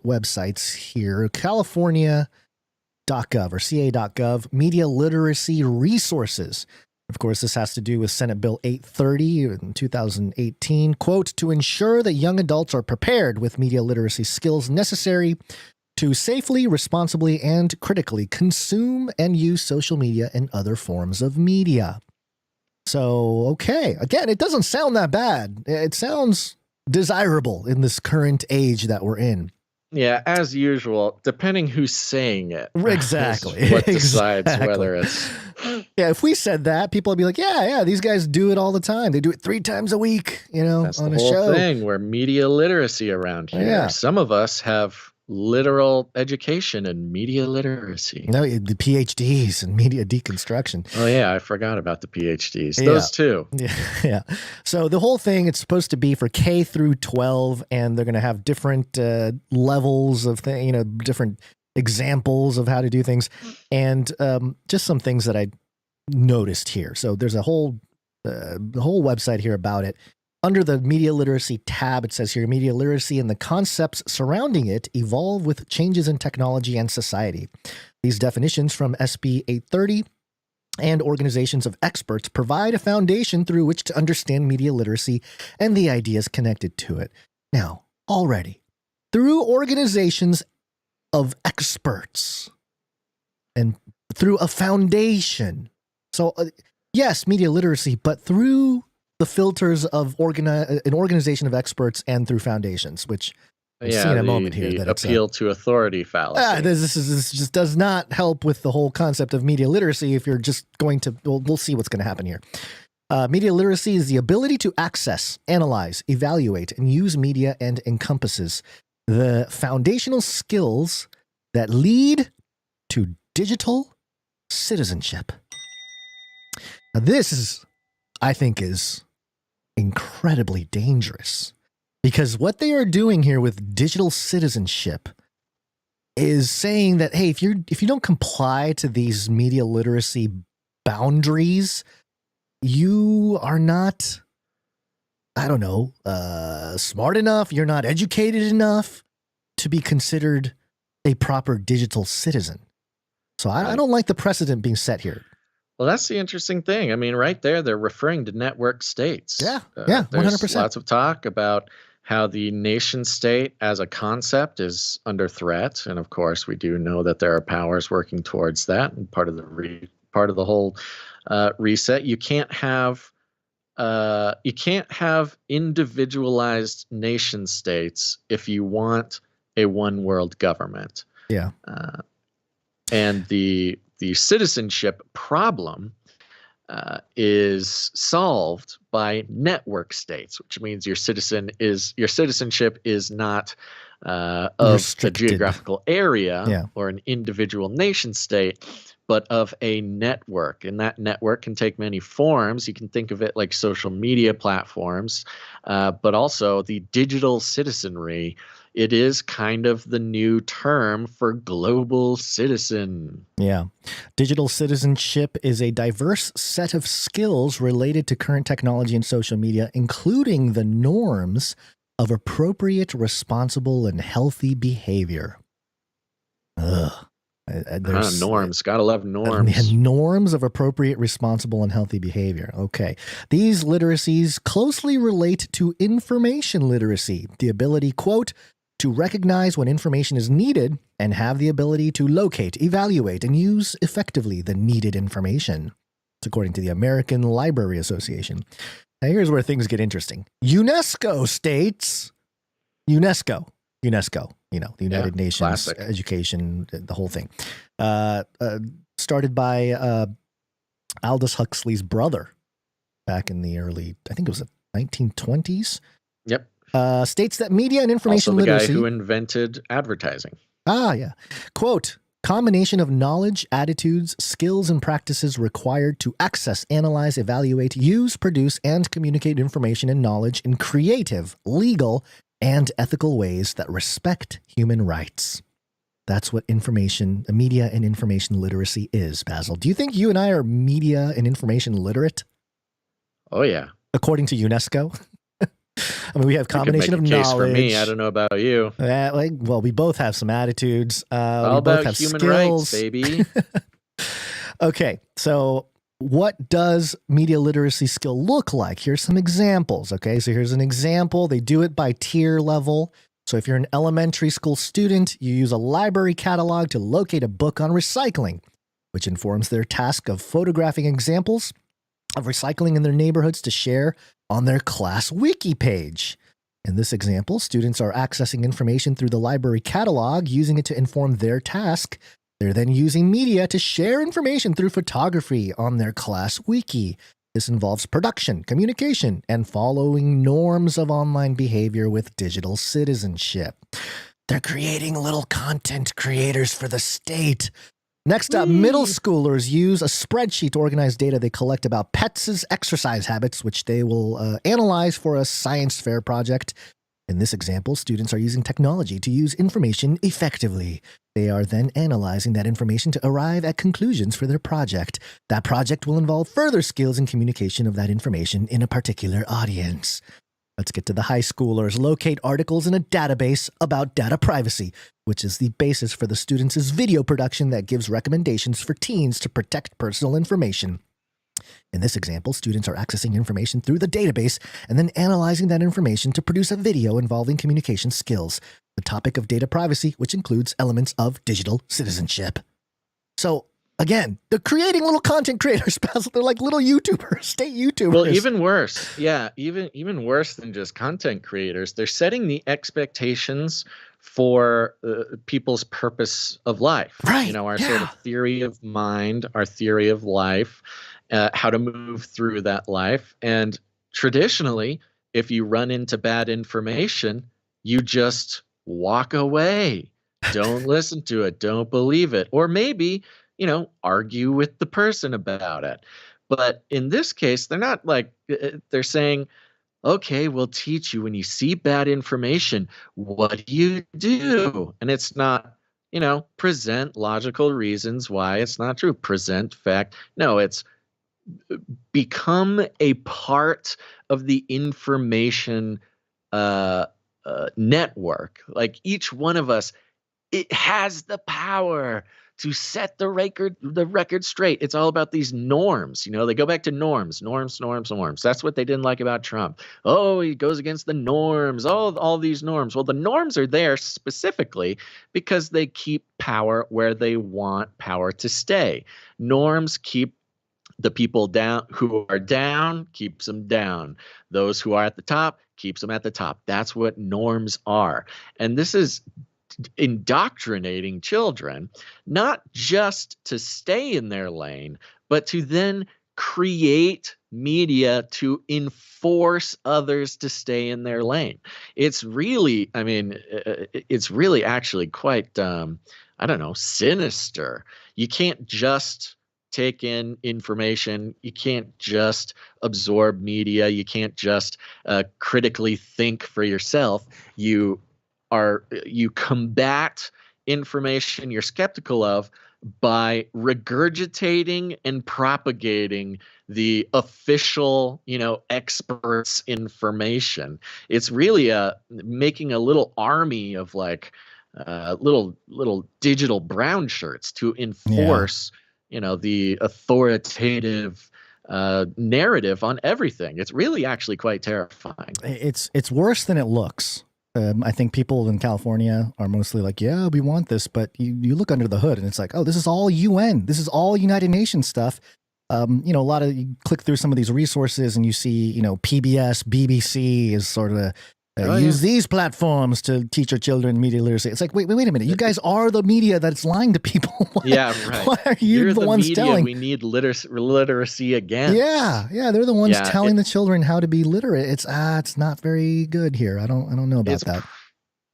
websites here, California.gov or ca.gov, media literacy resources. Of course, this has to do with Senate Bill 830 in 2018. Quote, to ensure that young adults are prepared with media literacy skills necessary to safely, responsibly, and critically consume and use social media and other forms of media. So, okay. Again, it doesn't sound that bad. It sounds desirable in this current age that we're in. Yeah, as usual, depending who's saying it. Exactly. What decides whether it's... Yeah, if we said that, people would be like, yeah, these guys do it all the time. They do it 3 times a week, That's on the a whole show. thing. We're media literacy around here. Yeah. Some of us have literal education in media literacy. No, the PhDs in media deconstruction. Oh, yeah, I forgot about the PhDs. Those two. Yeah. So the whole thing, it's supposed to be for K through 12, and they're going to have different levels of different examples of how to do things, and just some things that I noticed here. So there's the whole website here about it. Under the media literacy tab, it says here, media literacy and the concepts surrounding it evolve with changes in technology and society. These definitions from SB 830 and organizations of experts provide a foundation through which to understand media literacy and the ideas connected to it. Now, already, through organizations of experts and through a foundation. So, yes, media literacy, but through the filters of an organization of experts and through foundations, which we'll see in a moment here. The that it's appeal to authority fallacy. This just does not help with the whole concept of media literacy if you're just going to, we'll see what's going to happen here. Media literacy is the ability to access, analyze, evaluate, and use media and encompasses the foundational skills that lead to digital citizenship. Now, this I think is incredibly dangerous, because what they are doing here with digital citizenship is saying that, hey, if you don't comply to these media literacy boundaries, you are not, smart enough, you're not educated enough to be considered a proper digital citizen. So I don't like the precedent being set here. Well, that's the interesting thing. I mean, right there, they're referring to network states. Yeah, There's 100%. lots of talk about how the nation state as a concept is under threat, and of course, we do know that there are powers working towards that. And part of the whole reset, you can't have individualized nation states if you want a one world government. Yeah, and the citizenship problem is solved by network states, which means your citizenship is not of restricted. a geographical area or an individual nation state, but of a network. And that network can take many forms. You can think of it like social media platforms, but also the digital citizenry. It is kind of the new term for global citizen. Yeah. Digital citizenship is a diverse set of skills related to current technology and social media, including the norms of appropriate, responsible, and healthy behavior. Norms. Gotta love norms. Norms of appropriate, responsible, and healthy behavior. Okay. These literacies closely relate to information literacy, the ability, quote, to recognize when information is needed and have the ability to locate, evaluate, and use effectively the needed information. It's according to the American Library Association. Now, here's where things get interesting. UNESCO states, UNESCO, the United Nations classic. Education, the whole thing, started by Aldous Huxley's brother back in the early, I think it was the 1920s. Yep. States that media and information also the literacy. guy who invented advertising. Yeah. Quote, combination of knowledge, attitudes, skills, and practices required to access, analyze, evaluate, use, produce, and communicate information and knowledge in creative, legal, and ethical ways that respect human rights. That's what media and information literacy is, Basil. Do you think you and I are media and information literate? Oh, yeah. According to UNESCO? I mean, we have combination of knowledge. For me, I don't know about you. Well, we both have some attitudes. All we both about have human skills. rights, baby. Okay, so what does media literacy skill look like? Here's some examples. Okay, so here's an example. They do it by tier level. So if you're an elementary school student, you use a library catalog to locate a book on recycling, which informs their task of photographing examples of recycling in their neighborhoods to share on their class wiki page. In this example, students are accessing information through the library catalog, using it to inform their task. They're then using media to share information through photography on their class wiki. This involves production, communication, and following norms of online behavior with digital citizenship. They're creating little content creators for the state. Next up, middle schoolers use a spreadsheet to organize data they collect about pets' exercise habits, which they will analyze for a science fair project. In this example, students are using technology to use information effectively. They are then analyzing that information to arrive at conclusions for their project. That project will involve further skills in communication of that information in a particular audience. Let's get to the high schoolers. Locate articles in a database about data privacy, which is the basis for the students' video production that gives recommendations for teens to protect personal information. In this example, students are accessing information through the database and then analyzing that information to produce a video involving communication skills, the topic of data privacy, which includes elements of digital citizenship. So, again, they're creating little content creators, Basil. They're like little YouTubers, state YouTubers. Well, even worse. Yeah, even worse than just content creators. They're setting the expectations for people's purpose of life. Right. Our sort of theory of mind, our theory of life, how to move through that life. And traditionally, if you run into bad information, you just walk away. Don't listen to it. Don't believe it. Or maybe argue with the person about it. But in this case, they're not they're saying, okay, we'll teach you when you see bad information, what do you do? And it's not, present logical reasons why it's not true. Present fact. No, it's become a part of the information network. Like each one of us, it has the power to set the record straight. It's all about these norms. They go back to norms. That's what they didn't like about Trump. Oh, he goes against the norms, all these norms. Well, the norms are there specifically because they keep power where they want power to stay. Norms keep the people down who are down, keeps them down. Those who are at the top, keeps them at the top. That's what norms are. And this is indoctrinating children, not just to stay in their lane, but to then create media to enforce others to stay in their lane. It's really, it's really actually quite, sinister. You can't just take in information. You can't just absorb media. You can't just critically think for yourself. You combat information you're skeptical of by regurgitating and propagating the official, experts' information. It's really making a little army of little digital brown shirts to enforce, the authoritative narrative on everything. It's really actually quite terrifying. It's worse than it looks. I think people in California are mostly like, yeah, we want this. But you look under the hood and it's like, oh, this is all UN. This is all United Nations stuff. A lot of you click through some of these resources and you see, PBS, BBC is sort of use these platforms to teach your children media literacy. It's like, wait a minute. You guys are the media that's lying to people. Yeah, right. Why are you the ones media, telling? We need literacy again. Yeah, they're the ones telling the children how to be literate. It's not very good here. I don't know about that.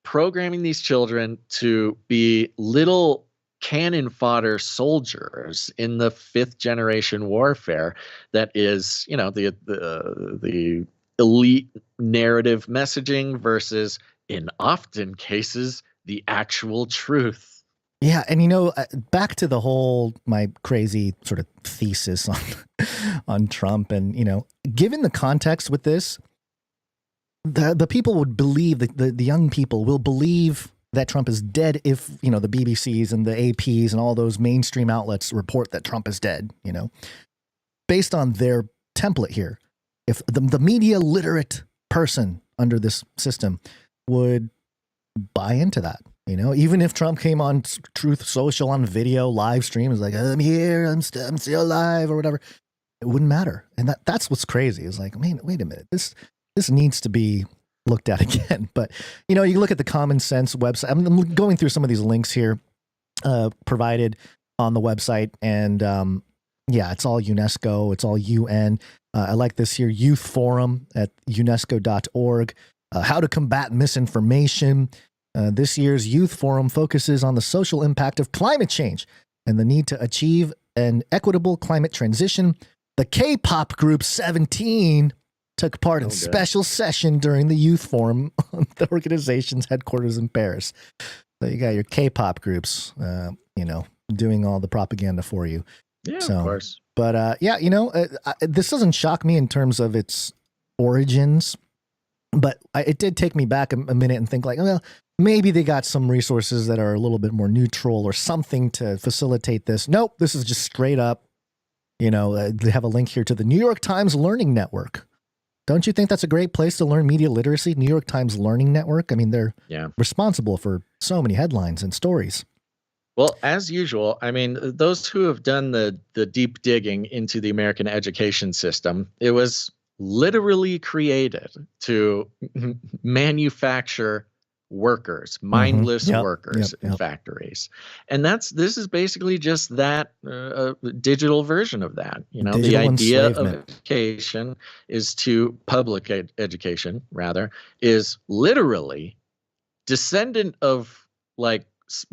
Programming these children to be little cannon fodder soldiers in the 5th generation warfare that is, the elite narrative messaging versus, in often cases, the actual truth. Yeah, and back to the whole my crazy sort of thesis on Trump, and given the context with this, the people would believe the young people will believe that Trump is dead if, the BBCs and the APs and all those mainstream outlets report that Trump is dead, based on their template here. If the media literate person under this system would buy into that, even if Trump came on Truth Social on video, live stream, is like, I'm here, I'm still alive or whatever, it wouldn't matter. And that's what's crazy. It's like, man, wait a minute, this needs to be looked at again. But you look at the Common Sense website. I'm going through some of these links here provided on the website, and it's all UNESCO, it's all UN. I like this here, Youth Forum at UNESCO.org. How to combat misinformation. This year's Youth Forum focuses on the social impact of climate change and the need to achieve an equitable climate transition. The K-pop group 17 took part in special session during the Youth Forum on the organization's headquarters in Paris. So you got your K-pop groups, doing all the propaganda for you. Yeah, of course. But this doesn't shock me in terms of its origins, but it did take me back a minute and think like, well, maybe they got some resources that are a little bit more neutral or something to facilitate this. Nope, this is just straight up. They have a link here to the New York Times Learning Network. Don't you think that's a great place to learn media literacy? New York Times Learning Network. I mean, they're responsible for so many headlines and stories. Well, as usual, I mean, those who have done the deep digging into the American education system, it was literally created to manufacture workers, mindless workers in factories. And this is basically just that digital version of that. The idea of education is public education rather, is literally descendant of like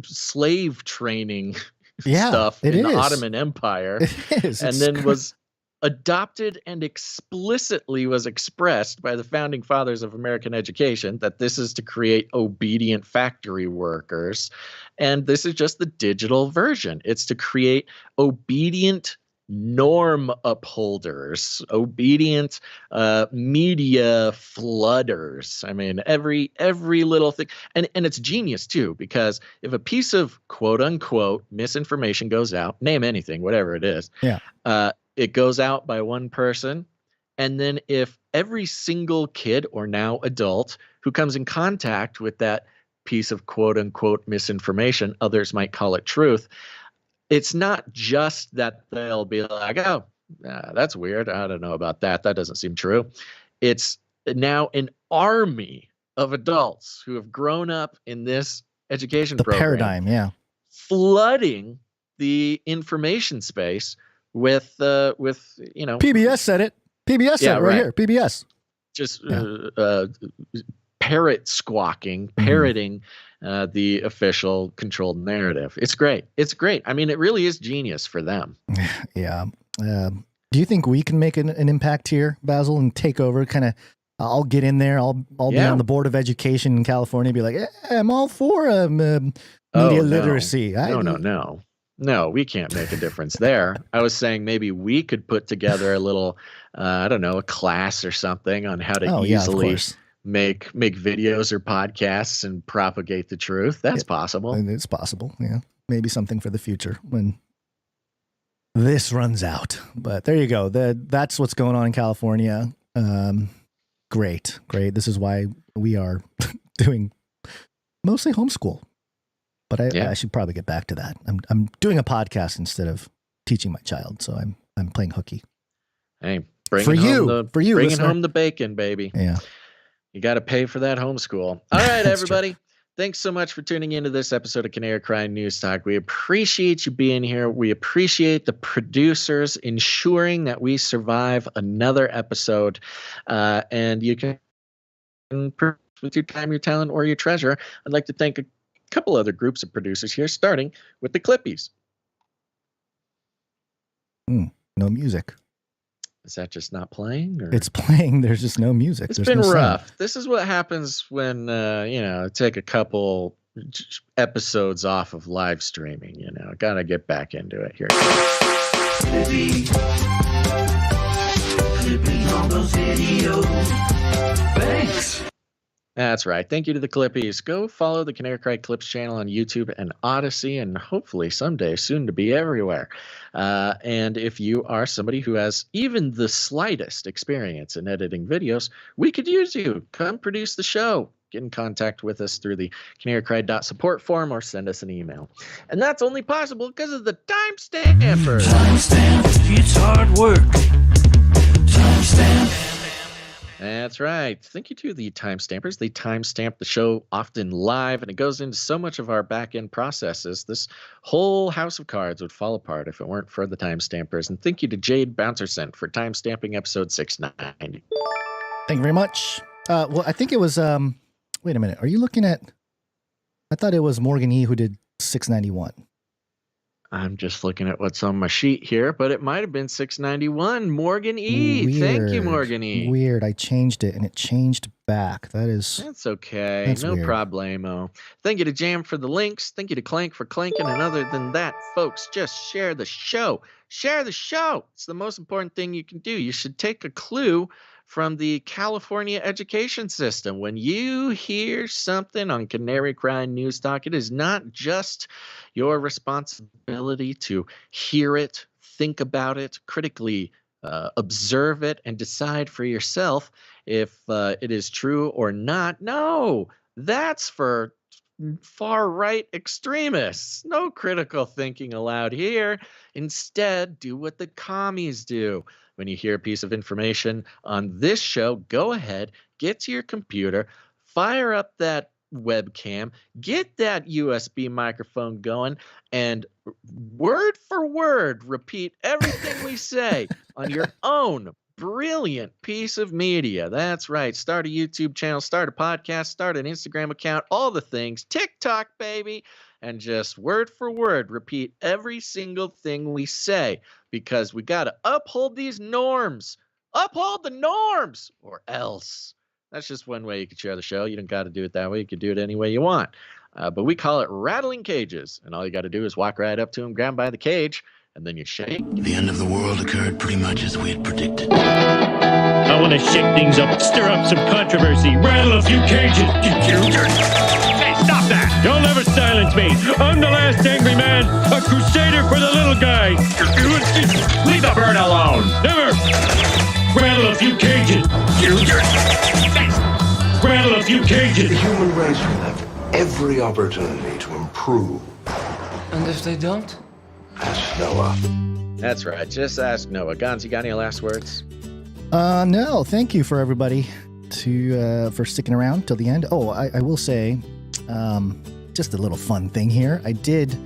slave training stuff in the Ottoman Empire. It is. And then was adopted and explicitly was expressed by the founding fathers of American education that this is to create obedient factory workers. And this is just the digital version. It's to create obedient norm upholders, obedient media flooders. I mean, every little thing. And it's genius too, because if a piece of quote unquote misinformation goes out, name anything, whatever it is, it goes out by one person. And then if every single kid or now adult who comes in contact with that piece of quote unquote misinformation, others might call it truth, it's not just that they'll be like, oh, that's weird. I don't know about that. That doesn't seem true. It's now an army of adults who have grown up in this education program. Paradigm, flooding the information space with PBS said it. PBS said it right here. PBS. Just parroting the official controlled narrative. It's great. It's great. I mean, it really is genius for them. Yeah. Do you think we can make an impact here, Basil, and take over? Kind of, I'll get in there. I'll be on the board of education in California. Be like, I'm all for media literacy. No, we can't make a difference there. I was saying maybe we could put together a little, a class or something on how to easily make videos or podcasts and propagate the truth. That's possible. It's possible. Yeah. Maybe something for the future when this runs out. But there you go. That's what's going on in California. Great. This is why we are doing mostly homeschool. But I should probably get back to that. I'm doing a podcast instead of teaching my child, so I'm playing hooky. Hey, for you, bringing home the bacon, baby. Yeah. You got to pay for that homeschool. All right, everybody. Thanks so much for tuning into this episode of Canary Cry News Talk. We appreciate you being here. We appreciate the producers ensuring that we survive another episode. And you can, with your time, your talent, or your treasure, I'd like to thank a couple other groups of producers here, starting with the Clippies. No music. Is that just not playing? Or? It's playing. There's just no music. It's been rough. This is what happens when, take a couple episodes off of live streaming, got to get back into it here. Flippy on those videos. Thanks. That's right. Thank you to the Clippies. Go follow the Canary Cry Clips channel on YouTube and Odyssey, and hopefully someday soon to be everywhere. And if you are somebody who has even the slightest experience in editing videos, we could use you. Come produce the show. Get in contact with us through the canarycry.support forum or send us an email. And that's only possible because of the timestampers. Timestamp, it's hard work. Timestamp. That's right. Thank you to the timestampers. They timestamp the show often live, and it goes into so much of our back-end processes. This whole house of cards would fall apart if it weren't for the timestampers. And thank you to Jade Bouncerson for timestamping episode 690. Thank you very much. Well, I think it was, wait a minute. Are you looking at, I thought it was Morgan E. who did 691. I'm just looking at what's on my sheet here, but it might have been 691. Morgan E. Weird. Thank you, Morgan E. Weird. I changed it and it changed back. That's okay. That's no weird. Problemo. Thank you to Jam for the links. Thank you to Clank for clanking. And other than that, folks, just share the show. Share the show. It's the most important thing you can do. You should take a clue from the California education system. When you hear something on Canary Cry News Talk, it is not just your responsibility to hear it, think about it, critically observe it, and decide for yourself if it is true or not. No, that's for far-right extremists. No critical thinking allowed here. Instead, do what the commies do. When you hear a piece of information on this show, go ahead, get to your computer, fire up that webcam, get that USB microphone going, and word for word repeat everything we say on your own brilliant piece of media. That's right. Start a YouTube channel, start a podcast, start an Instagram account, all the things. TikTok, baby. And just word for word repeat every single thing we say, because we got to uphold these norms. Uphold the norms, or else. That's just one way you can share the show. You don't got to do it that way. You can do it any way you want. But we call it rattling cages. And all you got to do is walk right up to him, grab him by the cage, and then you shake. The end of the world occurred pretty much as we had predicted. I want to shake things up, stir up some controversy, rattle a few cages. Hey, stop that! Don't ever silence me. I'm the last angry man, a crusader for the little guy. Leave the bird alone. Never. Rattle a few cages. Rattle a few cages. The human race will have every opportunity to improve. And if they don't? Ask Noah. That's right. Just ask Noah. Gons, you got any last words? No. Thank you for everybody for sticking around till the end. Oh, I will say, just a little fun thing here. I did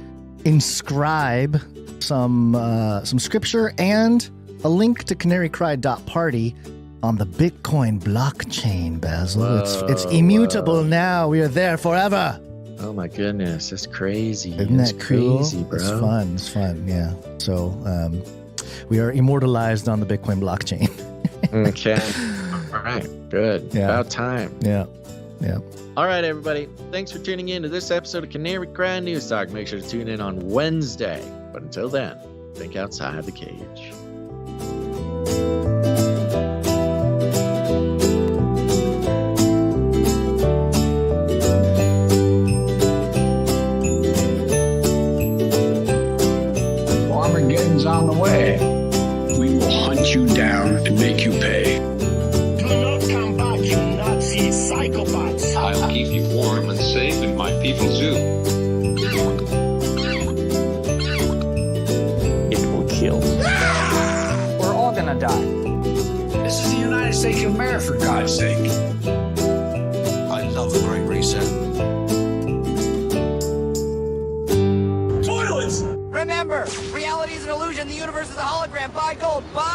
inscribe some scripture and a link to canarycry.party on the Bitcoin blockchain, Basil. Whoa, it's immutable now. We are there forever. Oh my goodness, that's crazy. Isn't that cool? Crazy, bro. It's fun, yeah. So we are immortalized on the Bitcoin blockchain. Okay. All right, good. Yeah. About time. Yeah. All right, everybody. Thanks for tuning in to this episode of Canary Cry News Talk. Make sure to tune in on Wednesday. But until then, think outside the cage. Armageddon's on the way. We will hunt you down and make you pay. Do not come back, you Nazi psychopaths. I'll keep you warm and safe in my people's zoo. It will kill. there, for God's sake. I love the Great Reset. Toilets! Remember, reality is an illusion. The universe is a hologram. Buy gold. Buy!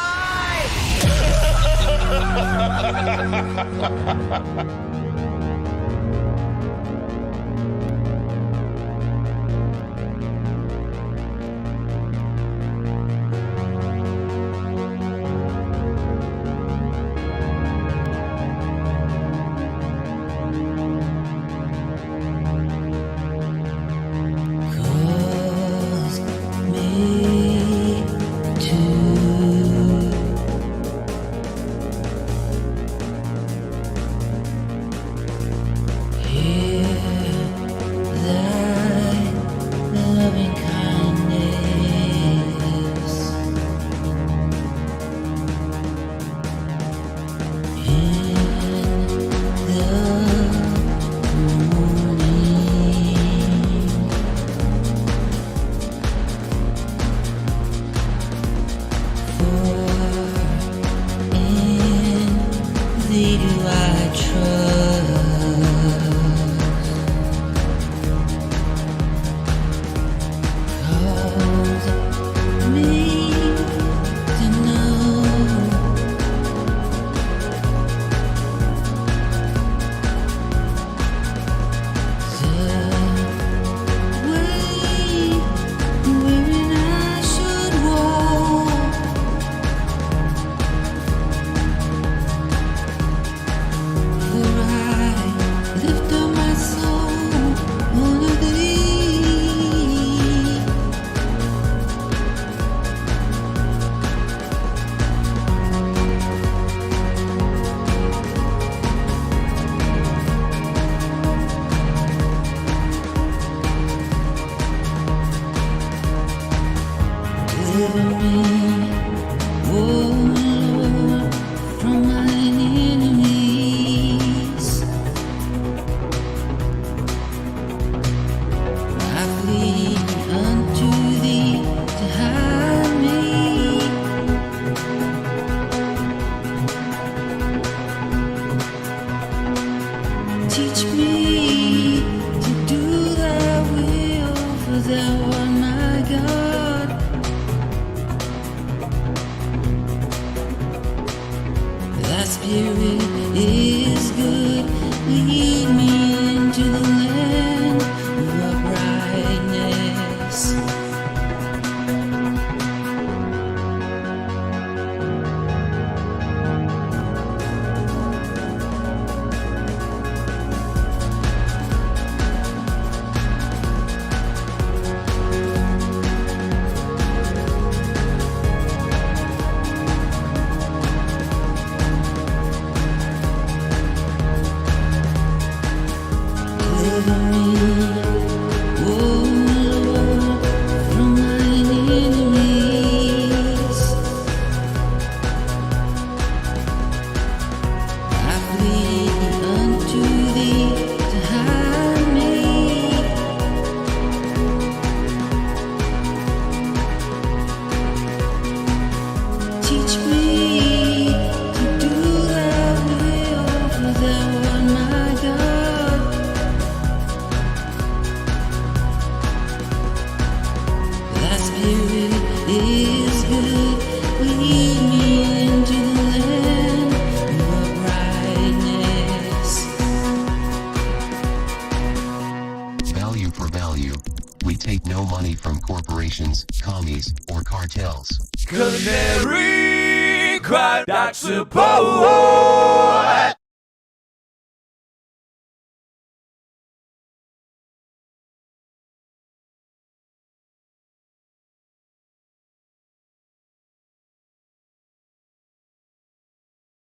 Canary, cry back support.